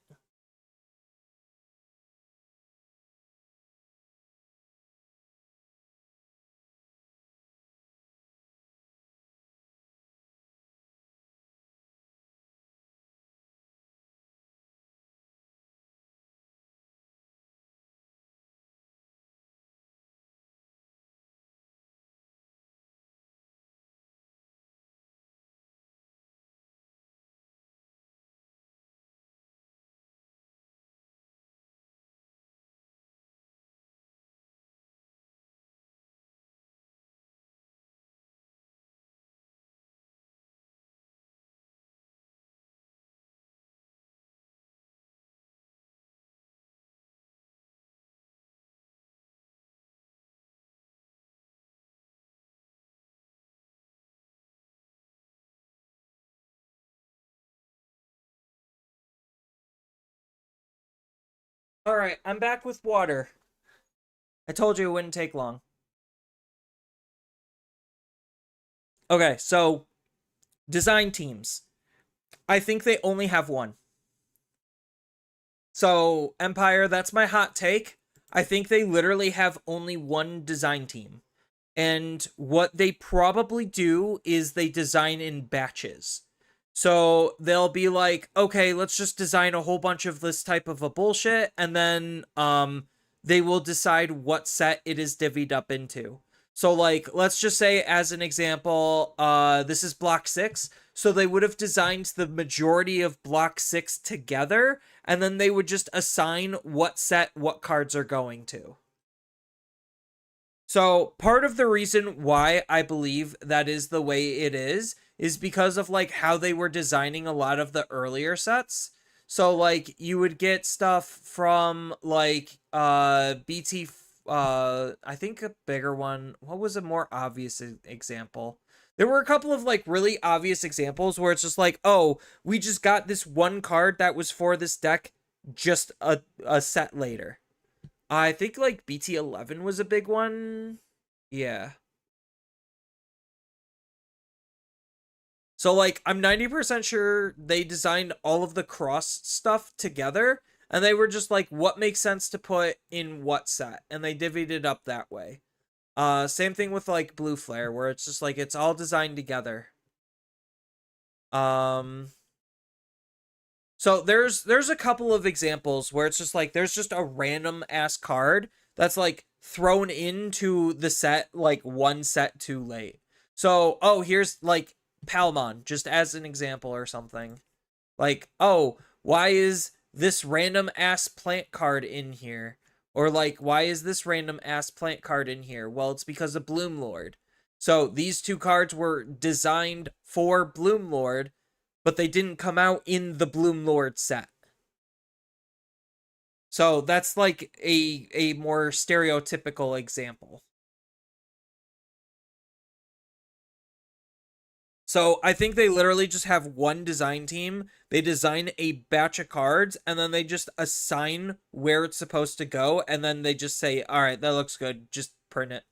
All right, I'm back with water. I told you it wouldn't take long. Okay, so design teams. I think they only have one. So, Empire, that's my hot take. I think they literally have only one design team. And what they probably do is they design in batches. So they'll be like, okay, let's just design a whole bunch of this type of a bullshit, and then they will decide what set it is divvied up into. So like, let's just say as an example, this is block 6. So they would have designed the majority of block 6 together, and then they would just assign what set what cards are going to. So part of the reason why I believe that is the way it is because of like how they were designing a lot of the earlier sets. So like you would get stuff from like BT I think a bigger one. What was a more obvious example? There were a couple of like really obvious examples where it's just like, oh, we just got this one card that was for this deck just a set later. I think like BT11 was a big one. Yeah. So like I'm 90% sure they designed all of the cross stuff together and they were just like what makes sense to put in what set and they divvied it up that way. Same thing with like Blue Flare where it's just like it's all designed together. Um So there's a couple of examples where it's just like there's just a random ass card that's like thrown into the set like one set too late. So, oh, here's like Palmon just as an example or something. Like, oh, why is this random ass plant card in here? Or like, why is this random ass plant card in here? Well, it's because of Bloom Lord. So these two cards were designed for Bloom Lord, but they didn't come out in the Bloom Lord set. So that's like a more stereotypical example. So I think they literally just have one design team. They design a batch of cards and then they just assign where it's supposed to go. And then they just say, all right, that looks good. Just print it.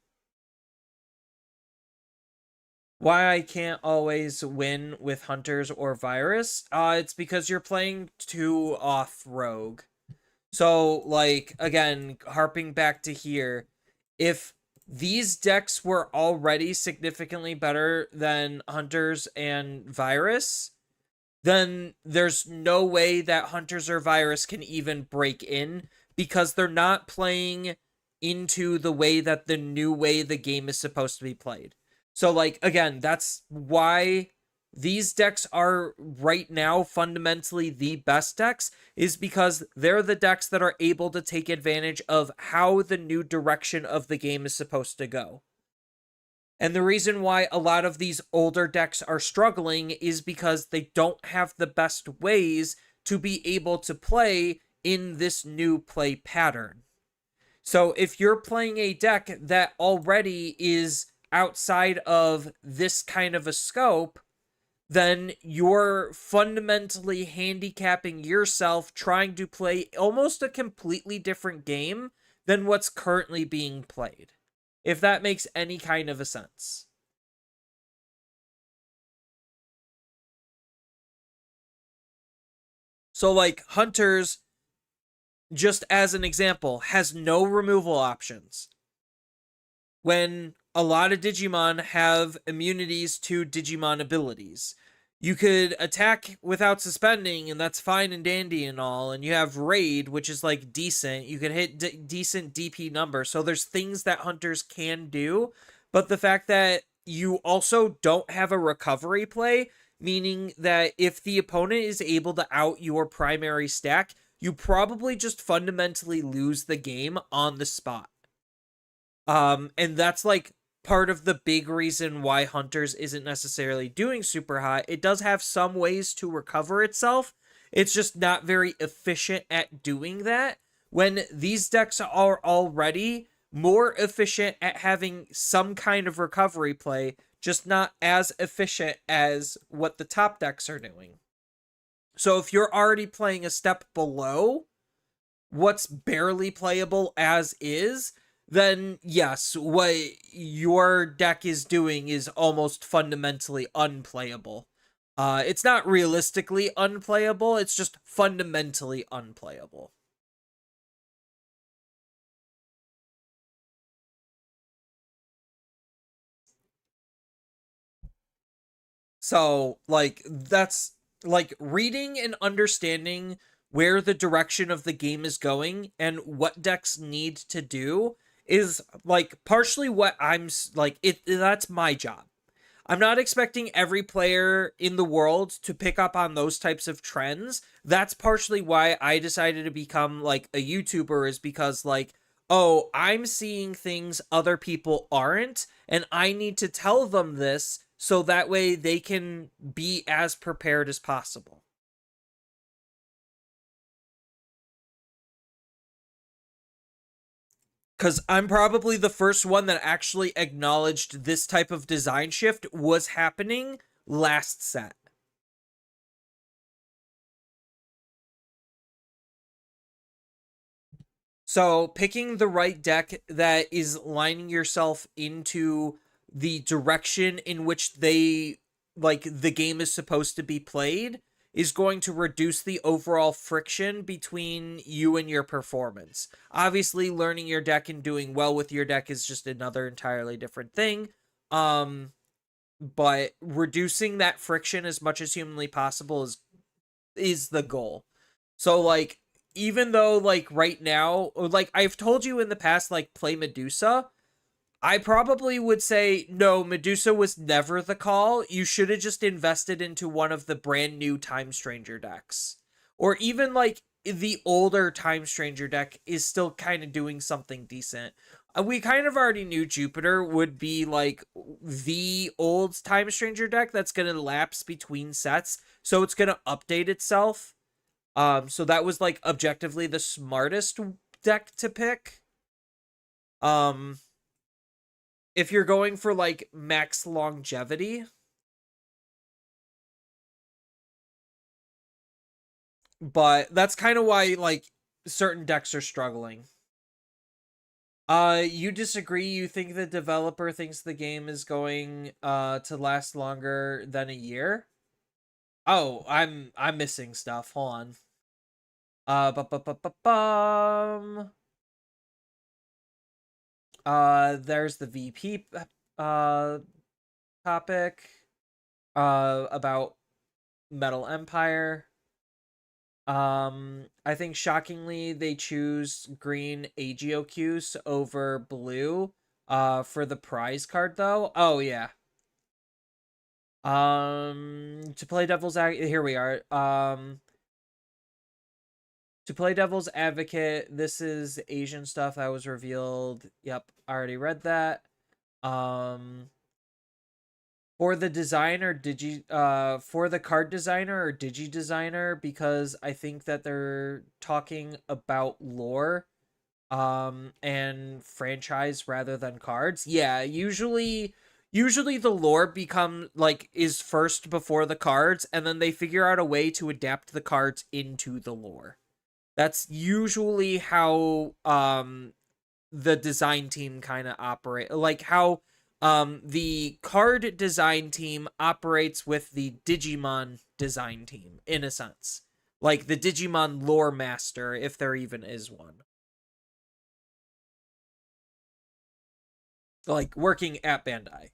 Why I can't always win with Hunters or Virus? It's because you're playing too off Rogue. So, like, again, harping back to here, if these decks were already significantly better than Hunters and Virus, then there's no way that Hunters or Virus can even break in because they're not playing into the way that the new way the game is supposed to be played. So, like, again, that's why these decks are right now fundamentally the best decks, is because they're the decks that are able to take advantage of how the new direction of the game is supposed to go. And the reason why a lot of these older decks are struggling is because they don't have the best ways to be able to play in this new play pattern. So if you're playing a deck that already is outside of this kind of a scope, then you're fundamentally handicapping yourself trying to play almost a completely different game than what's currently being played. If that makes any kind of a sense. So, like, Hunters, just as an example, has no removal options. When a lot of Digimon have immunities to Digimon abilities. You could attack without suspending, and that's fine and dandy and all. And you have Raid, which is like decent. You could hit decent DP numbers. So there's things that Hunters can do. But the fact that you also don't have a recovery play, meaning that if the opponent is able to out your primary stack, you probably just fundamentally lose the game on the spot. And that's like part of the big reason why Hunters isn't necessarily doing super high. It does have some ways to recover itself. It's just not very efficient at doing that. When these decks are already more efficient at having some kind of recovery play, just not as efficient as what the top decks are doing. So if you're already playing a step below what's barely playable as is, then yes, what your deck is doing is almost fundamentally unplayable. It's not realistically unplayable, it's just fundamentally unplayable. So, like, that's like reading and understanding where the direction of the game is going and what decks need to do is like partially what I'm like that's my job. I'm not expecting every player in the world to pick up on those types of trends. That's partially why I decided to become like a YouTuber, is because like, oh, I'm seeing things other people aren't, and I need to tell them this so that way they can be as prepared as possible. Because I'm probably the first one that actually acknowledged this type of design shift was happening last set. So picking the right deck that is lining yourself into the direction in which they like the game is supposed to be played is going to reduce the overall friction between you and your performance. Obviously, learning your deck and doing well with your deck is just another entirely different thing. But reducing that friction as much as humanly possible is the goal. So like, even though like right now, or like I've told you in the past, like play Medusa, I probably would say no, Medusa was never the call. You should have just invested into one of the brand new Time Stranger decks. Or even like the older Time Stranger deck is still kind of doing something decent. We kind of already knew Jupiter would be like the old Time Stranger deck that's going to lapse between sets, so it's going to update itself. So that was like objectively the smartest deck to pick. Um, if you're going for like max longevity, but that's kind of why like certain decks are struggling. You disagree? You think the developer thinks the game is going to last longer than a year? Oh, I'm missing stuff. Hold on. Bum. There's the VP uh topic about Metal Empire. I think shockingly they choose green Agiocuse over blue for the prize card though. Oh yeah. To play devil's here we are. To play devil's advocate, this is Asian stuff that was revealed. Yep, I already read that. For the designer, for the card designer or digi designer, because I think that they're talking about lore and franchise rather than cards. Yeah, usually the lore become like is first before the cards, and then they figure out a way to adapt the cards into the lore. That's usually how the design team kind of operate, like how the card design team operates with the Digimon design team in a sense. Like the Digimon lore master, if there even is one. Like working at Bandai.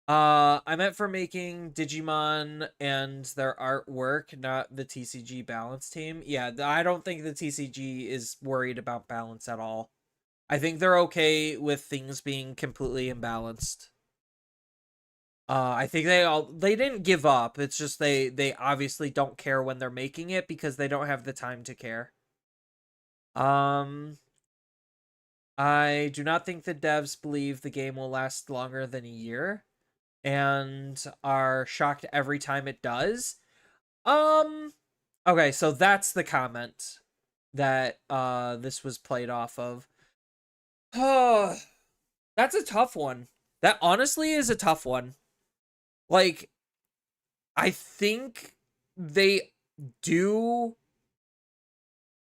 I meant for making Digimon and their artwork, not the TCG balance team. Yeah, I don't think the TCG is worried about balance at all. I think they're okay with things being completely imbalanced. I think they didn't give up. It's just they obviously don't care when they're making it because they don't have the time to care. Um, I do not think the devs believe the game will last longer than a year and are shocked every time it does. Um, okay, so that's the comment that this was played off of. Oh, that's a tough one. That honestly is a tough one. Like, I think they do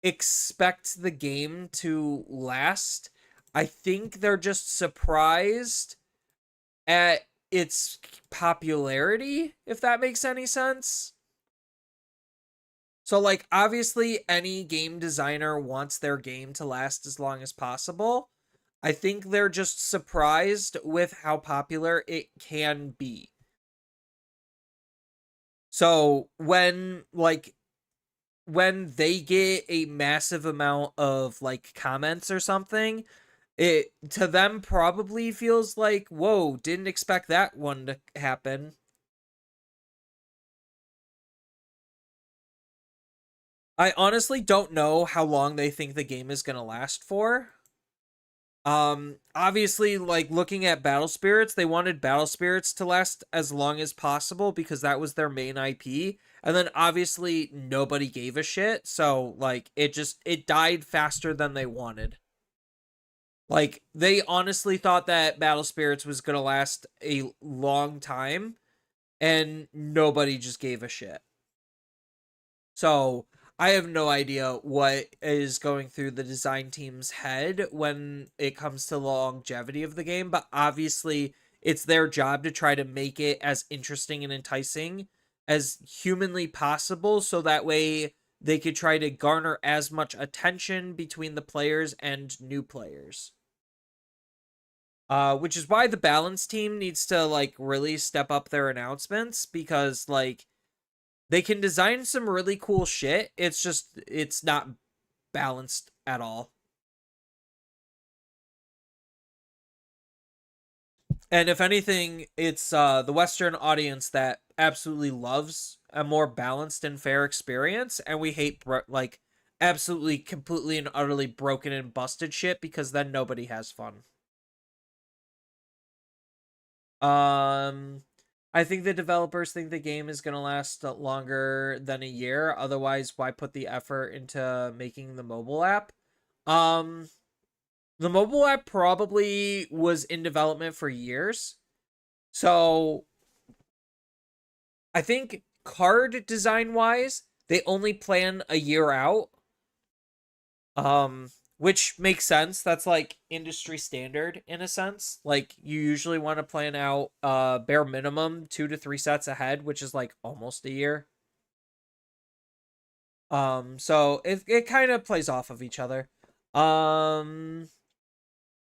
expect the game to last. I think they're just surprised at its popularity, if that makes any sense. So, like, obviously, any game designer wants their game to last as long as possible. I think they're just surprised with how popular it can be. So, when they get a massive amount of like comments or something, it to them probably feels like, whoa, didn't expect that one to happen. I honestly don't know how long they think the game is going to last for. Obviously, like looking at Battle Spirits, they wanted Battle Spirits to last as long as possible because that was their main IP. And then obviously nobody gave a shit, so like it died faster than they wanted. Like they honestly thought that Battle Spirits was going to last a long time and nobody just gave a shit. So I have no idea what is going through the design team's head when it comes to the longevity of the game, but obviously it's their job to try to make it as interesting and enticing as humanly possible so that way they could try to garner as much attention between the players and new players. Which is why the balance team needs to like really step up their announcements because like they can design some really cool shit. It's just it's not balanced at all. And if anything, it's the Western audience that absolutely loves a more balanced and fair experience, and we hate like absolutely, completely, and utterly broken and busted shit, because then nobody has fun. Um, I think the developers think the game is gonna last longer than a year. Otherwise, why put the effort into making the mobile app? Um, the mobile app probably was in development for years. So I think card design wise, they only plan a year out. Um, which makes sense. That's like industry standard in a sense. Like you usually want to plan out bare minimum 2 to 3 sets ahead, which is like almost a year. So it kind of plays off of each other. Um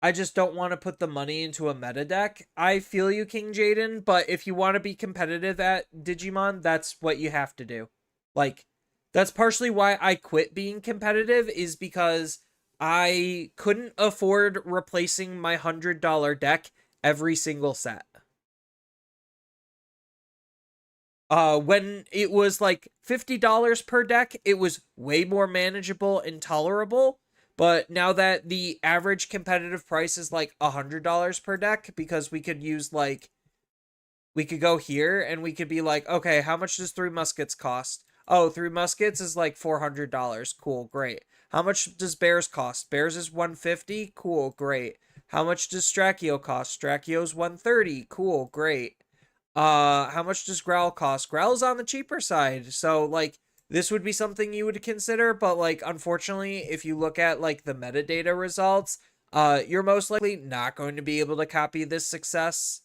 I just don't want to put the money into a meta deck. I feel you, King Jaden, but if you want to be competitive at Digimon, that's what you have to do. Like, that's partially why I quit being competitive, is because I couldn't afford replacing my $100 deck every single set. When it was like $50 per deck, it was way more manageable and tolerable. But now that the average competitive price is like $100 per deck, because we could use like, we could go here and we could be like, okay, how much does Three Muskets cost? Oh, Three Muskets is like $400. Cool, great. How much does Bears cost? Bears is 150. Cool, great. How much does Strachio cost? Strachio's 130. Cool, great. How much does Growl cost? Growl's on the cheaper side. So like this would be something you would consider, but like unfortunately, if you look at like the metadata results, you're most likely not going to be able to copy this success.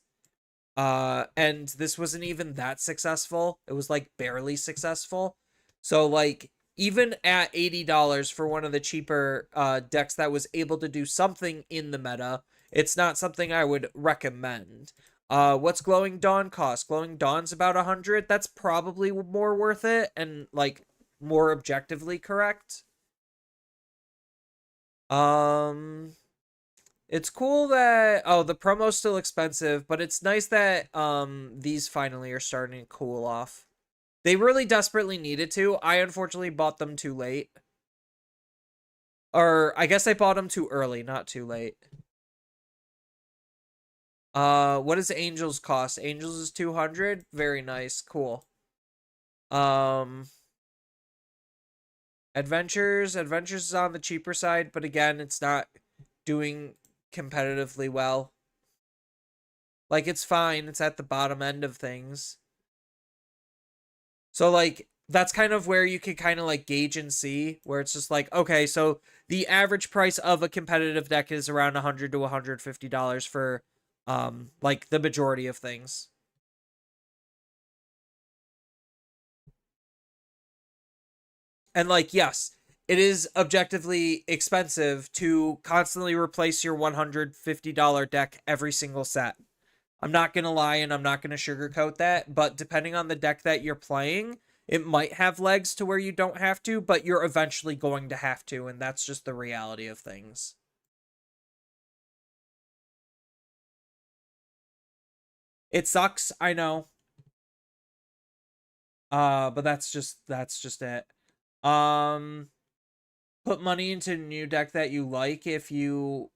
And this wasn't even that successful. It was like barely successful. So like even at $80 for one of the cheaper decks that was able to do something in the meta, it's not something I would recommend. What's Glowing Dawn cost? Glowing Dawn's about 100. That's probably more worth it and like more objectively correct. Um it's cool that, oh, the promo's still expensive, but it's nice that these finally are starting to cool off. They really desperately needed to. I unfortunately bought them too late. Or I guess I bought them too early, not too late. What does Angels cost? Angels is 200. Very nice. Cool. Um Adventures is on the cheaper side, but again, it's not doing competitively well. Like it's fine. It's at the bottom end of things. So like that's kind of where you could kind of like gauge and see where it's just like, okay, so the average price of a competitive deck is around $100 to $150 for like the majority of things. And like yes, it is objectively expensive to constantly replace your $150 deck every single set. I'm not going to lie and I'm not going to sugarcoat that, but depending on the deck that you're playing, it might have legs to where you don't have to, but you're eventually going to have to, and that's just the reality of things. It sucks, I know. But that's just it. Um Put money into a new deck that you like if you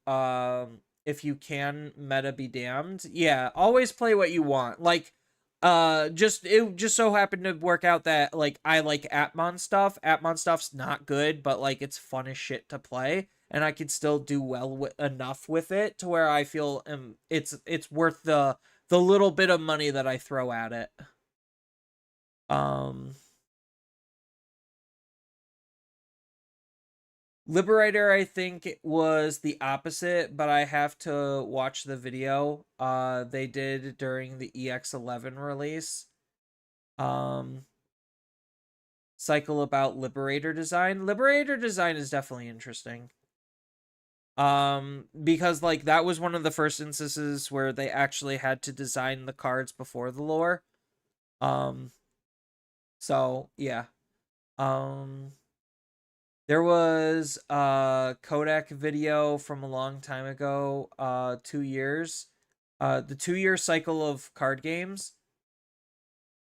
can, meta be damned. Yeah, always play what you want. Like just it just so happened to work out that like I like Atmon stuff. Atmon stuff's not good, but like it's fun as shit to play, and I could still do enough with it to where I feel it's worth the little bit of money that I throw at it. Um Liberator, I think it was the opposite, but I have to watch the video they did during the EX11 release. Um Cycle about Liberator design. Liberator design is definitely interesting. Because like that was one of the first instances where they actually had to design the cards before the lore. Um so yeah. Um There was a Kodak video from a long time ago, 2 years. The 2 year cycle of card games.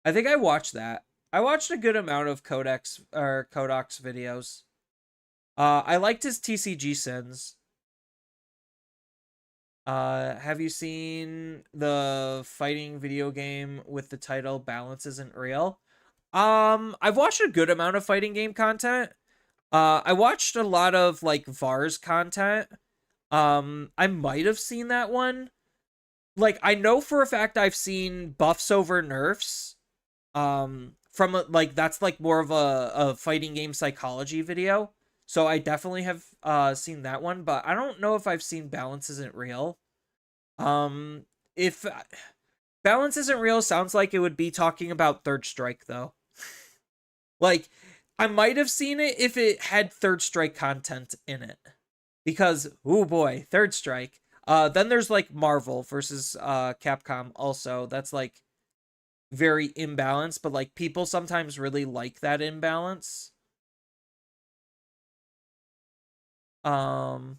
I think I watched that. I watched a good amount of Kodak's videos. I liked his TCG sins. Have you seen the fighting video game with the title Balance Isn't Real? I've watched a good amount of fighting game content. I watched a lot of like VAR's content. I might have seen that one. Like, I know for a fact I've seen buffs over nerfs. From like that's like more of a fighting game psychology video. So I definitely have seen that one, but I don't know if I've seen Balance Isn't Real. If Balance Isn't Real sounds like it would be talking about Third Strike though. Like, I might have seen it if it had Third Strike content in it. Because, oh boy, Third Strike. Then there's like Marvel versus Capcom also. That's like very imbalanced, but like people sometimes really like that imbalance. Um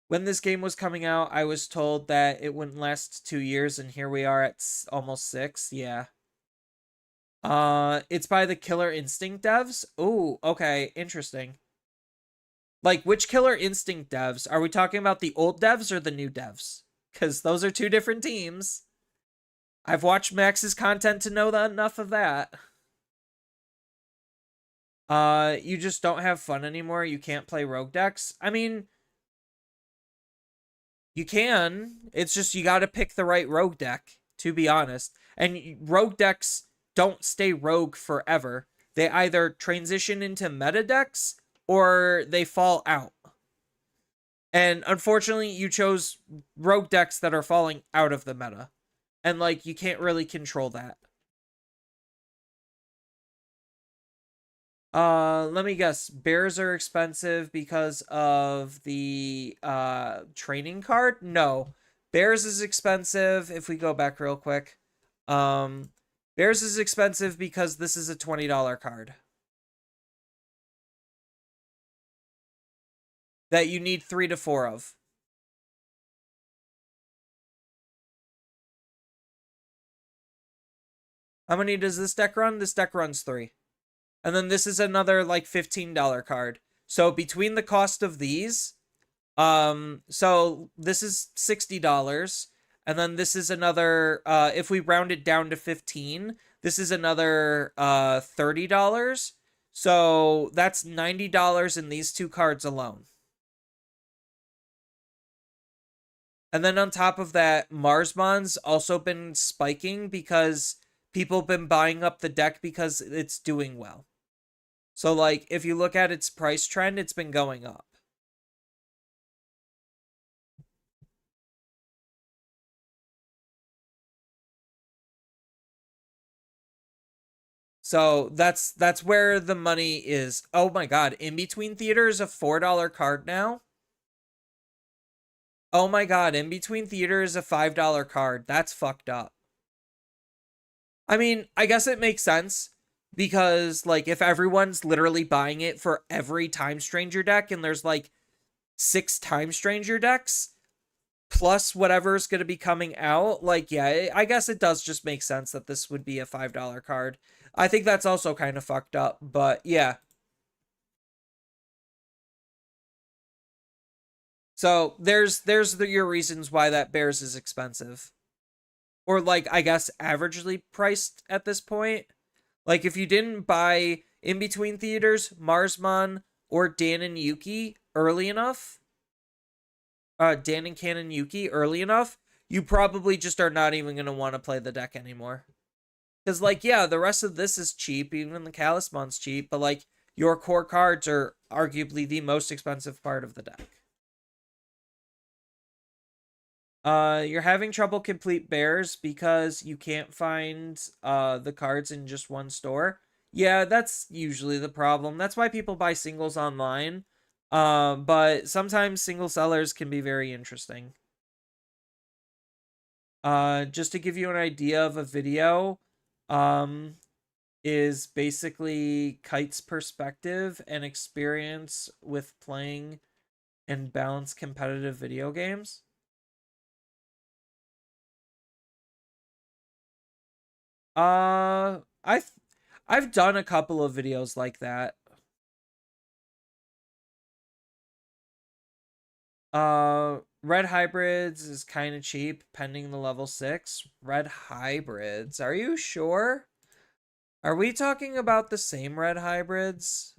when this game was coming out, I was told that it wouldn't last 2 years, and here we are at almost 6. Yeah. It's by the Killer Instinct devs. Oh, okay, interesting. Like, which Killer Instinct devs? Are we talking about the old devs or the new devs? Because those are two different teams. I've watched Max's content to know that enough of that. You just don't have fun anymore. You can't play rogue decks. I mean, you can. It's just you got to pick the right rogue deck, to be honest. And rogue decks don't stay rogue forever. They either transition into meta decks or they fall out. And unfortunately, you chose rogue decks that are falling out of the meta. And like you can't really control that. Let me guess. Bears are expensive because of the training card? No. Bears is expensive if we go back real quick. Um Bears is expensive because this is a $20 card that you need 3 to 4 of. How many does this deck run? This deck runs 3. And then this is another like $15 card. So between the cost of these, so this is $60, and then this is another if we round it down to 15, this is another $30. So that's $90 in these two cards alone. And then on top of that, Marsmon's also been spiking because people have been buying up the deck because it's doing well. So like if you look at its price trend, it's been going up. So that's where the money is. Oh my god, In Between Theater is a $4 card now. Oh my god, In Between Theater is a $5 card. That's fucked up. I mean, I guess it makes sense because like if everyone's literally buying it for every Time Stranger deck and there's like 6 Time Stranger decks plus whatever's going to be coming out, like yeah, I guess it does just make sense that this would be a $5 card. I think that's also kind of fucked up, but yeah. So your reasons why that Bears is expensive. Or like I guess averagely priced at this point. Like if you didn't buy In Between Theaters, Marsmon, or Dan and Yuki early enough, Dan and Canon Yuki early enough, you probably just are not even gonna want to play the deck anymore. Because like yeah, the rest of this is cheap, even the Talisman's cheap, but like your core cards are arguably the most expensive part of the deck. You're having trouble complete bears because you can't find the cards in just one store. Yeah, that's usually the problem. That's why people buy singles online. But sometimes single sellers can be very interesting. Just to give you an idea of a video, um, is basically Kite's perspective and experience with playing and balanced competitive video games. Uh, I've I've done a couple of videos like that. Red hybrids is kind of cheap, pending the level 6. Red hybrids. Are you sure? Are we talking about the same red hybrids?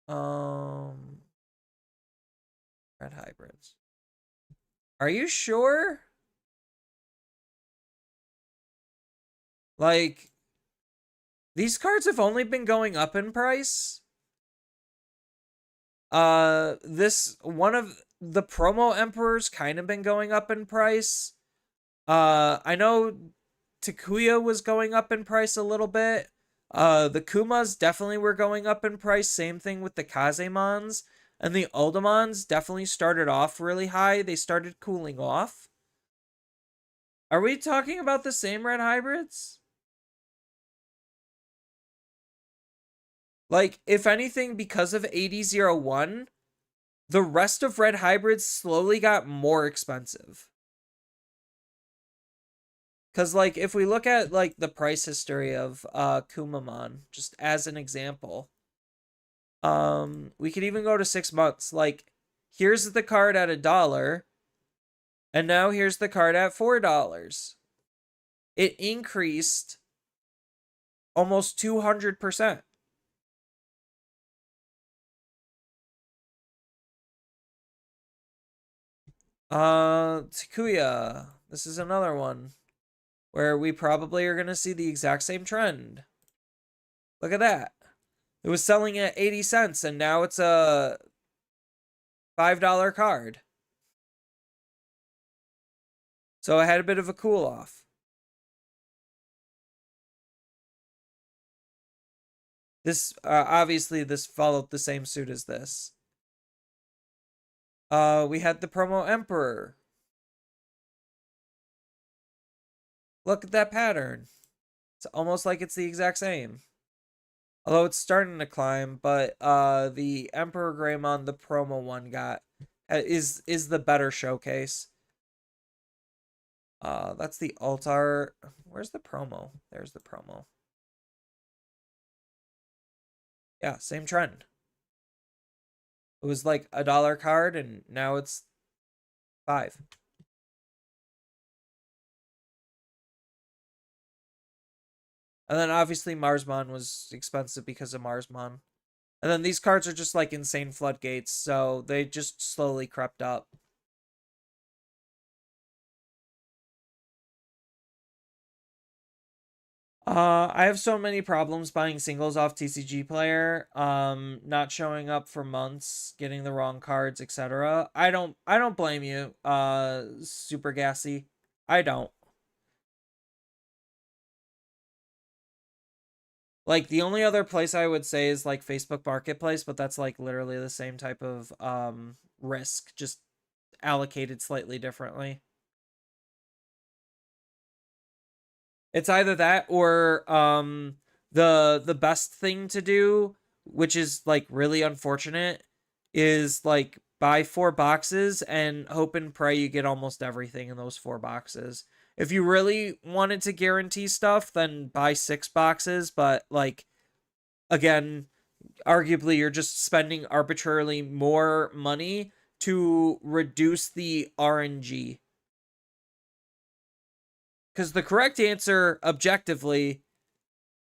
Um, red hybrids. Are you sure? Like, these cards have only been going up in price. This one of the promo emperors kind of been going up in price. I know Takuya was going up in price a little bit. The Kumas definitely were going up in price. Same thing with the Kazemons. And the Oldemons definitely started off really high. They started cooling off. Are we talking about the same red hybrids? Like, if anything, because of 8001, the rest of red hybrids slowly got more expensive. Because, like, if we look at, like, the price history of Kumamon, just as an example, we could even go to 6 months. Like, here's the card at $1, and now here's the card at $4. It increased almost 200%. Takuya. This is another one where we probably are going to see the exact same trend. Look at that. It was selling at 80 cents, and now it's a $5 card. So it had a bit of a cool off. This, obviously, this followed the same suit as this. We had the promo Emperor. Look at that pattern. It's almost like it's the exact same. Although it's starting to climb, but the Emperor Greymon, the promo one, is the better showcase. That's the Altar. Where's the promo? There's the promo. Yeah, same trend. It was like $1 card, and now it's 5. And then obviously Marsmon was expensive because of Marsmon. And then these cards are just like insane floodgates, so they just slowly crept up. I have so many problems buying singles off TCG Player, not showing up for months, getting the wrong cards, etc. I don't blame you, Super Gassy. I don't. Like, the only other place I would say is like Facebook Marketplace, but that's like literally the same type of risk, just allocated slightly differently. It's either that or the best thing to do, which is like really unfortunate, is like buy 4 boxes and hope and pray you get almost everything in those 4 boxes. If you really wanted to guarantee stuff, then buy 6 boxes, but like again, arguably you're just spending arbitrarily more money to reduce the RNG. Because the correct answer objectively,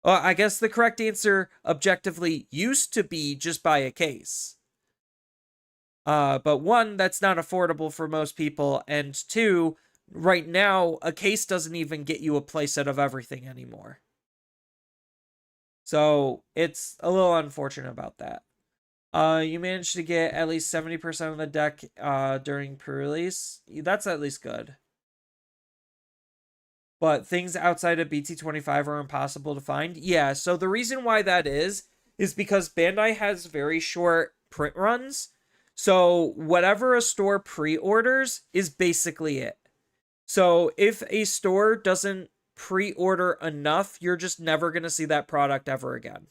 well, I guess the correct answer objectively used to be just buy a case. But one, that's not affordable for most people, and two, right now, a case doesn't even get you a playset of everything anymore. So it's a little unfortunate about that. You managed to get at least 70% of the deck during pre-release. That's at least good. But things outside of BT25 are impossible to find. Yeah, so the reason why that is because Bandai has very short print runs. So whatever a store pre-orders is basically it. So if a store doesn't pre-order enough, you're just never going to see that product ever again.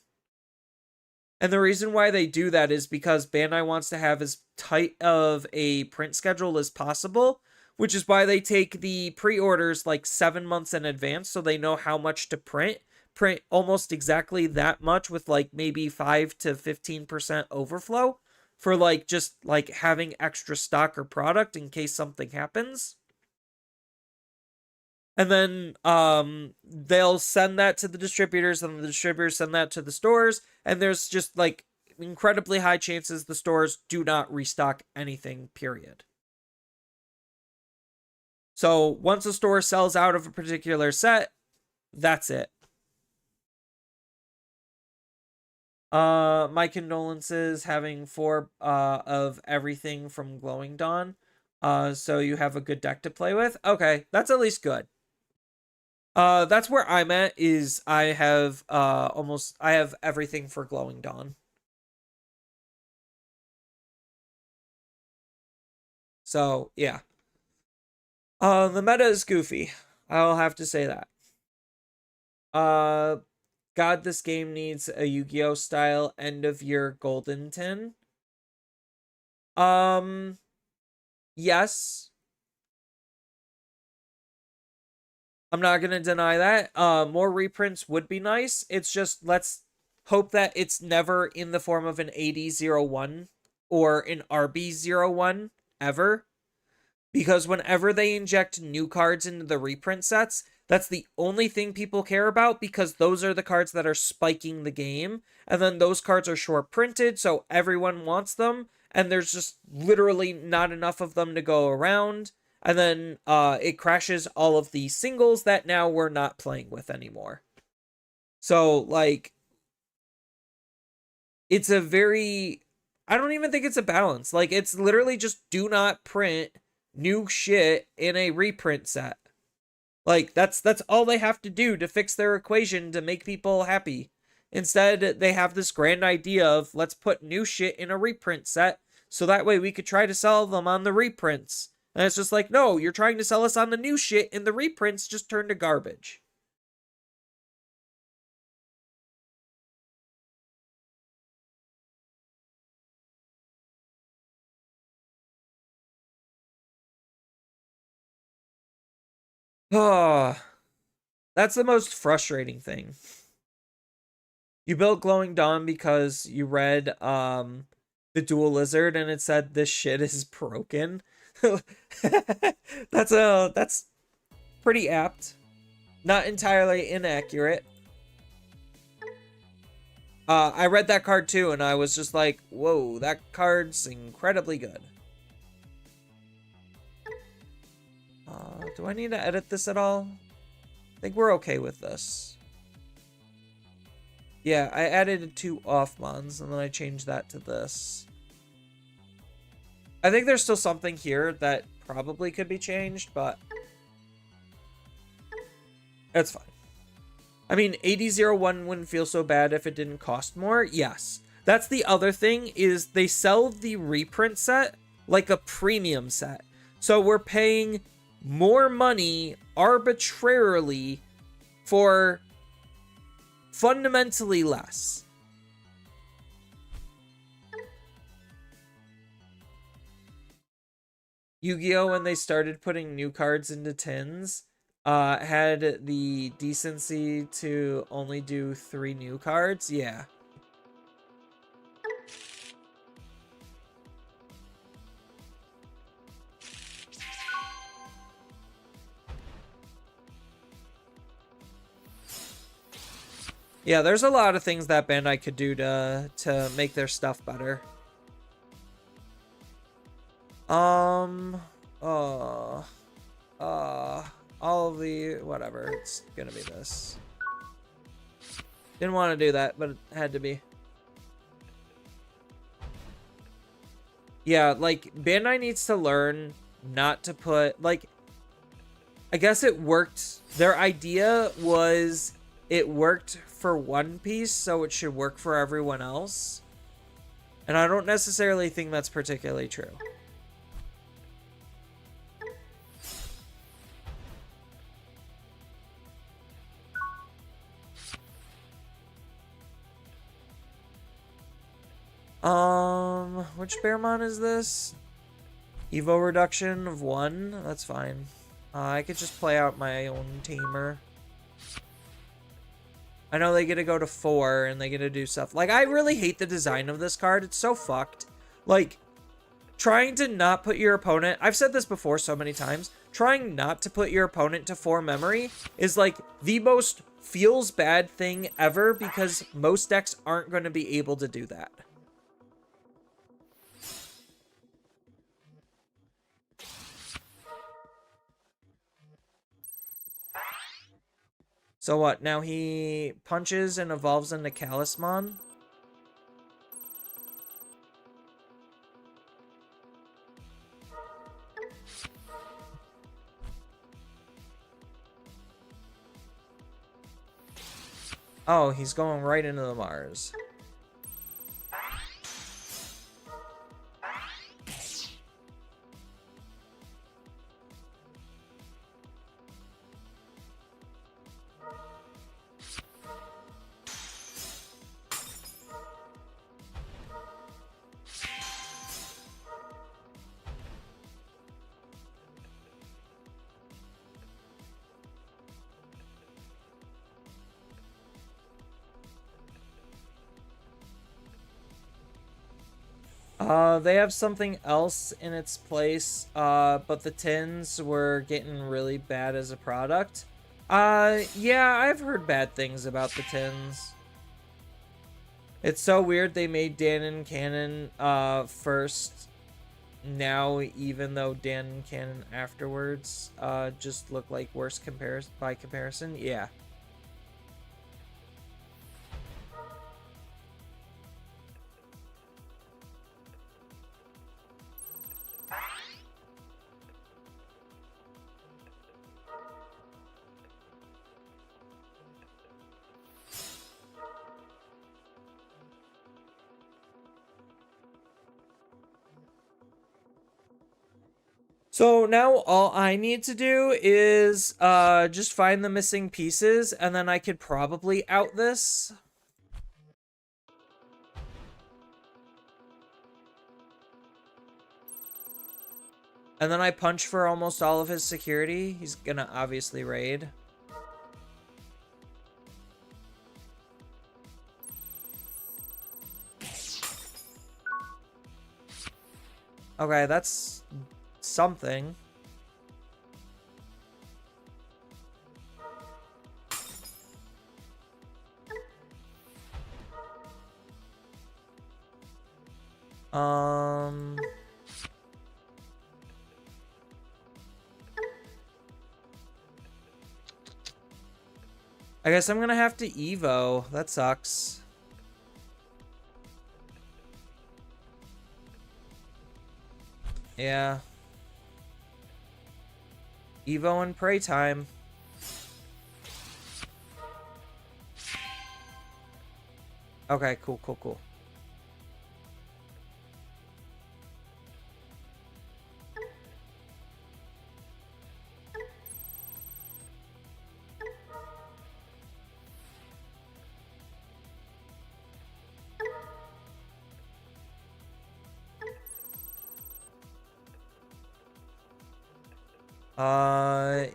And the reason why they do that is because Bandai wants to have as tight of a print schedule as possible, which is why they take the pre-orders like 7 months in advance so they know how much to print print almost exactly that much with like maybe 5 to 15% overflow for like just like having extra stock or product in case something happens. And then they'll send that to the distributors, and the distributors send that to the stores, and there's just like incredibly high chances the stores do not restock anything, period. So once a store sells out of a particular set, that's it. My condolences having 4 of everything from Glowing Dawn. So you have a good deck to play with. Okay, that's at least good. That's where I'm at, is I have I have everything for Glowing Dawn. So yeah. The meta is goofy. I'll have to say that. Uh God, this game needs a Yu-Gi-Oh style end of year golden tin. Um yes. I'm not gonna deny that. More reprints would be nice. It's just, let's hope that it's never in the form of an AD01 or an RB01 ever. Because whenever they inject new cards into the reprint sets, that's the only thing people care about, because those are the cards that are spiking the game. And then those cards are short printed, so everyone wants them. And there's just literally not enough of them to go around. And then it crashes all of the singles that now we're not playing with anymore. So, like, it's a very... I don't even think it's a balance. Like, it's literally just do not print new shit in a reprint set. Like, that's all they have to do to fix their equation to make people happy. Instead, they have this grand idea of, let's put new shit in a reprint set so that way we could try to sell them on the reprints. And it's just like, no, you're trying to sell us on the new shit, and the reprints just turn to garbage. Oh, that's the most frustrating thing. You built Glowing Dawn because you read the Dual Lizard and it said this shit is broken. That's pretty apt. Not entirely inaccurate. I read that card too, and I was just like, whoa, that card's incredibly good. Do I need to edit this at all? I think we're okay with this. Yeah, I added 2 off-mons, and then I changed that to this. I think there's still something here that probably could be changed, but it's fine. I mean, AD01 wouldn't feel so bad if it didn't cost more. Yes. That's the other thing, is they sell the reprint set like a premium set. So we're paying more money arbitrarily for fundamentally less. Yu-Gi-Oh, when they started putting new cards into tins, had the decency to only do 3 new cards. Yeah. Yeah, there's a lot of things that Bandai could do to make their stuff better. All of the whatever, it's gonna be this. Didn't want to do that, but it had to be. Yeah, like, Bandai needs to learn not to put, like, I guess it worked. Their idea was it worked for One Piece, so it should work for everyone else. And I don't necessarily think that's particularly true. Which Bearmon is this? Evo reduction of 1? That's fine. I could just play out my own tamer. I know they get to go to 4 and they get to do stuff. Like, I really hate the design of this card. It's so fucked. Like, trying to not put your opponent... I've said this before so many times. Trying not to put your opponent to 4 memory is, like, the most feels bad thing ever because most decks aren't going to be able to do that. So what? Now he punches and evolves into Talisman? Oh, he's going right into the Mars. They have something else in its place, but the tins were getting really bad as a product. Yeah, I've heard bad things about the tins. It's so weird they made Dan and Cannon, first now, even though Dan and Cannon afterwards, just look like worse by comparison. Yeah. So now all I need to do is just find the missing pieces, and then I could probably out this. And then I punch for almost all of his security. He's gonna obviously raid. Okay, that's something. I guess I'm gonna have to Evo. That sucks. Yeah. Evo and pray time. Okay, cool, cool, cool.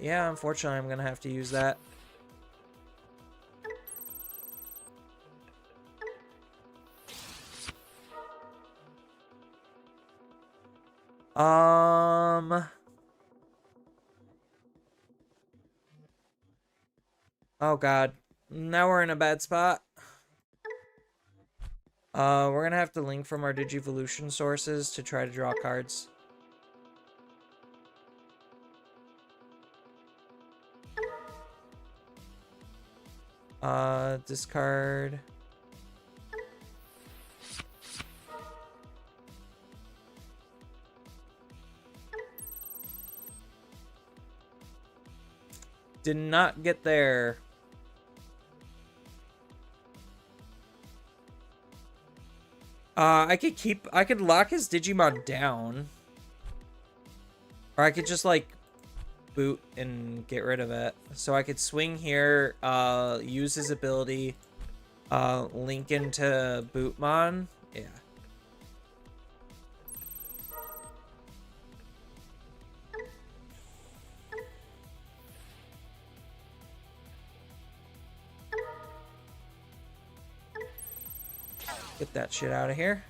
Yeah, unfortunately, I'm gonna have to use that. Oh god. Now we're in a bad spot. We're gonna have to link from our Digivolution sources to try to draw cards. Discard. Did not get there. I could lock his Digimon down. Or I could just, like, boot and get rid of it. So I could swing here, use his ability, link into Bootmon. Yeah. Get that shit out of here.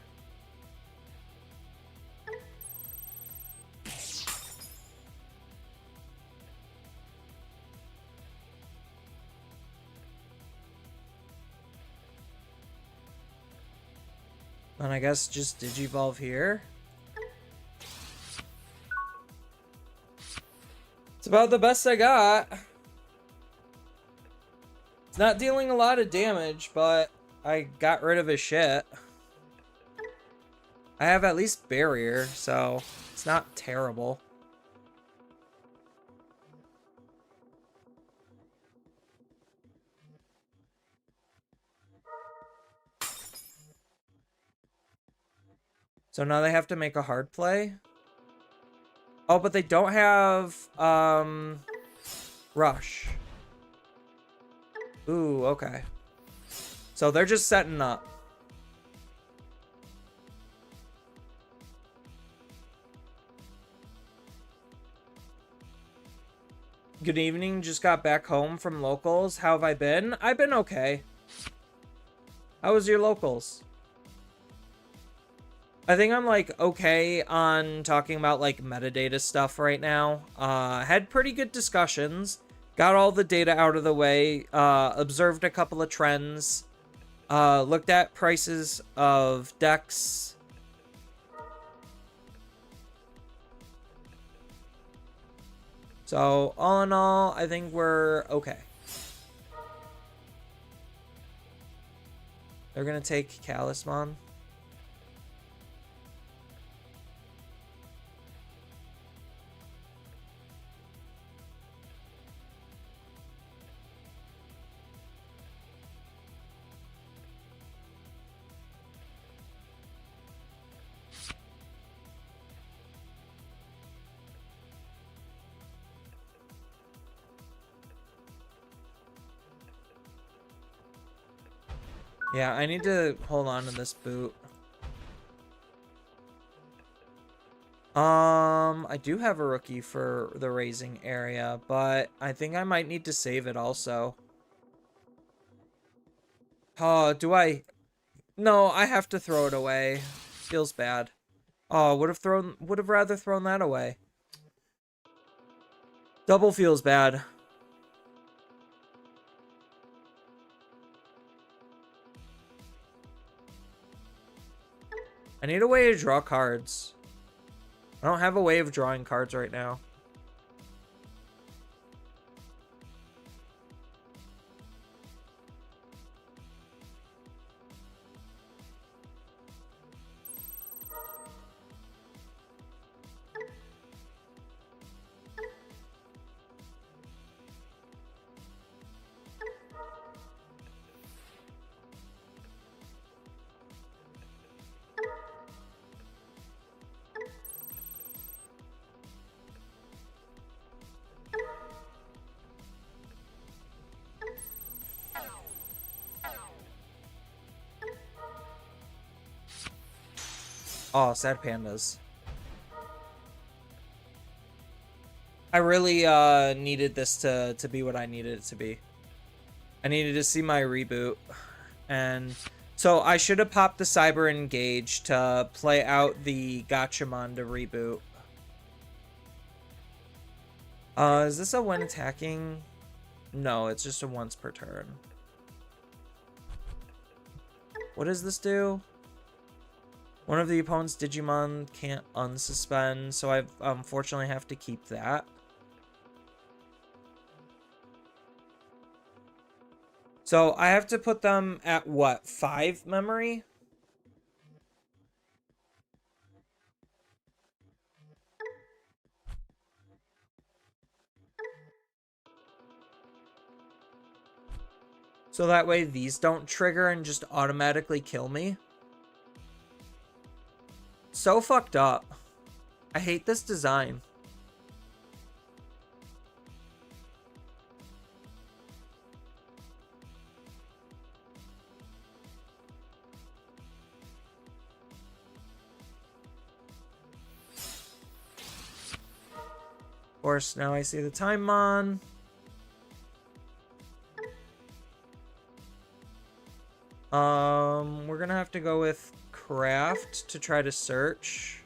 And I guess just Digivolve here. It's about the best I got. It's not dealing a lot of damage, but I got rid of his shit. I have at least barrier, so it's not terrible. So now they have to make a hard play. Oh, but they don't have rush. Ooh, okay. So they're just setting up. Good evening, just got back home from locals. How have I been? I've been okay. How was your locals? I think I'm like okay on talking about like metadata stuff right now. Had pretty good discussions. Got all the data out of the way. Observed a couple of trends. Looked at prices of decks. So all in all, I think we're okay. They're gonna take Talisman. Yeah, I need to hold on to this boot. I do have a rookie for the raising area, but I think I might need to save it also. Oh, do I? No, I have to throw it away. Feels bad. Oh, would have rather thrown that away. Double feels bad. I need a way to draw cards. I don't have a way of drawing cards right now. Oh, sad pandas. I really needed this to be what I needed it to be. I needed to see my reboot. And so I should have popped the Cyber Engage to play out the Gatchaman to reboot. Is this a when attacking? No, it's just a once per turn. What does this do? One of the opponent's Digimon can't unsuspend, so I unfortunately have to keep that. So I have to put them at what? 5 memory? So that way these don't trigger and just automatically kill me. So fucked up. I hate this design. Of course, now I see the time on. We're gonna have to go with craft to try to search.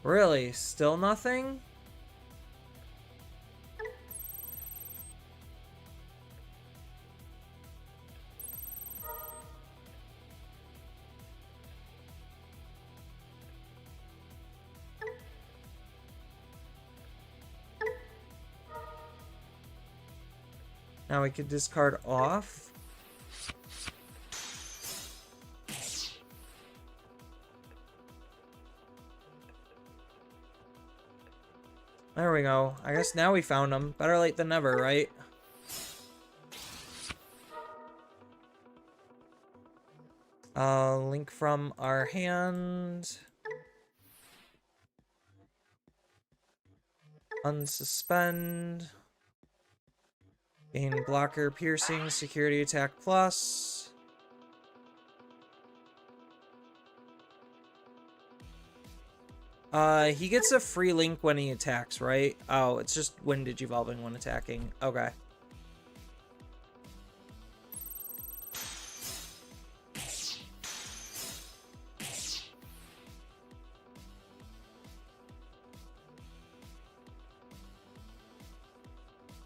Really? Still nothing? Now we could discard off. There we go. I guess now we found them. Better late than never, right? Link from our hand. Unsuspend. Gain blocker, piercing, security attack plus. He gets a free link when he attacks, right? Oh, it's just when digivolving when attacking. Okay.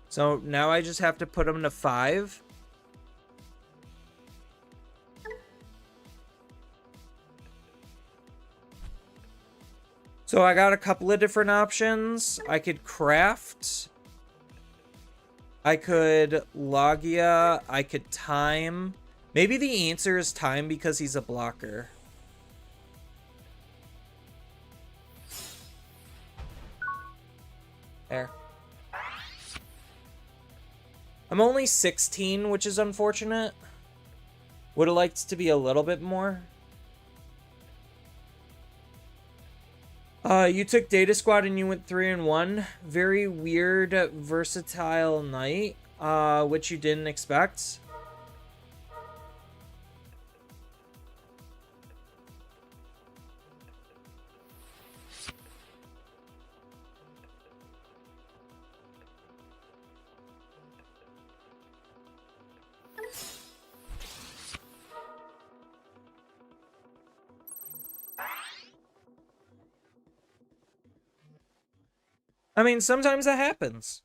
So now I just have to put him to 5. So I got a couple of different options. I could craft. I could Logia. I could time. Maybe the answer is time because he's a blocker. There. I'm only 16, which is unfortunate. Would have liked to be a little bit more. You took Data Squad and you went 3-1. Very weird, versatile night, which you didn't expect. I mean, sometimes that happens.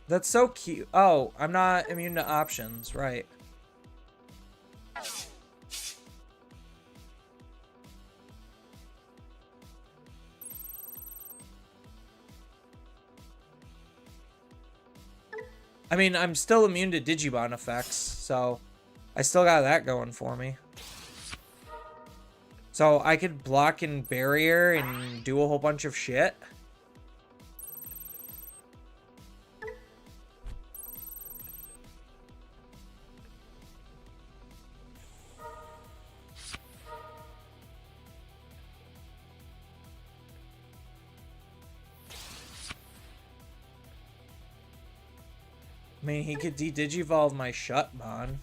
That's so cute. Oh, I'm not immune to options, right. I mean, I'm still immune to Digimon effects, so I still got that going for me. So I could block and barrier and do a whole bunch of shit. I mean, he could de-digivolve my Shutmon.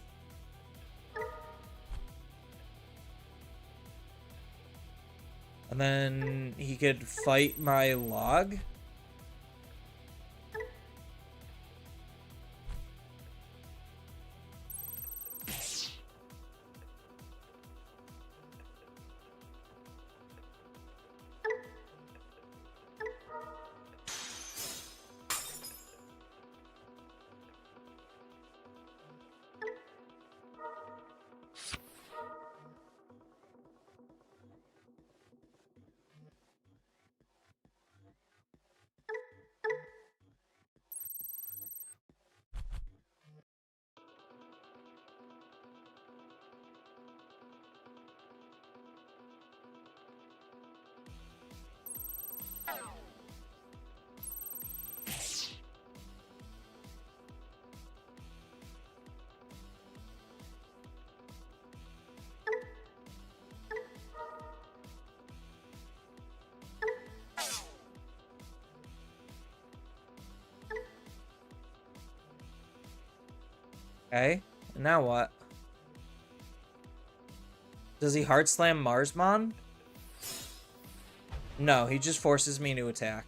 And then he could fight my Log. Okay. Now what? Does he hard slam Marsmon? No, he just forces me to attack.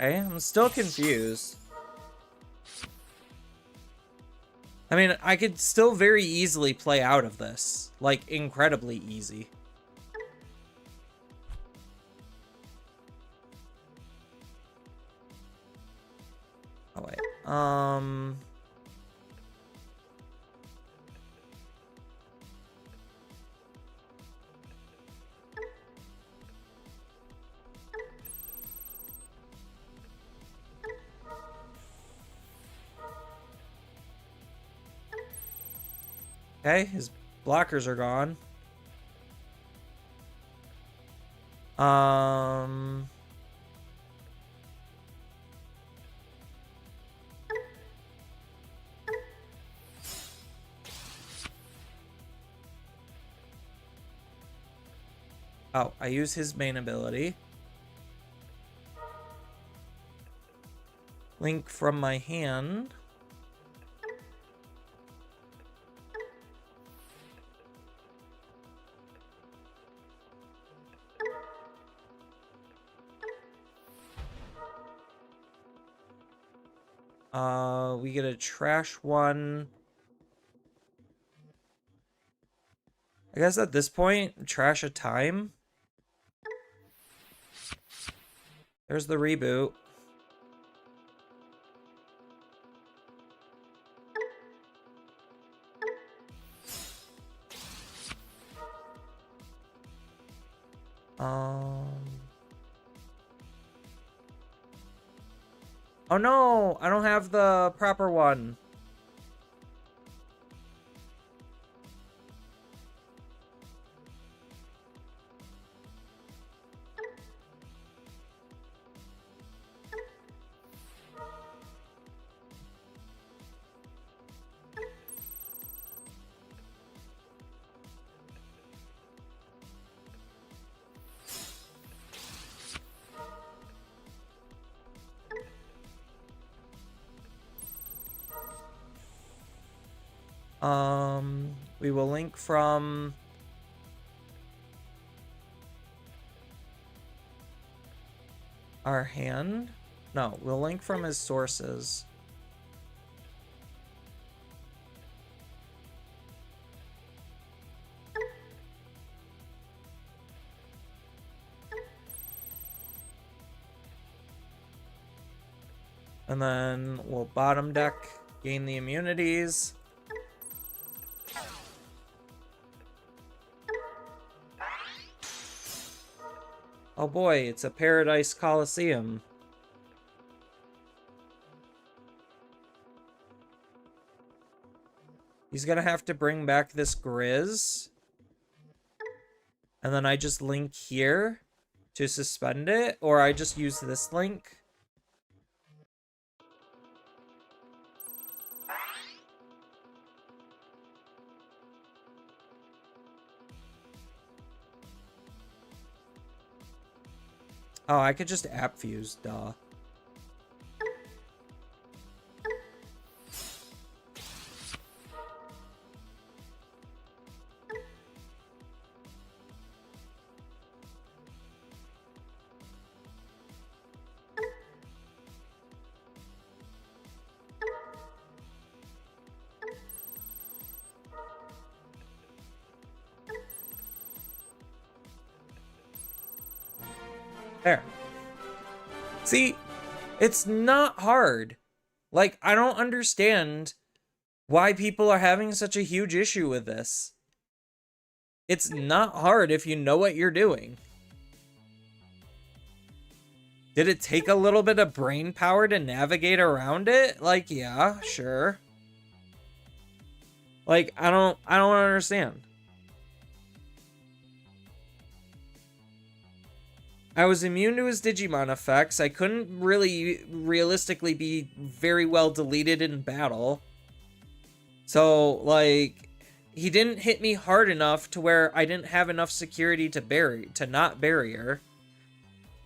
Okay, I'm still confused. I mean, I could still very easily play out of this. Like, incredibly easy. Oh, wait. Okay, his blockers are gone. Oh, I use his main ability. Link from my hand. We get a trash one. I guess at this point, trash a time. There's the reboot. Oh no, I don't have the proper one. We will link from our hand. No, we'll link from his sources. And then we'll bottom deck, gain the immunities. Oh boy, it's a Paradise Coliseum. He's gonna have to bring back this Grizz. And then I just link here to suspend it, or I just use this link. Oh, I could just app fuse, duh. There. See, it's not hard. Like, I don't understand why people are having such a huge issue with this. It's not hard if you know what you're doing. Did it take a little bit of brain power to navigate around it? Like, yeah, sure. Like, I don't understand. I was immune to his Digimon effects. I couldn't really realistically be very well deleted in battle. So, like, he didn't hit me hard enough to where I didn't have enough security to not barrier.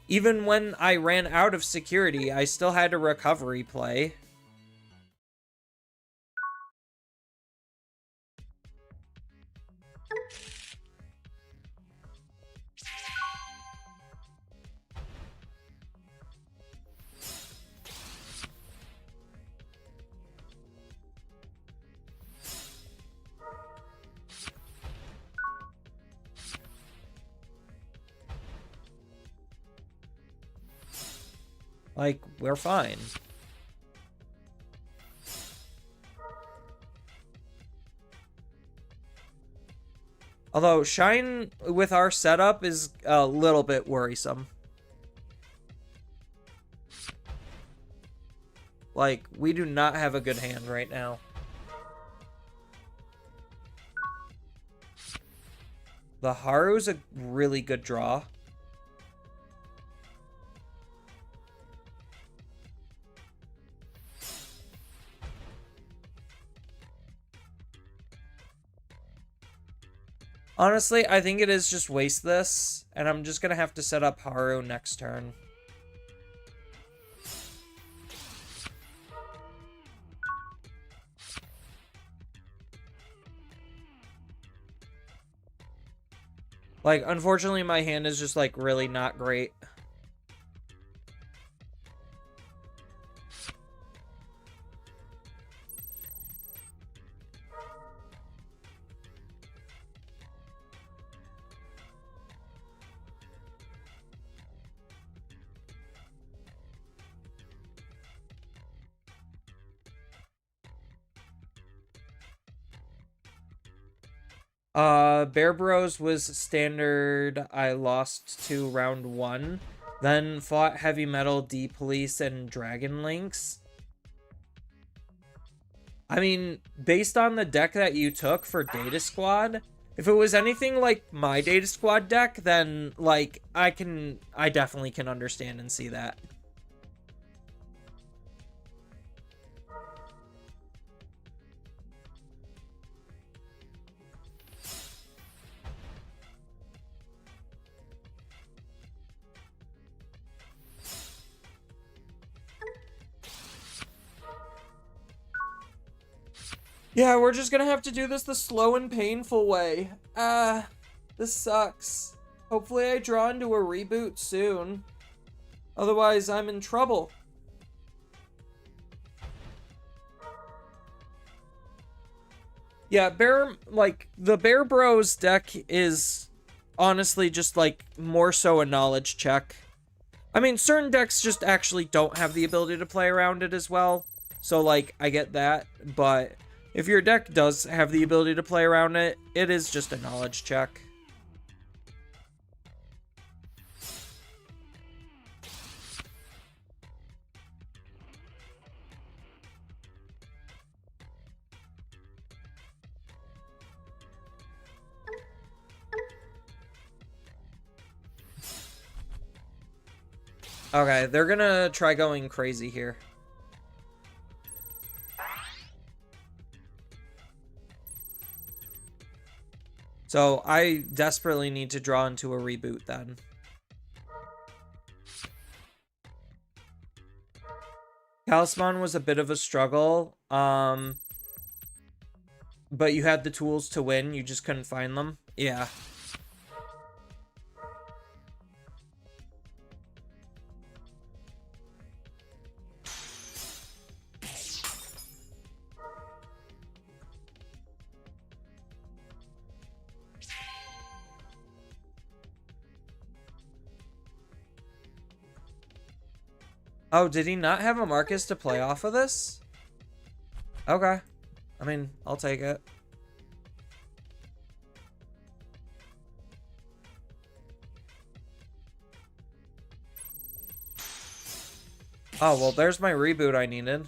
Even when I ran out of security, I still had a recovery play. Like, we're fine. Although, Shine with our setup is a little bit worrisome. Like, we do not have a good hand right now. The Haru's a really good draw. Honestly, I think it is just waste this, and I'm just gonna have to set up Haru next turn. Like, unfortunately, my hand is just, like, really not great. Bear Bros was standard. I lost to round 1. Then fought Heavy Metal, D-Police, and Dragon Links. I mean, based on the deck that you took for Data Squad, if it was anything like my Data Squad deck, then, like, I definitely can understand and see that. Yeah, we're just gonna have to do this the slow and painful way. This sucks. Hopefully I draw into a reboot soon. Otherwise, I'm in trouble. Yeah, the Bear Bros deck is honestly just, like, more so a knowledge check. I mean, certain decks just actually don't have the ability to play around it as well. So, like, I get that, but if your deck does have the ability to play around it, it is just a knowledge check. Okay, they're gonna try going crazy here. So I desperately need to draw into a reboot then. Talisman was a bit of a struggle, but you had the tools to win, you just couldn't find them. Yeah. Oh, did he not have a Marcus to play off of this? Okay. I mean, I'll take it. Oh, well, there's my reboot I needed.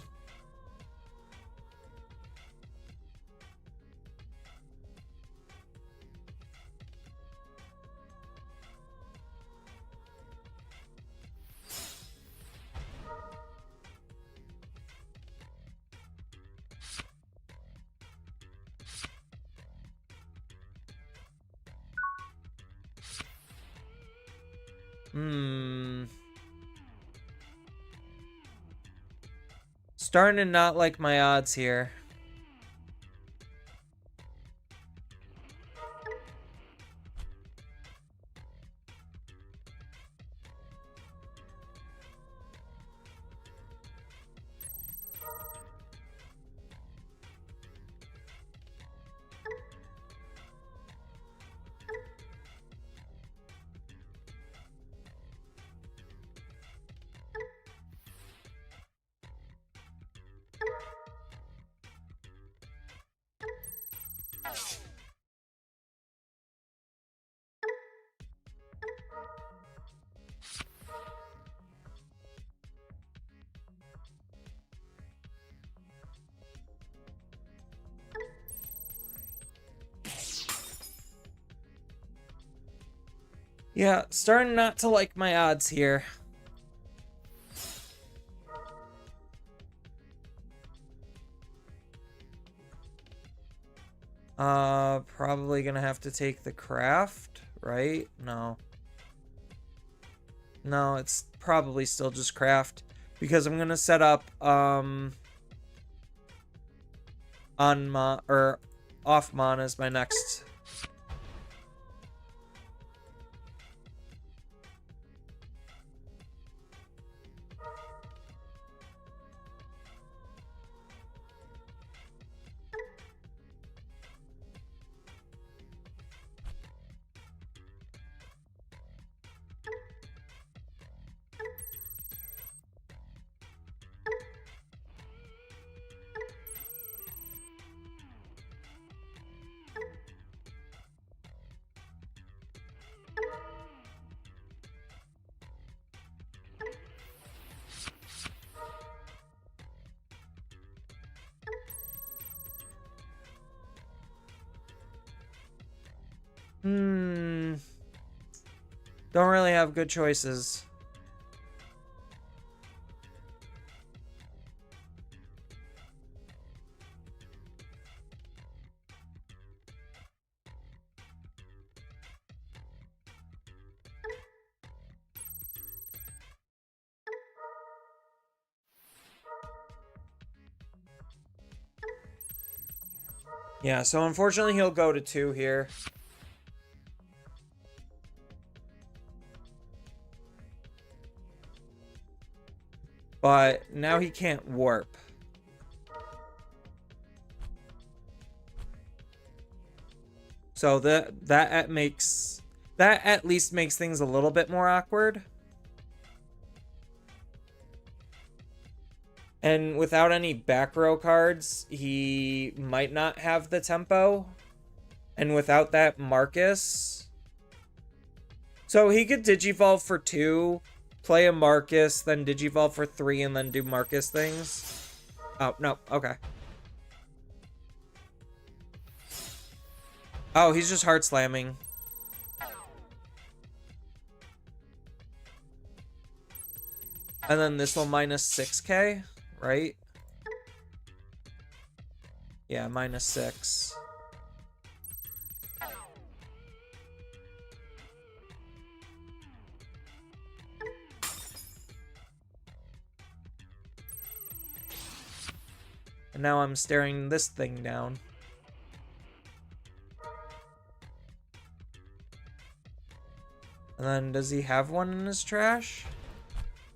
Starting to not like my odds here. Yeah, starting not to like my odds here. Probably gonna have to take the craft, right? No. No, it's probably still just craft. Because I'm gonna set up, on or off mon as my next. Don't really have good choices. Yeah, so unfortunately he'll go to 2 here. But now he can't warp. So that at least makes things a little bit more awkward. And without any back row cards, he might not have the tempo. And without that Marcus. So he could Digivolve for 2, play a Marcus, then Digivolve for 3, and then do Marcus things. Oh, no, okay. Oh, he's just hard slamming. And then this will minus 6k, right? Yeah, minus 6. And now I'm staring this thing down. And then, does he have one in his trash?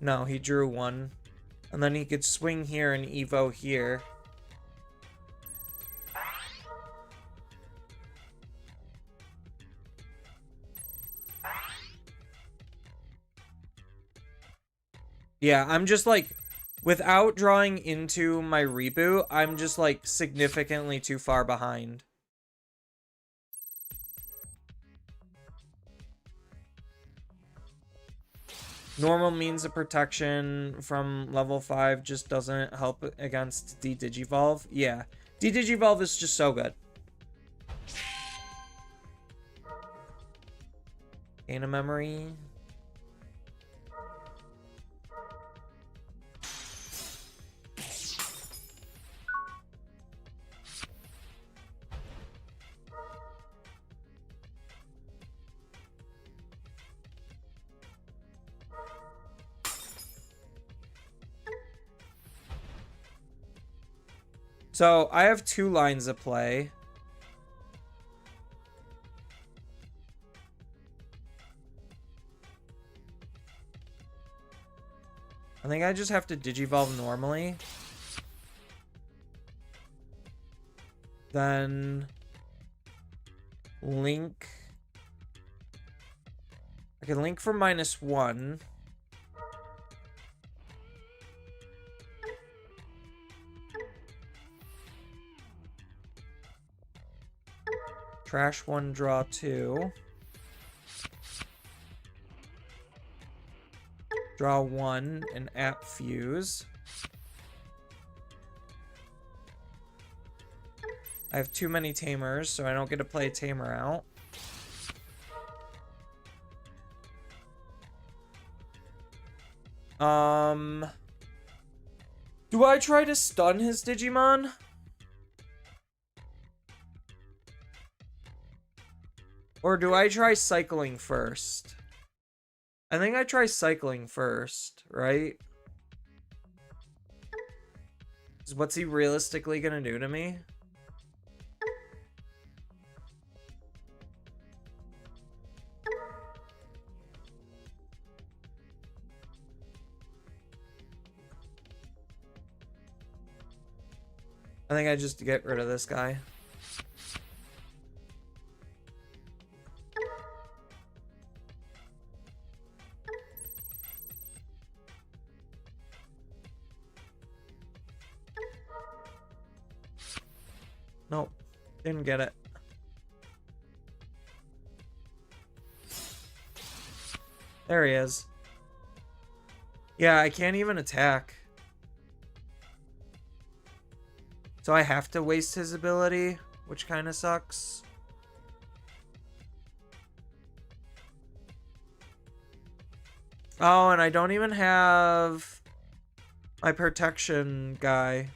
No, he drew one. And then he could swing here and Evo here. Yeah, I'm just like, without drawing into my reboot, I'm just like significantly too far behind. Normal means of protection from level 5 just doesn't help against D-Digivolve. Yeah, D-Digivolve is just so good. Gain a memory. So, I have 2 lines of play. I think I just have to Digivolve normally. Then Link. I can Link for -1. Trash 1, draw 2. Draw 1 and app fuse. I have too many tamers, so I don't get to play tamer out. Do I try to stun his Digimon? Or do I try cycling first? I think I try cycling first, right? 'Cause what's he realistically gonna do to me? I think I just get rid of this guy. Nope, didn't get it. There he is. Yeah, I can't even attack. So I have to waste his ability, which kind of sucks. Oh, and I don't even have my protection guy.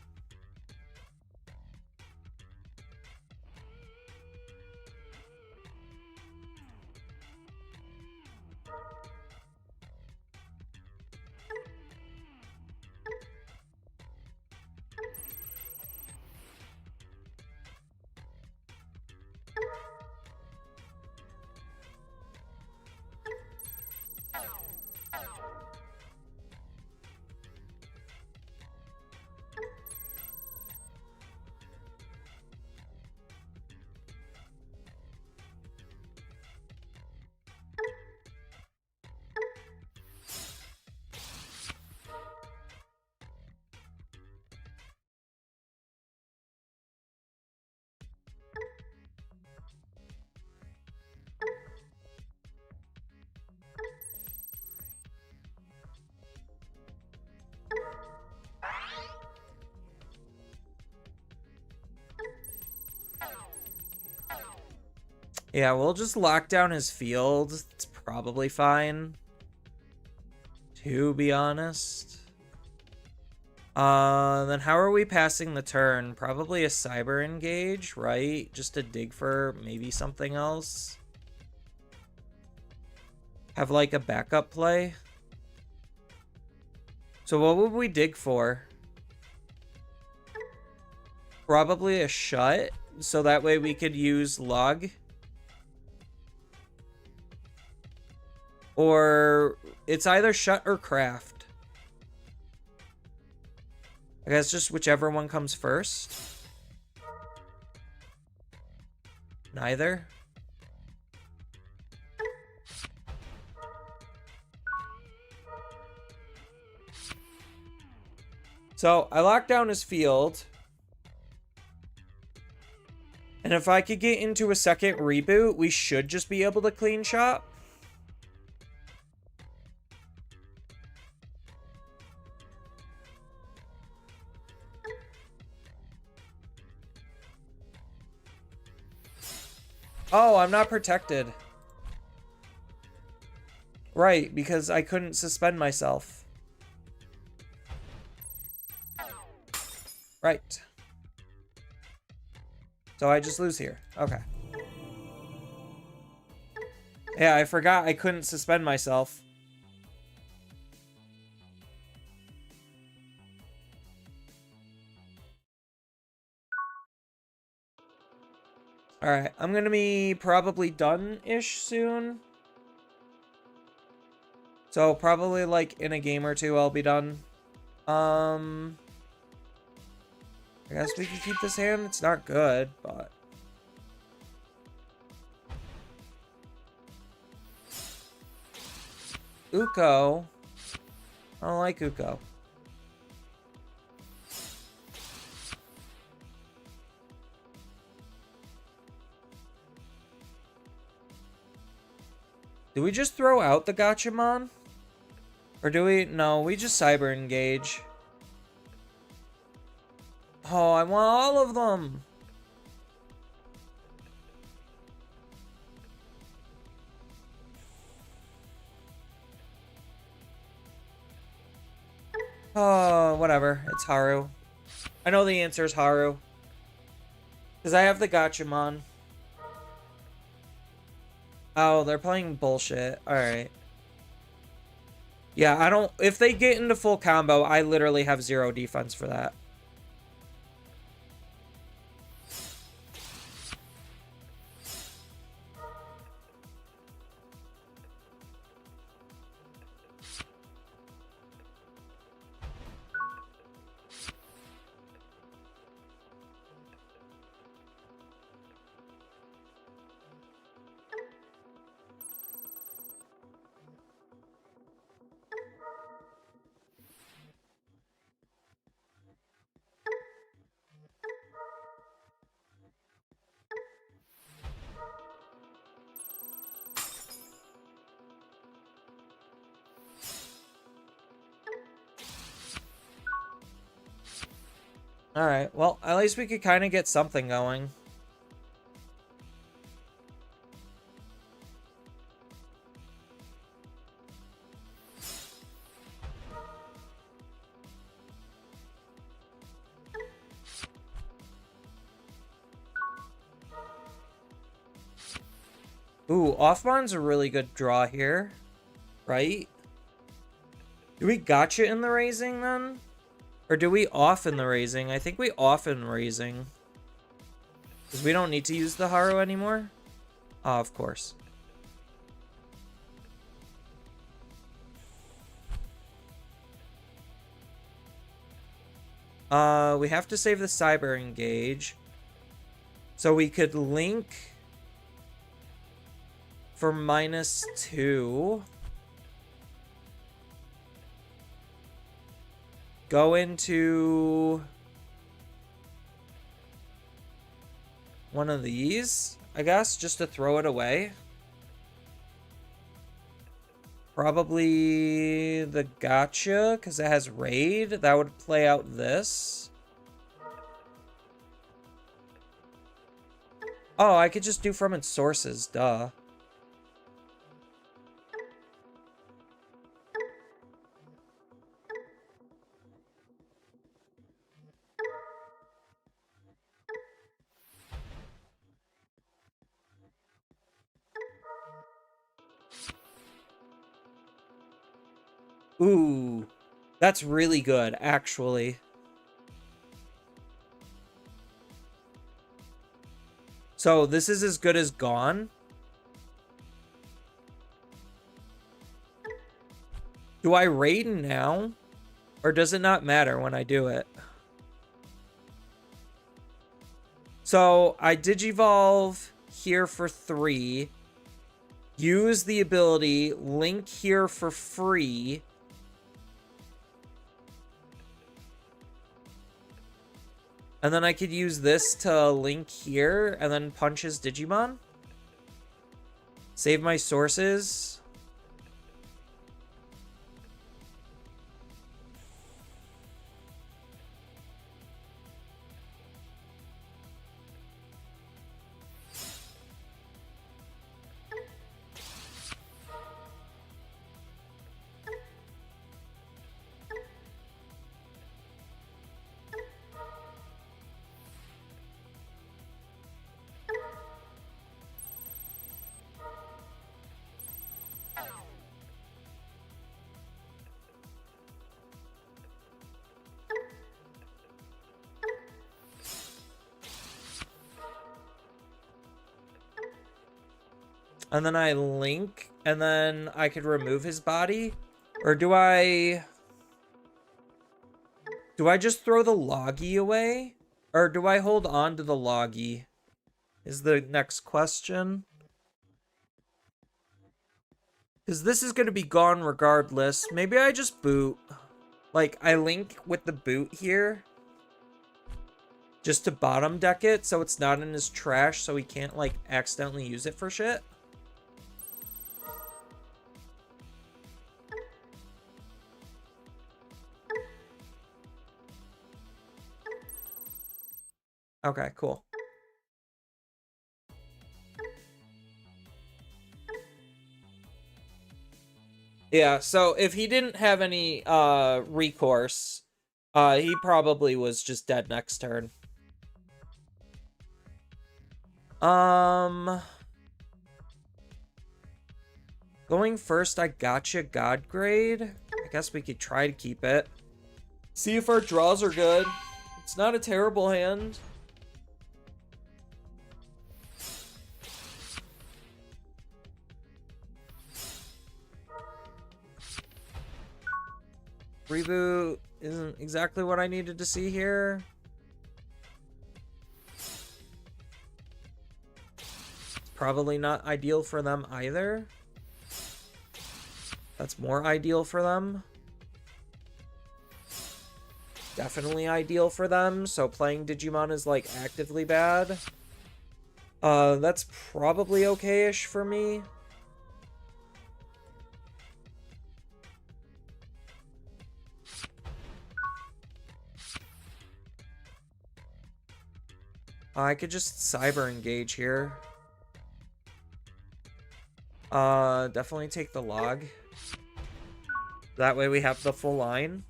Yeah, we'll just lock down his field. It's probably fine, to be honest. Then how are we passing the turn? Probably a cyber engage, right? Just to dig for maybe something else. Have like a backup play. So what would we dig for? Probably a shut, so that way we could use lug. Or it's either shut or craft. I guess just whichever one comes first. Neither. So I locked down his field. And if I could get into a second reboot, we should just be able to clean shop. Oh, I'm not protected. Right, because I couldn't suspend myself. Right. So I just lose here. Okay. Yeah, I forgot I couldn't suspend myself. Alright, I'm gonna be probably done-ish soon. So probably like in a game or two I'll be done. I guess we can keep this hand. It's not good, but... Uko. I don't like Uko. Do we just throw out the Gachamon? Or do we... No, we just cyber engage. Oh, I want all of them. Oh, whatever. It's Haru. I know the answer is Haru. Because I have the Gachamon. Oh, they're playing bullshit. Alright. Yeah, I don't... If they get into full combo, I literally have 0 defense for that. Alright, well, at least we could kind of get something going. Ooh, Offmon's a really good draw here. Right? Do we gotcha in the raising, then? Or do we off in the raising? I think we off in raising. Because we don't need to use the Haru anymore? Oh, of course. We have to save the cyber engage. So we could link for -2. Go into one of these, I guess, just to throw it away. Probably the gotcha, because it has raid. That would play out this. Oh, I could just do from its sources, duh. Ooh, that's really good, actually. So this is as good as gone. Do I raid now? Or does it not matter when I do it? So I digivolve here for 3. Use the ability, link here for free. And then I could use this to link here and then punch his Digimon. Save my sources. And then I link, and then I could remove his body? Or do I just throw the loggy away? Or do I hold on to the loggy? Is the next question. Because this is going to be gone regardless. Maybe I just boot. Like, I link with the boot here. Just to bottom deck it, so it's not in his trash, so he can't, like, accidentally use it for shit. Okay, cool. Yeah, so if he didn't have any recourse, he probably was just dead next turn. Going first, I gotcha God grade. I guess we could try to keep it. See if our draws are good. It's not a terrible hand. Reboot isn't exactly what I needed to see here. It's probably not ideal for them either. That's more ideal for them. Definitely ideal for them, so playing Digimon is, like, actively bad. That's probably okay-ish for me. I could just cyber engage here. Definitely take the log. That way we have the full line.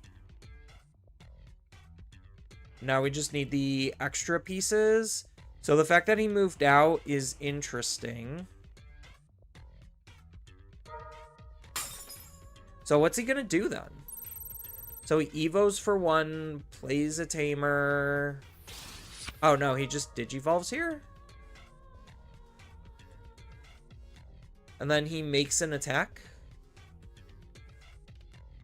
Now we just need the extra pieces. So the fact that he moved out is interesting. So what's he gonna do then? So he evos for 1, plays a tamer. Oh no, he just digivolves here? And then he makes an attack?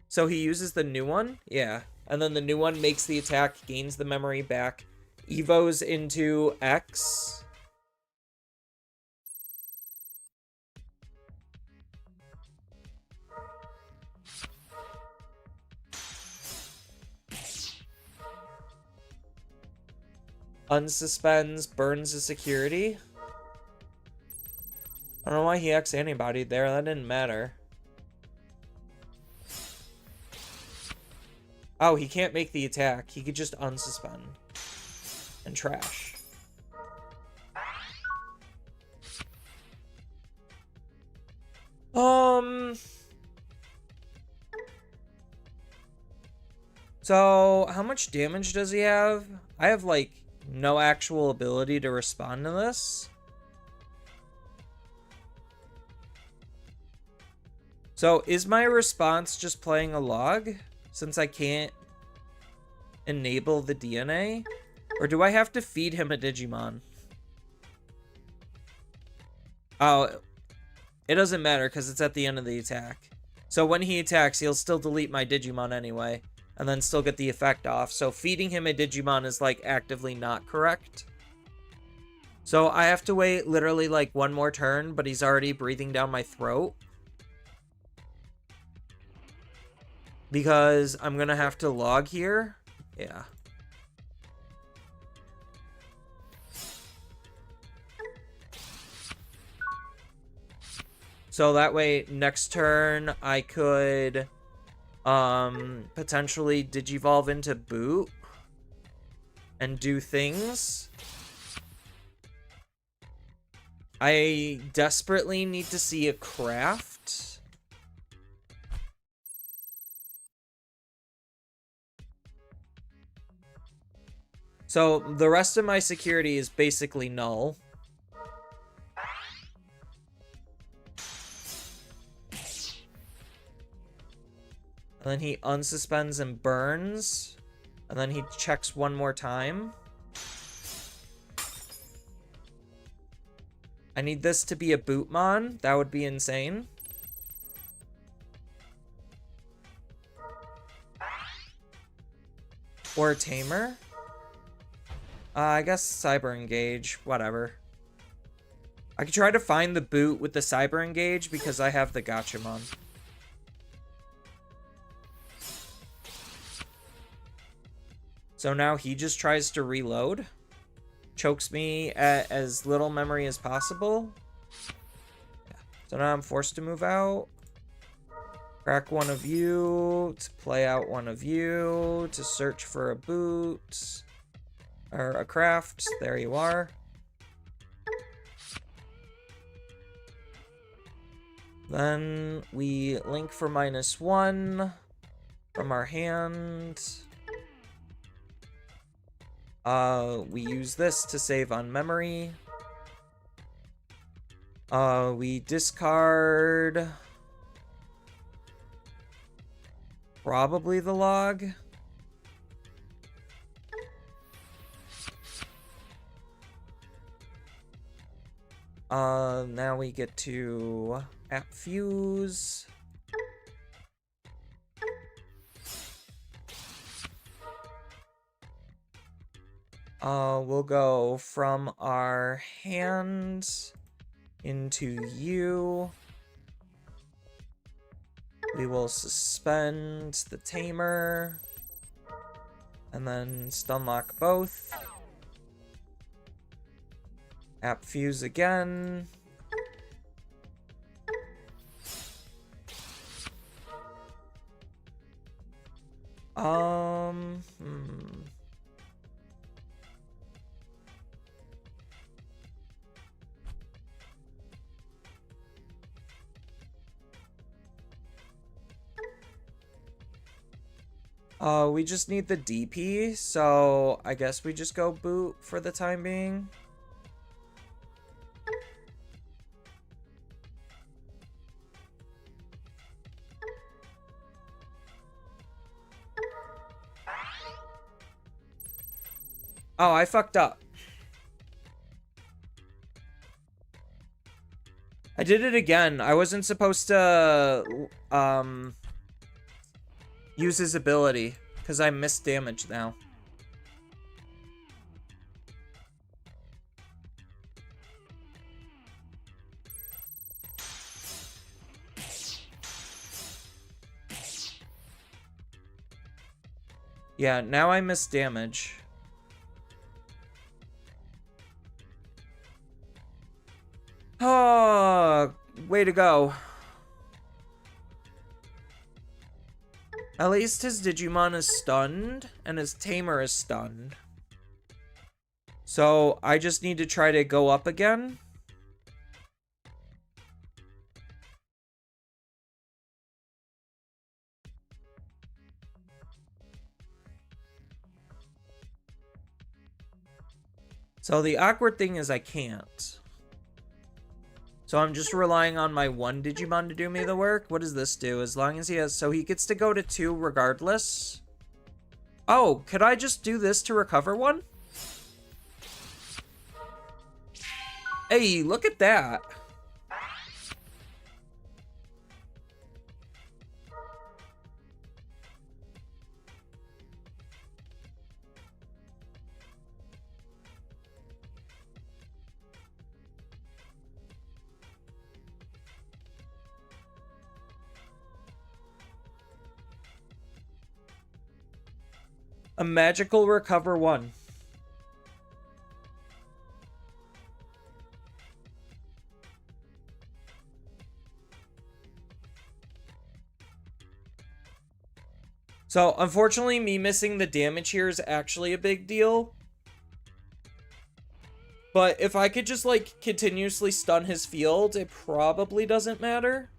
So he uses the new one? Yeah. And then the new one makes the attack, gains the memory back, evos into X. Unsuspends, burns the security. I don't know why he X antibodied there. That didn't matter. Oh, he can't make the attack. He could just unsuspend. And trash. So, how much damage does he have? I have, like, no actual ability to respond to this. So, is my response just playing a log? Since I can't enable the DNA? Or do I have to feed him a Digimon? Oh, it doesn't matter because it's at the end of the attack. So when he attacks, he'll still delete my Digimon anyway, and then still get the effect off. So feeding him a Digimon is, like, actively not correct. So I have to wait literally, like, one more turn, but he's already breathing down my throat. Because I'm gonna have to log here. Yeah. So that way, next turn, I could potentially Digivolve into Boot and do things. I desperately need to see a craft. So the rest of my security is basically null. And then he unsuspends and burns. And then he checks one more time. I need this to be a Bootmon. That would be insane. Or a Tamer. I guess Cyber Engage. Whatever. I could try to find the boot with the Cyber Engage because I have the Gachamon. So now he just tries to reload. Chokes me at as little memory as possible. Yeah. So now I'm forced to move out. Crack one of you. To play out one of you. To search for a boot. Or a craft. There you are. Then we link for -1 from our hand. We use this to save on memory. We discard probably the log. Now we get to app fuse. We'll go from our hand into you. We will suspend the Tamer. And then stun lock both. App fuse again. We just need the DP, so I guess we just go boot for the time being. Oh, I fucked up. I did it again. I wasn't supposed to, use his ability, because I missed damage now. Yeah, now I missed damage. Oh, way to go. At least his Digimon is stunned, and his Tamer is stunned. So, I just need to try to go up again. So, the awkward thing is I can't. So I'm just relying on my one Digimon to do me the work. What does this do? As long as he has... So he gets to go to 2 regardless. Oh, could I just do this to recover one? Hey, look at that. A magical recover 1. So, unfortunately, me missing the damage here is actually a big deal. But if I could just, like, continuously stun his field, it probably doesn't matter.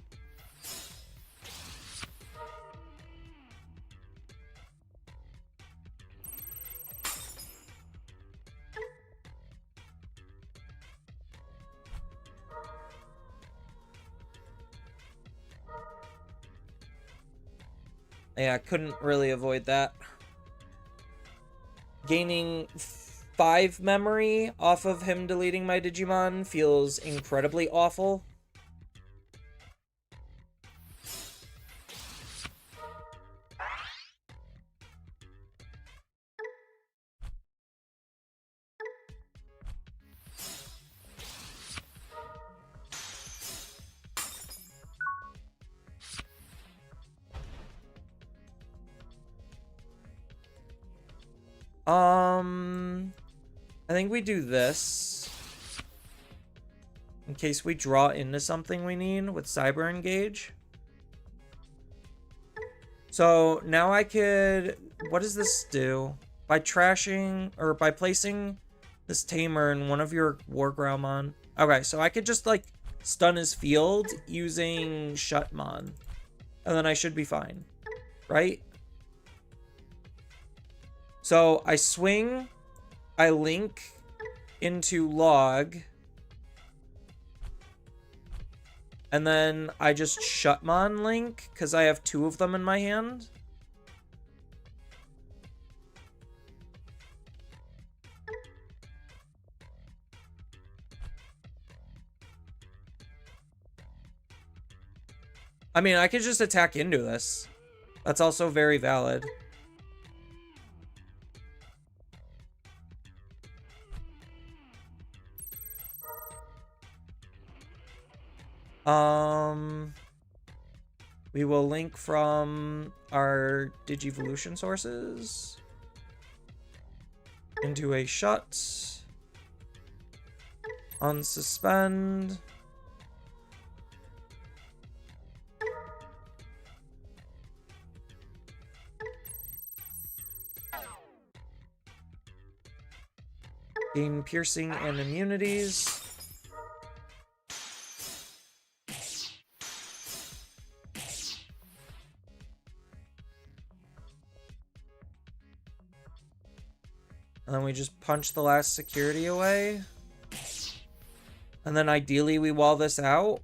Yeah, I couldn't really avoid that. Gaining 5 memory off of him deleting my Digimon feels incredibly awful. I think we do this. In case we draw into something we need with Cyber Engage. So now I could... What does this do? By trashing... Or by placing this Tamer in one of your Wargroundmon. Okay, so I could just, like, stun his field using Shutmon. And then I should be fine. Right? So I swing... I link into log. And then I just Shutmon link, because I have 2 of them in my hand. I mean, I could just attack into this. That's also very valid. We will link from our Digivolution sources into a shut. Unsuspend. Gain piercing and immunities. And then we just punch the last security away. And then ideally we wall this out.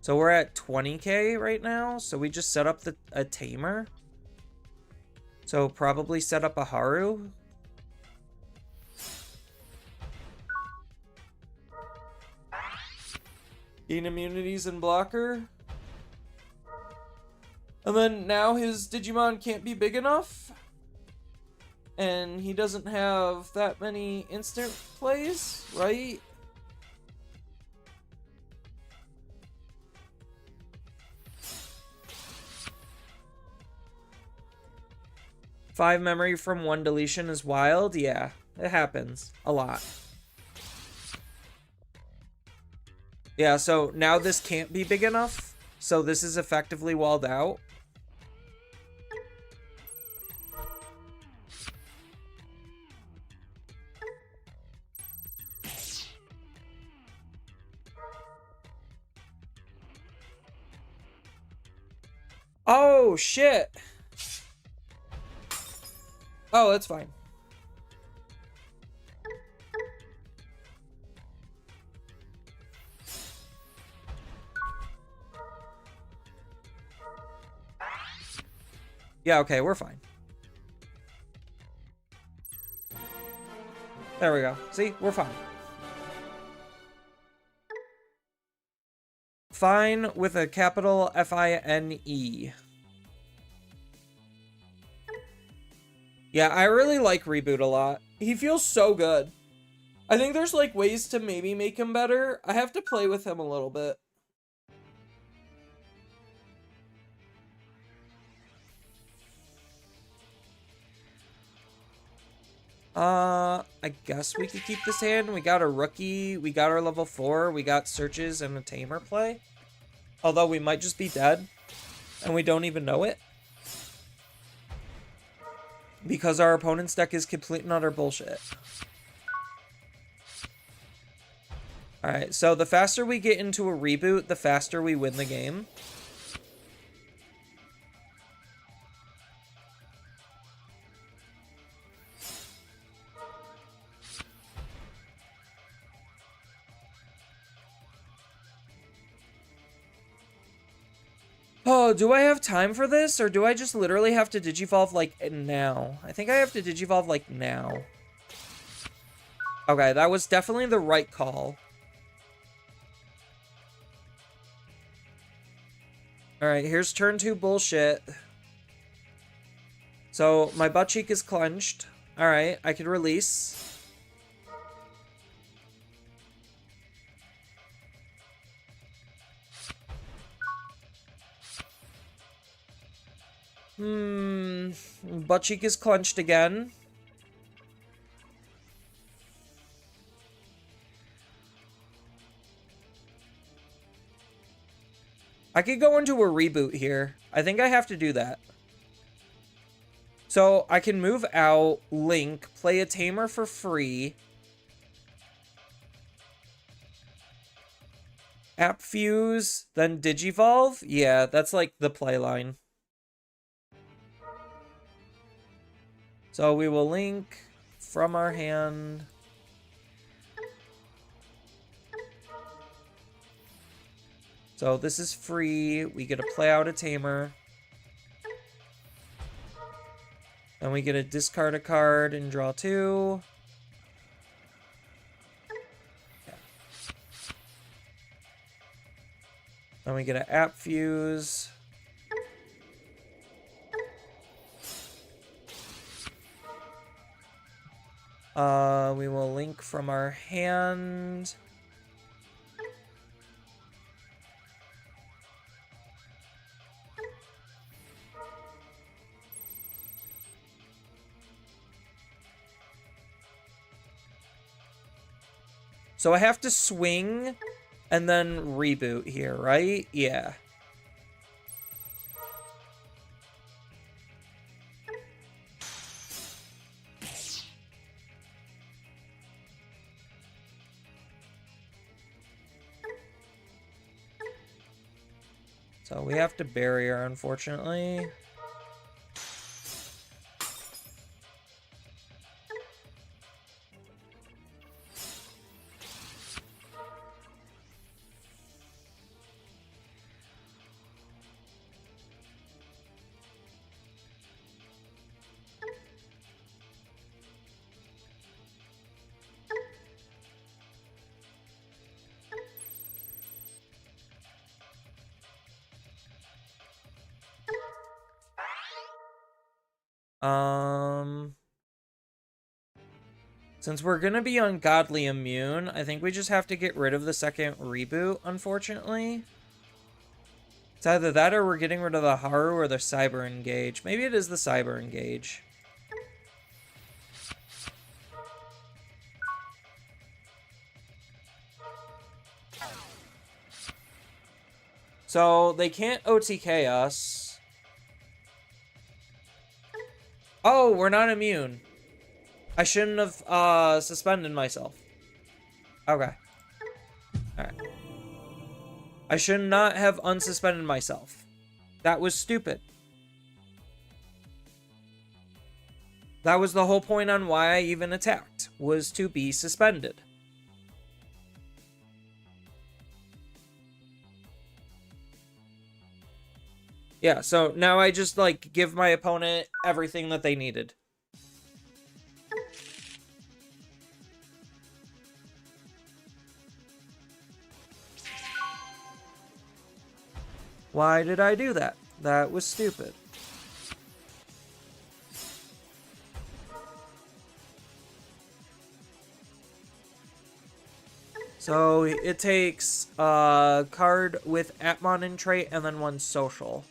So we're at 20k right now. So we just set up a Tamer. So probably set up a Haru. Gain immunities and blocker. And then now his Digimon can't be big enough. And he doesn't have that many instant plays, right? Five memory from 1 deletion is wild. Yeah, it happens a lot. Yeah, so now this can't be big enough. So this is effectively walled out. Oh, shit. Oh, that's fine. Yeah, okay, we're fine. There we go. See, we're fine. Fine with a capital F-I-N-E. Yeah, I really like Reboot a lot. He feels so good. I think there's like ways to maybe make him better. I have to play with him a little bit. I guess we could keep this hand. We got a rookie. We got our level 4. We got searches and a tamer play. Although we might just be dead. And we don't even know it. Because our opponent's deck is complete and utter bullshit. Alright, so the faster we get into a reboot, the faster we win the game. Oh, do I have time for this? Or do I just literally have to Digivolve, like, now? I think I have to Digivolve, like, now. Okay, that was definitely the right call. Alright, here's turn 2 bullshit. So, my butt cheek is clenched. Alright, I can release. Butt cheek is clenched again. I could go into a reboot here. I think I have to do that. So, I can move out, Link, play a tamer for free. App Fuse, then Digivolve? Yeah, that's like the play line. So we will Link from our hand. So this is free. We get to play out a tamer. Then we get to discard a card and draw 2. Yeah. Then we get an App Fuse. We will Link from our hand. So I have to swing and then reboot here, right? Yeah. So we have to bury her, unfortunately. Since we're gonna be ungodly immune, I think we just have to get rid of the second reboot, unfortunately. It's either that or we're getting rid of the Haru or the Cyber Engage. Maybe it is the Cyber Engage. So, they can't OTK us. Oh, we're not immune. I shouldn't have suspended myself. Okay. Alright. I should not have unsuspended myself. That was stupid. That was the whole point on why I even attacked, was to be suspended. Yeah, so now I just, like, give my opponent everything that they needed. Why did I do that? That was stupid. So it takes a card with Atmon in trait and then 1 social.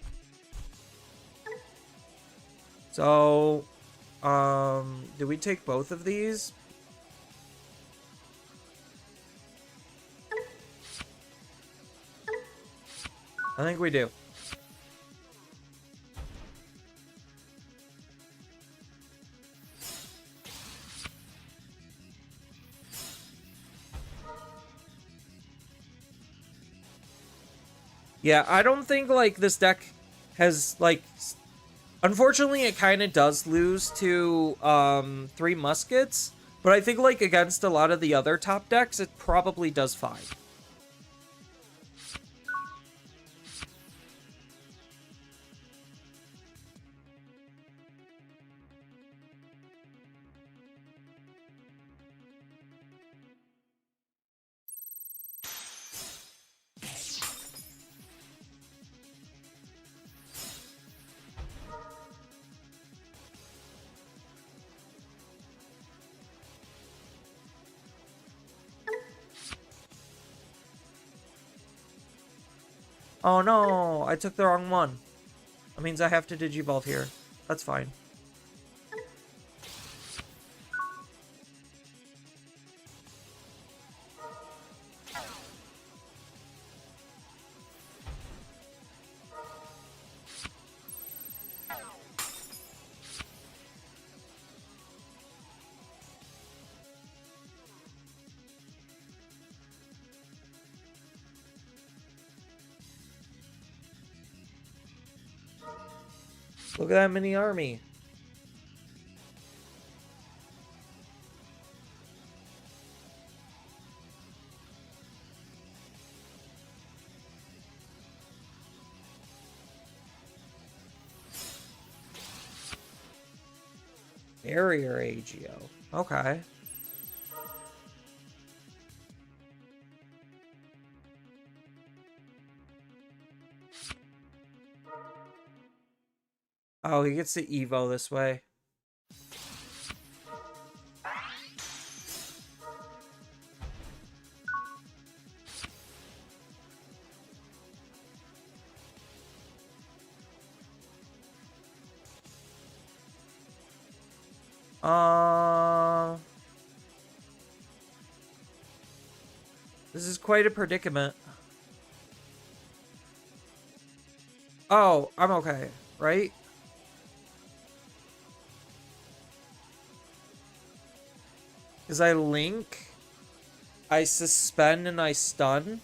So Do we take both of these? I think we do. Yeah, I don't think, like, this deck has, like... Unfortunately, it kind of does lose to, 3 Muskets. But I think, like, against a lot of the other top decks, it probably does fine. Oh no, I took the wrong one. That means I have to Digivolve here. That's fine. Look at that mini army. Barrier AGO. Okay. Oh, he gets to Evo this way. This is quite a predicament. Oh, I'm okay, right? Because I link, I suspend, and I stun.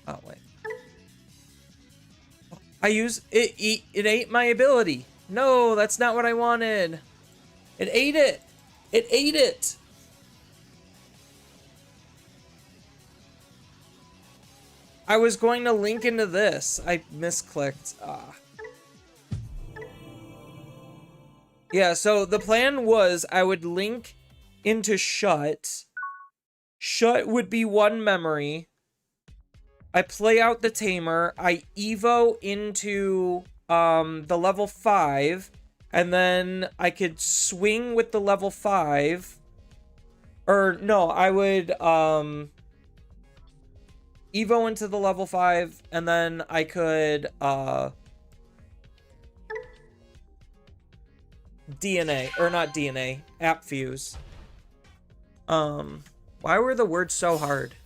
Oh, wait. I use it. It ate my ability. No, that's not what I wanted. It ate it. It ate it. I was going to link into this. I misclicked. Ah. Yeah, so the plan was I would link into Shut. Shut would be 1 memory. I play out the Tamer. I Evo into the level 5. And then I could swing with the level 5. Or no, I would Evo into the level 5. And then I could DNA. Or not DNA. App Fuse. Why were the words so hard?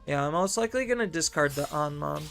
Yeah, I'm most likely gonna discard the Anmon.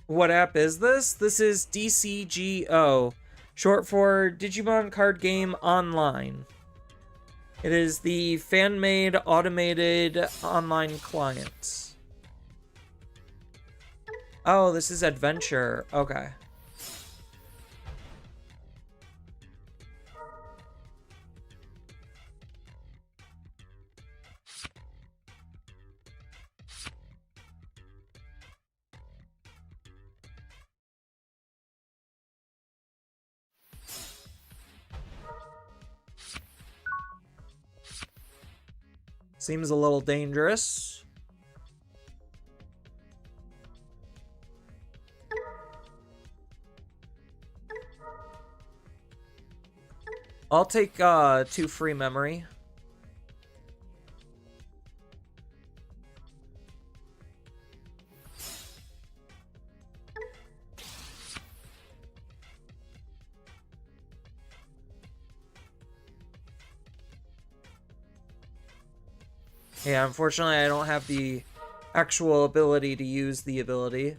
What app is this? This is DCGO, short for Digimon Card Game Online. It is the fan-made automated online client. Oh, this is adventure. Okay. Seems a little dangerous. I'll take 2 free memory. Yeah, unfortunately I don't have the actual ability to use the ability.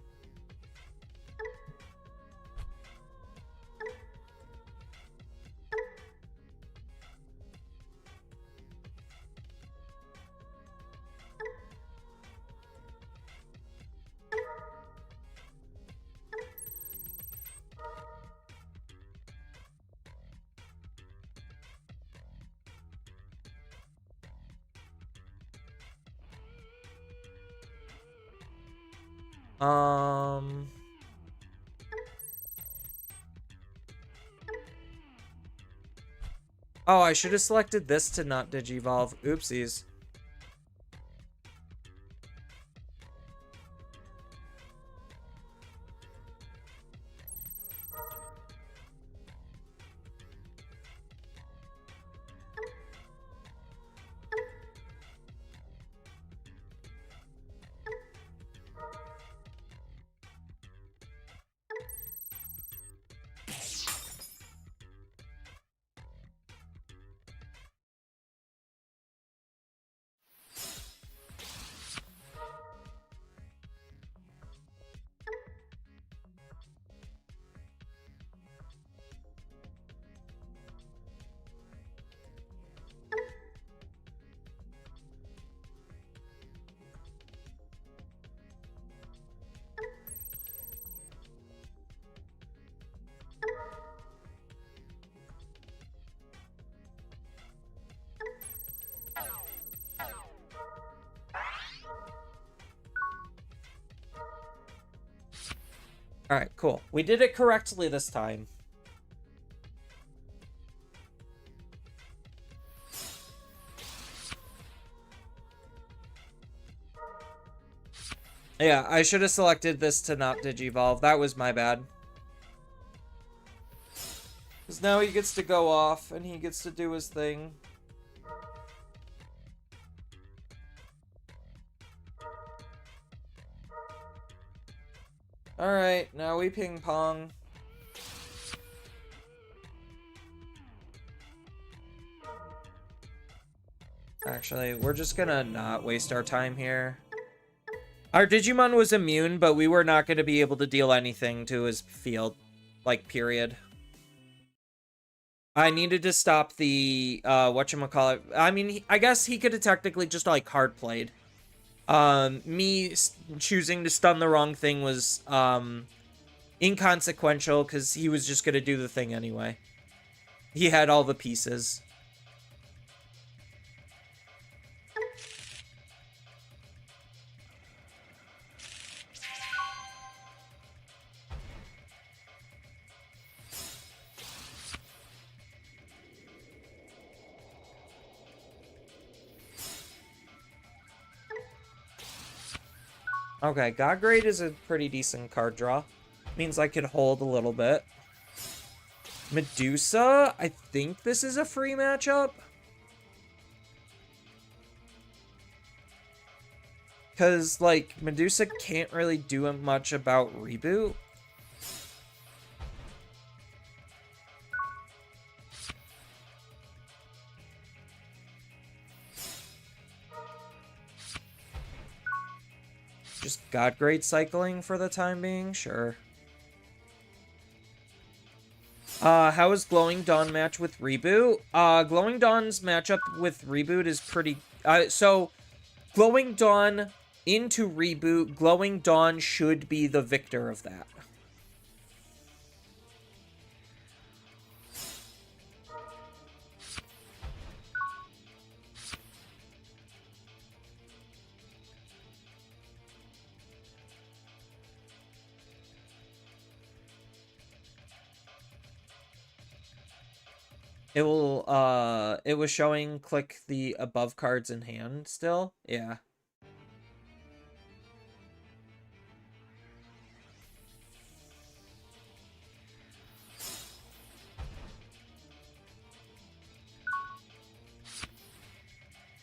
Oh, I should have selected this to not digivolve. Oopsies. Alright, cool. We did it correctly this time. Yeah, I should have selected this to not digivolve. That was my bad. Because now he gets to go off and he gets to do his thing. Alright, now we ping pong. Actually, we're just gonna not waste our time here. Our Digimon was immune, but we were not going to be able to deal anything to his field. Like, period. I needed to stop the, whatchamacallit. I mean, I guess he could have technically just, like, hard played. Me choosing to stun the wrong thing was, inconsequential, because he was just going to do the thing anyway. He had all the pieces. Okay, God Grade is a pretty decent card draw. Means I could hold a little bit. Medusa, I think this is a free matchup. Because, like, Medusa can't really do much about Reboot. Just God Grade cycling for the time being, sure. How is Glowing Dawn match with Reboot? Glowing Dawn's matchup with Reboot is pretty... so, Glowing Dawn into Reboot, Glowing Dawn should be the victor of that. It will, it was showing click the above cards in hand still. Yeah.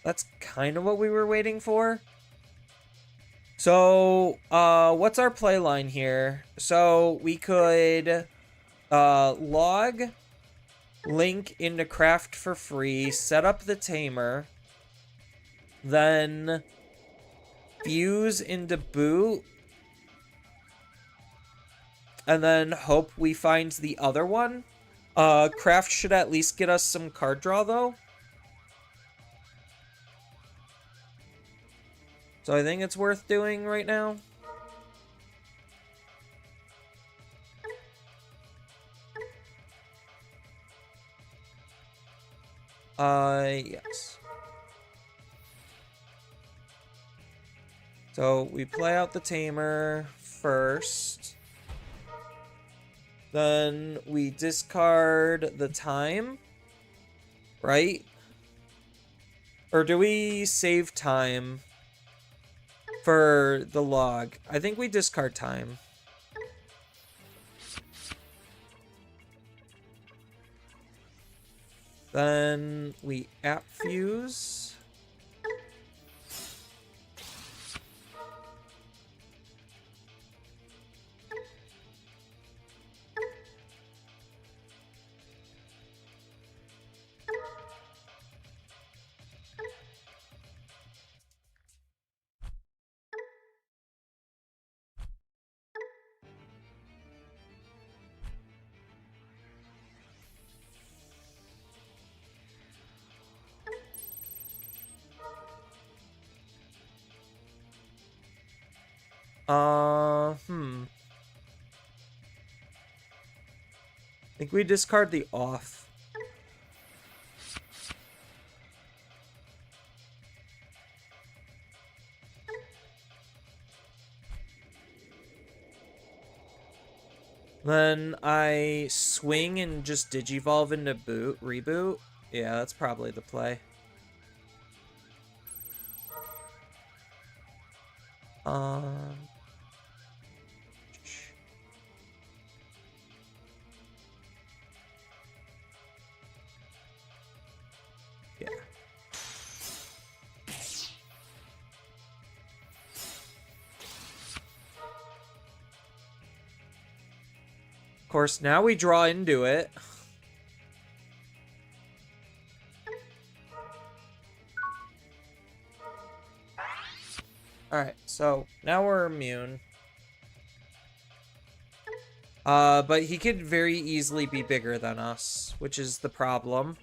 That's kind of what we were waiting for. So, what's our play line here? So, we could, log Link into Craft for free, set up the Tamer, then fuse into Boot, and then hope we find the other one. Craft should at least get us some card draw, though. So I think it's worth doing right now. Yes. So we play out the Tamer first. Then we discard the time, right? Or do we save time for the log? I think we discard time. Then we app fuse. I think we discard the off. Then I swing and just digivolve into reboot. Yeah, that's probably the play. Yeah. Of course, now we draw into it. Alright, so now we're immune. But he could very easily be bigger than us, which is the problem.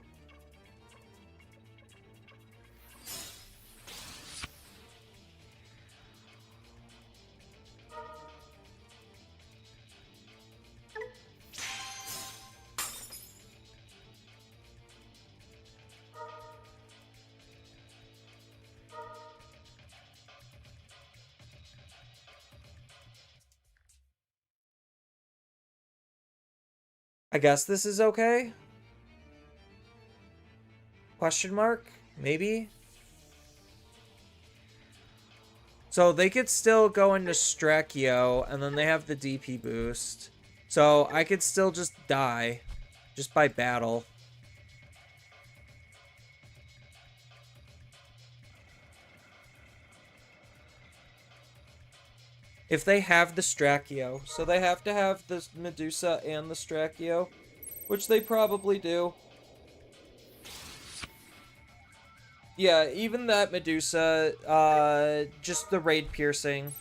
I guess this is okay? Question mark? Maybe? So they could still go into Strachio, and then they have the DP boost. So I could still just die. Just by battle. If they have the Strachio. So they have to have the Medusa and the Strachio. Which they probably do. Yeah, even that Medusa, just the raid piercing.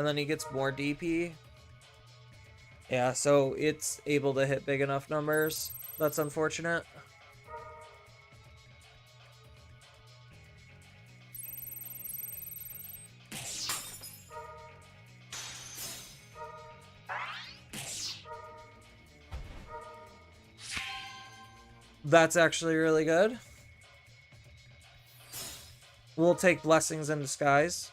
and then he gets more DP. Yeah, so it's able to hit big enough numbers. That's unfortunate. That's actually really good. We'll take Blessings in Disguise.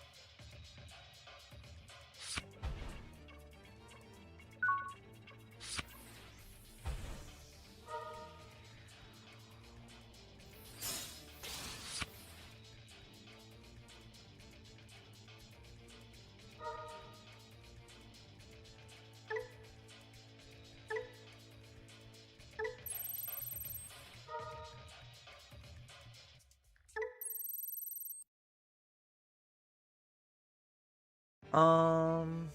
Um...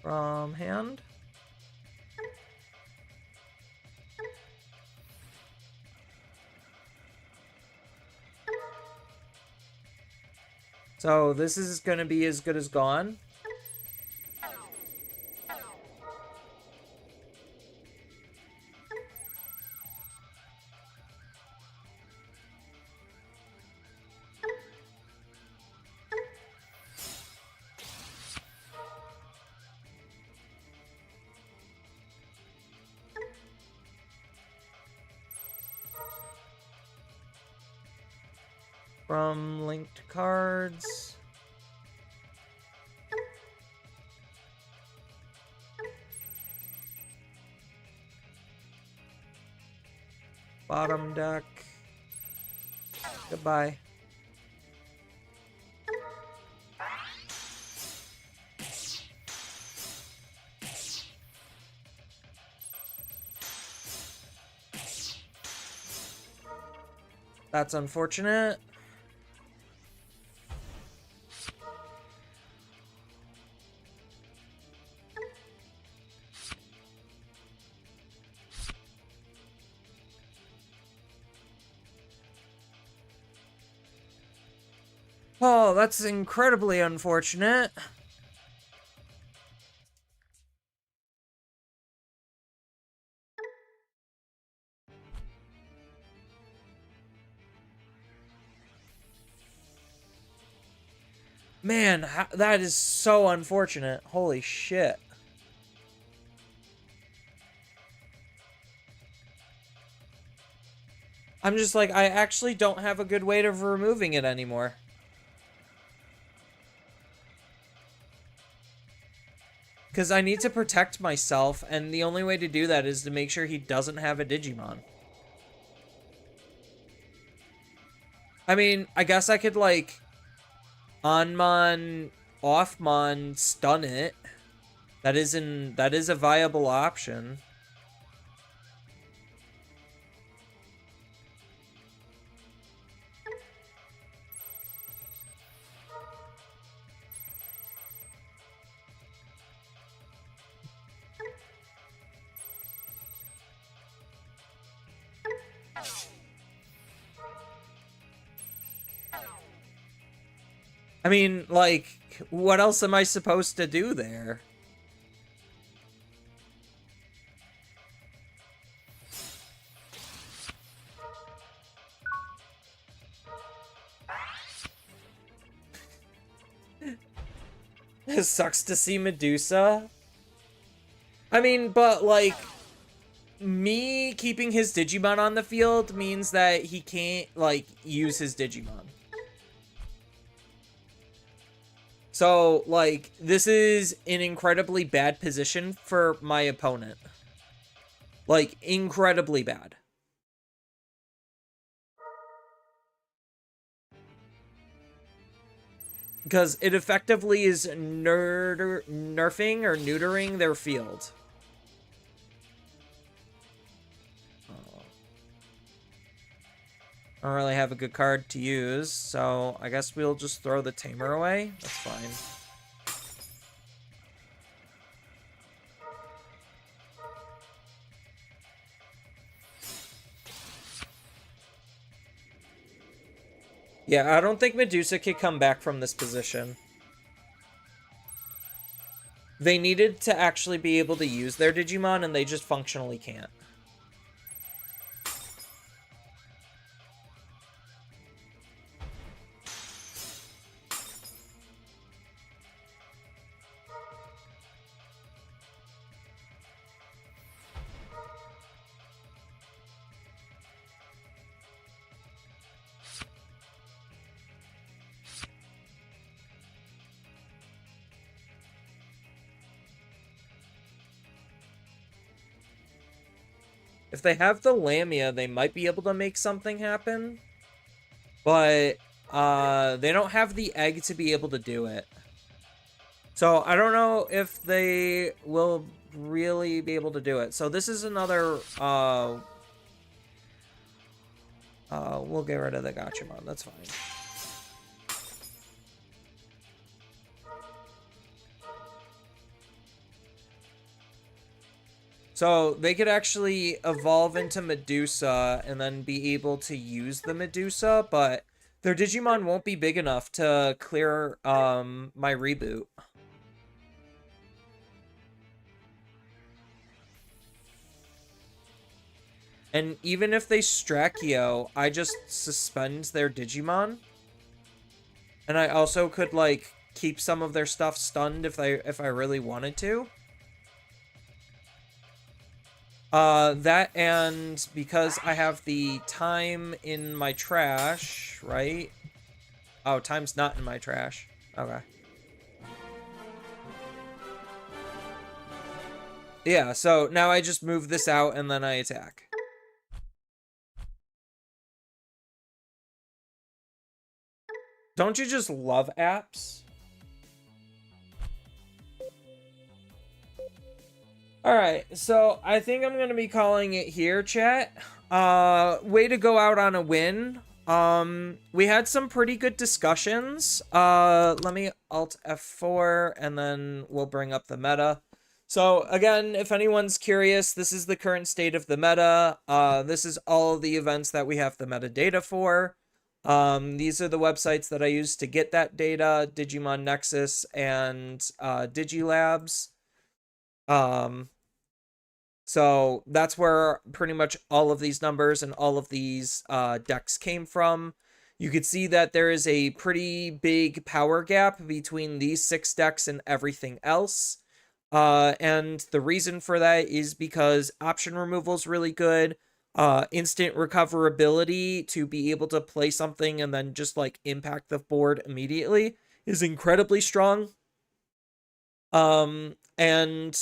From hand? So this is going to be as good as gone. From linked cards. Bottom deck. Goodbye. That's unfortunate. Oh, that's incredibly unfortunate. Man, that is so unfortunate. Holy shit. I'm just like, I actually don't have a good way of removing it anymore. Because I need to protect myself, and the only way to do that is to make sure he doesn't have a Digimon. I mean, I guess I could, like, on-mon, off-mon, stun it. That is a viable option. I mean, like, what else am I supposed to do there? It sucks to see Medusa. I mean, but, like, me keeping his Digimon on the field means that he can't, like, use his Digimon. So, like, this is an incredibly bad position for my opponent. Like, incredibly bad. Because it effectively is nerfing or neutering their field. I don't really have a good card to use, so I guess we'll just throw the Tamer away. That's fine. Yeah, I don't think Medusa could come back from this position. They needed to actually be able to use their Digimon, and they just functionally can't. If they have the Lamia, they might be able to make something happen. But they don't have the egg to be able to do it. So I don't know if they will really be able to do it. So this is another we'll get rid of the Gachimon, that's fine. So they could actually evolve into Medusa and then be able to use the Medusa, but their Digimon won't be big enough to clear my reboot. And even if they Strachio, I just suspend their Digimon. And I also could like keep some of their stuff stunned if I really wanted to. That, and because I have the time in my trash, right? Oh, time's not in my trash. Okay. Yeah, so now I just move this out and then I attack. Don't you just love apps? Alright, so I think I'm gonna be calling it here, chat. Way to go out on a win. We had some pretty good discussions. Let me Alt F4 and then we'll bring up the meta. So again, if anyone's curious, this is the current state of the meta. This is all of the events that we have the metadata for. These are the websites that I use to get that data, Digimon Nexus and Digilabs. So that's where pretty much all of these numbers and all of these decks came from. You could see that there is a pretty big power gap between these 6 decks and everything else. And the reason for that is because option removal is really good. Instant recoverability to be able to play something and then just like impact the board immediately is incredibly strong. And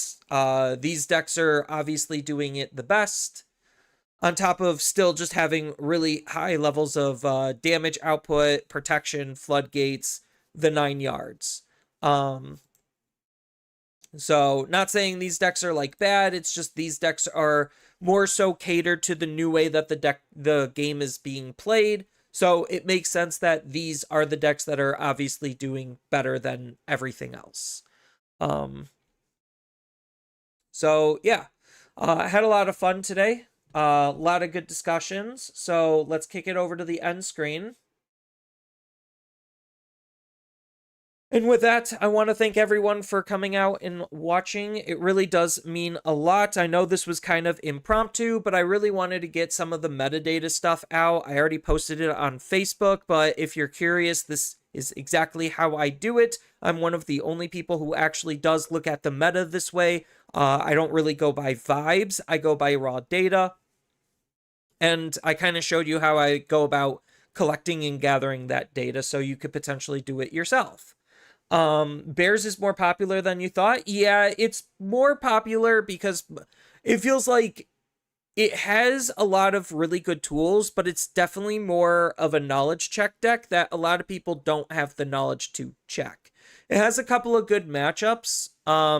these decks are obviously doing it the best, on top of still just having really high levels of damage output, protection, floodgates, the 9 yards. So not saying these decks are like bad, it's just these decks are more so catered to the new way that the game is being played. So it makes sense that these are the decks that are obviously doing better than everything else. So yeah, I had a lot of fun today. A lot of good discussions. So let's kick it over to the end screen. And with that, I want to thank everyone for coming out and watching. It really does mean a lot. I know this was kind of impromptu, but I really wanted to get some of the metadata stuff out. I already posted it on Facebook, but if you're curious, this is exactly how I do it. I'm one of the only people who actually does look at the meta this way. I don't really go by vibes. I go by raw data. And I kind of showed you how I go about collecting and gathering that data so you could potentially do it yourself. Bears is more popular than you thought. Yeah, it's more popular because it feels like it has a lot of really good tools, but it's definitely more of a knowledge check deck that a lot of people don't have the knowledge to check. It has a couple of good matchups.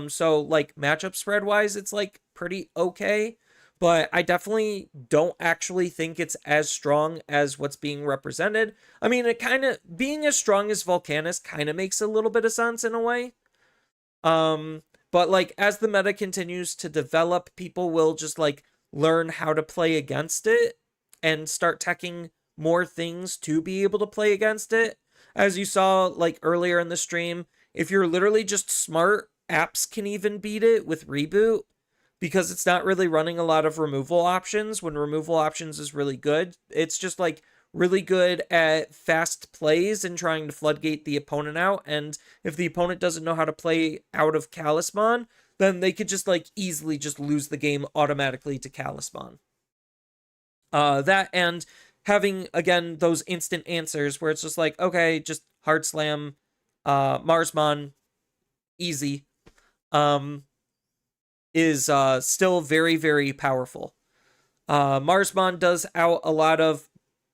So like matchup spread wise, it's like pretty okay, but I definitely don't actually think it's as strong as what's being represented. I mean, it kind of being as strong as Volcanus kind of makes a little bit of sense in a way. But like as the meta continues to develop, people will just like learn how to play against it and start teching more things to be able to play against it. As you saw like earlier in the stream, if you're literally just smart, apps can even beat it with reboot because it's not really running a lot of removal options when removal options is really good. It's just like really good at fast plays and trying to floodgate the opponent out. And if the opponent doesn't know how to play out of Talisman, then they could just like easily just lose the game automatically to Talisman. That and having again those instant answers where it's just like, okay, just hard slam, Marsmon, easy. Is still very, very powerful. Marsmon does out a lot of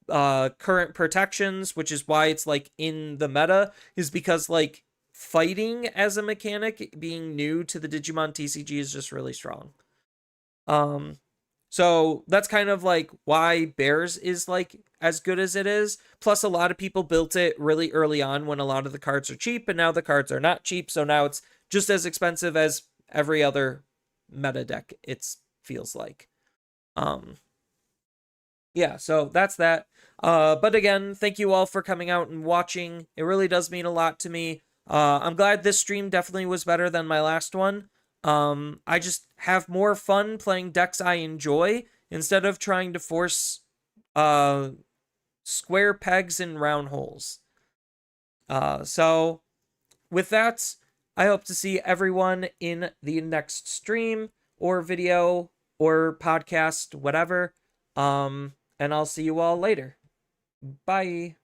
current protections, which is why it's like in the meta, is because like fighting as a mechanic being new to the Digimon TCG is just really strong. So that's kind of like why Bears is like as good as it is. Plus, a lot of people built it really early on when a lot of the cards are cheap, and now the cards are not cheap. So now it's just as expensive as every other meta deck. It feels like. Yeah, so that's that. But again, thank you all for coming out and watching. It really does mean a lot to me. I'm glad this stream definitely was better than my last one. I just have more fun playing decks I enjoy instead of trying to force square pegs in round holes. So with that, I hope to see everyone in the next stream or video or podcast, whatever. And I'll see you all later. Bye.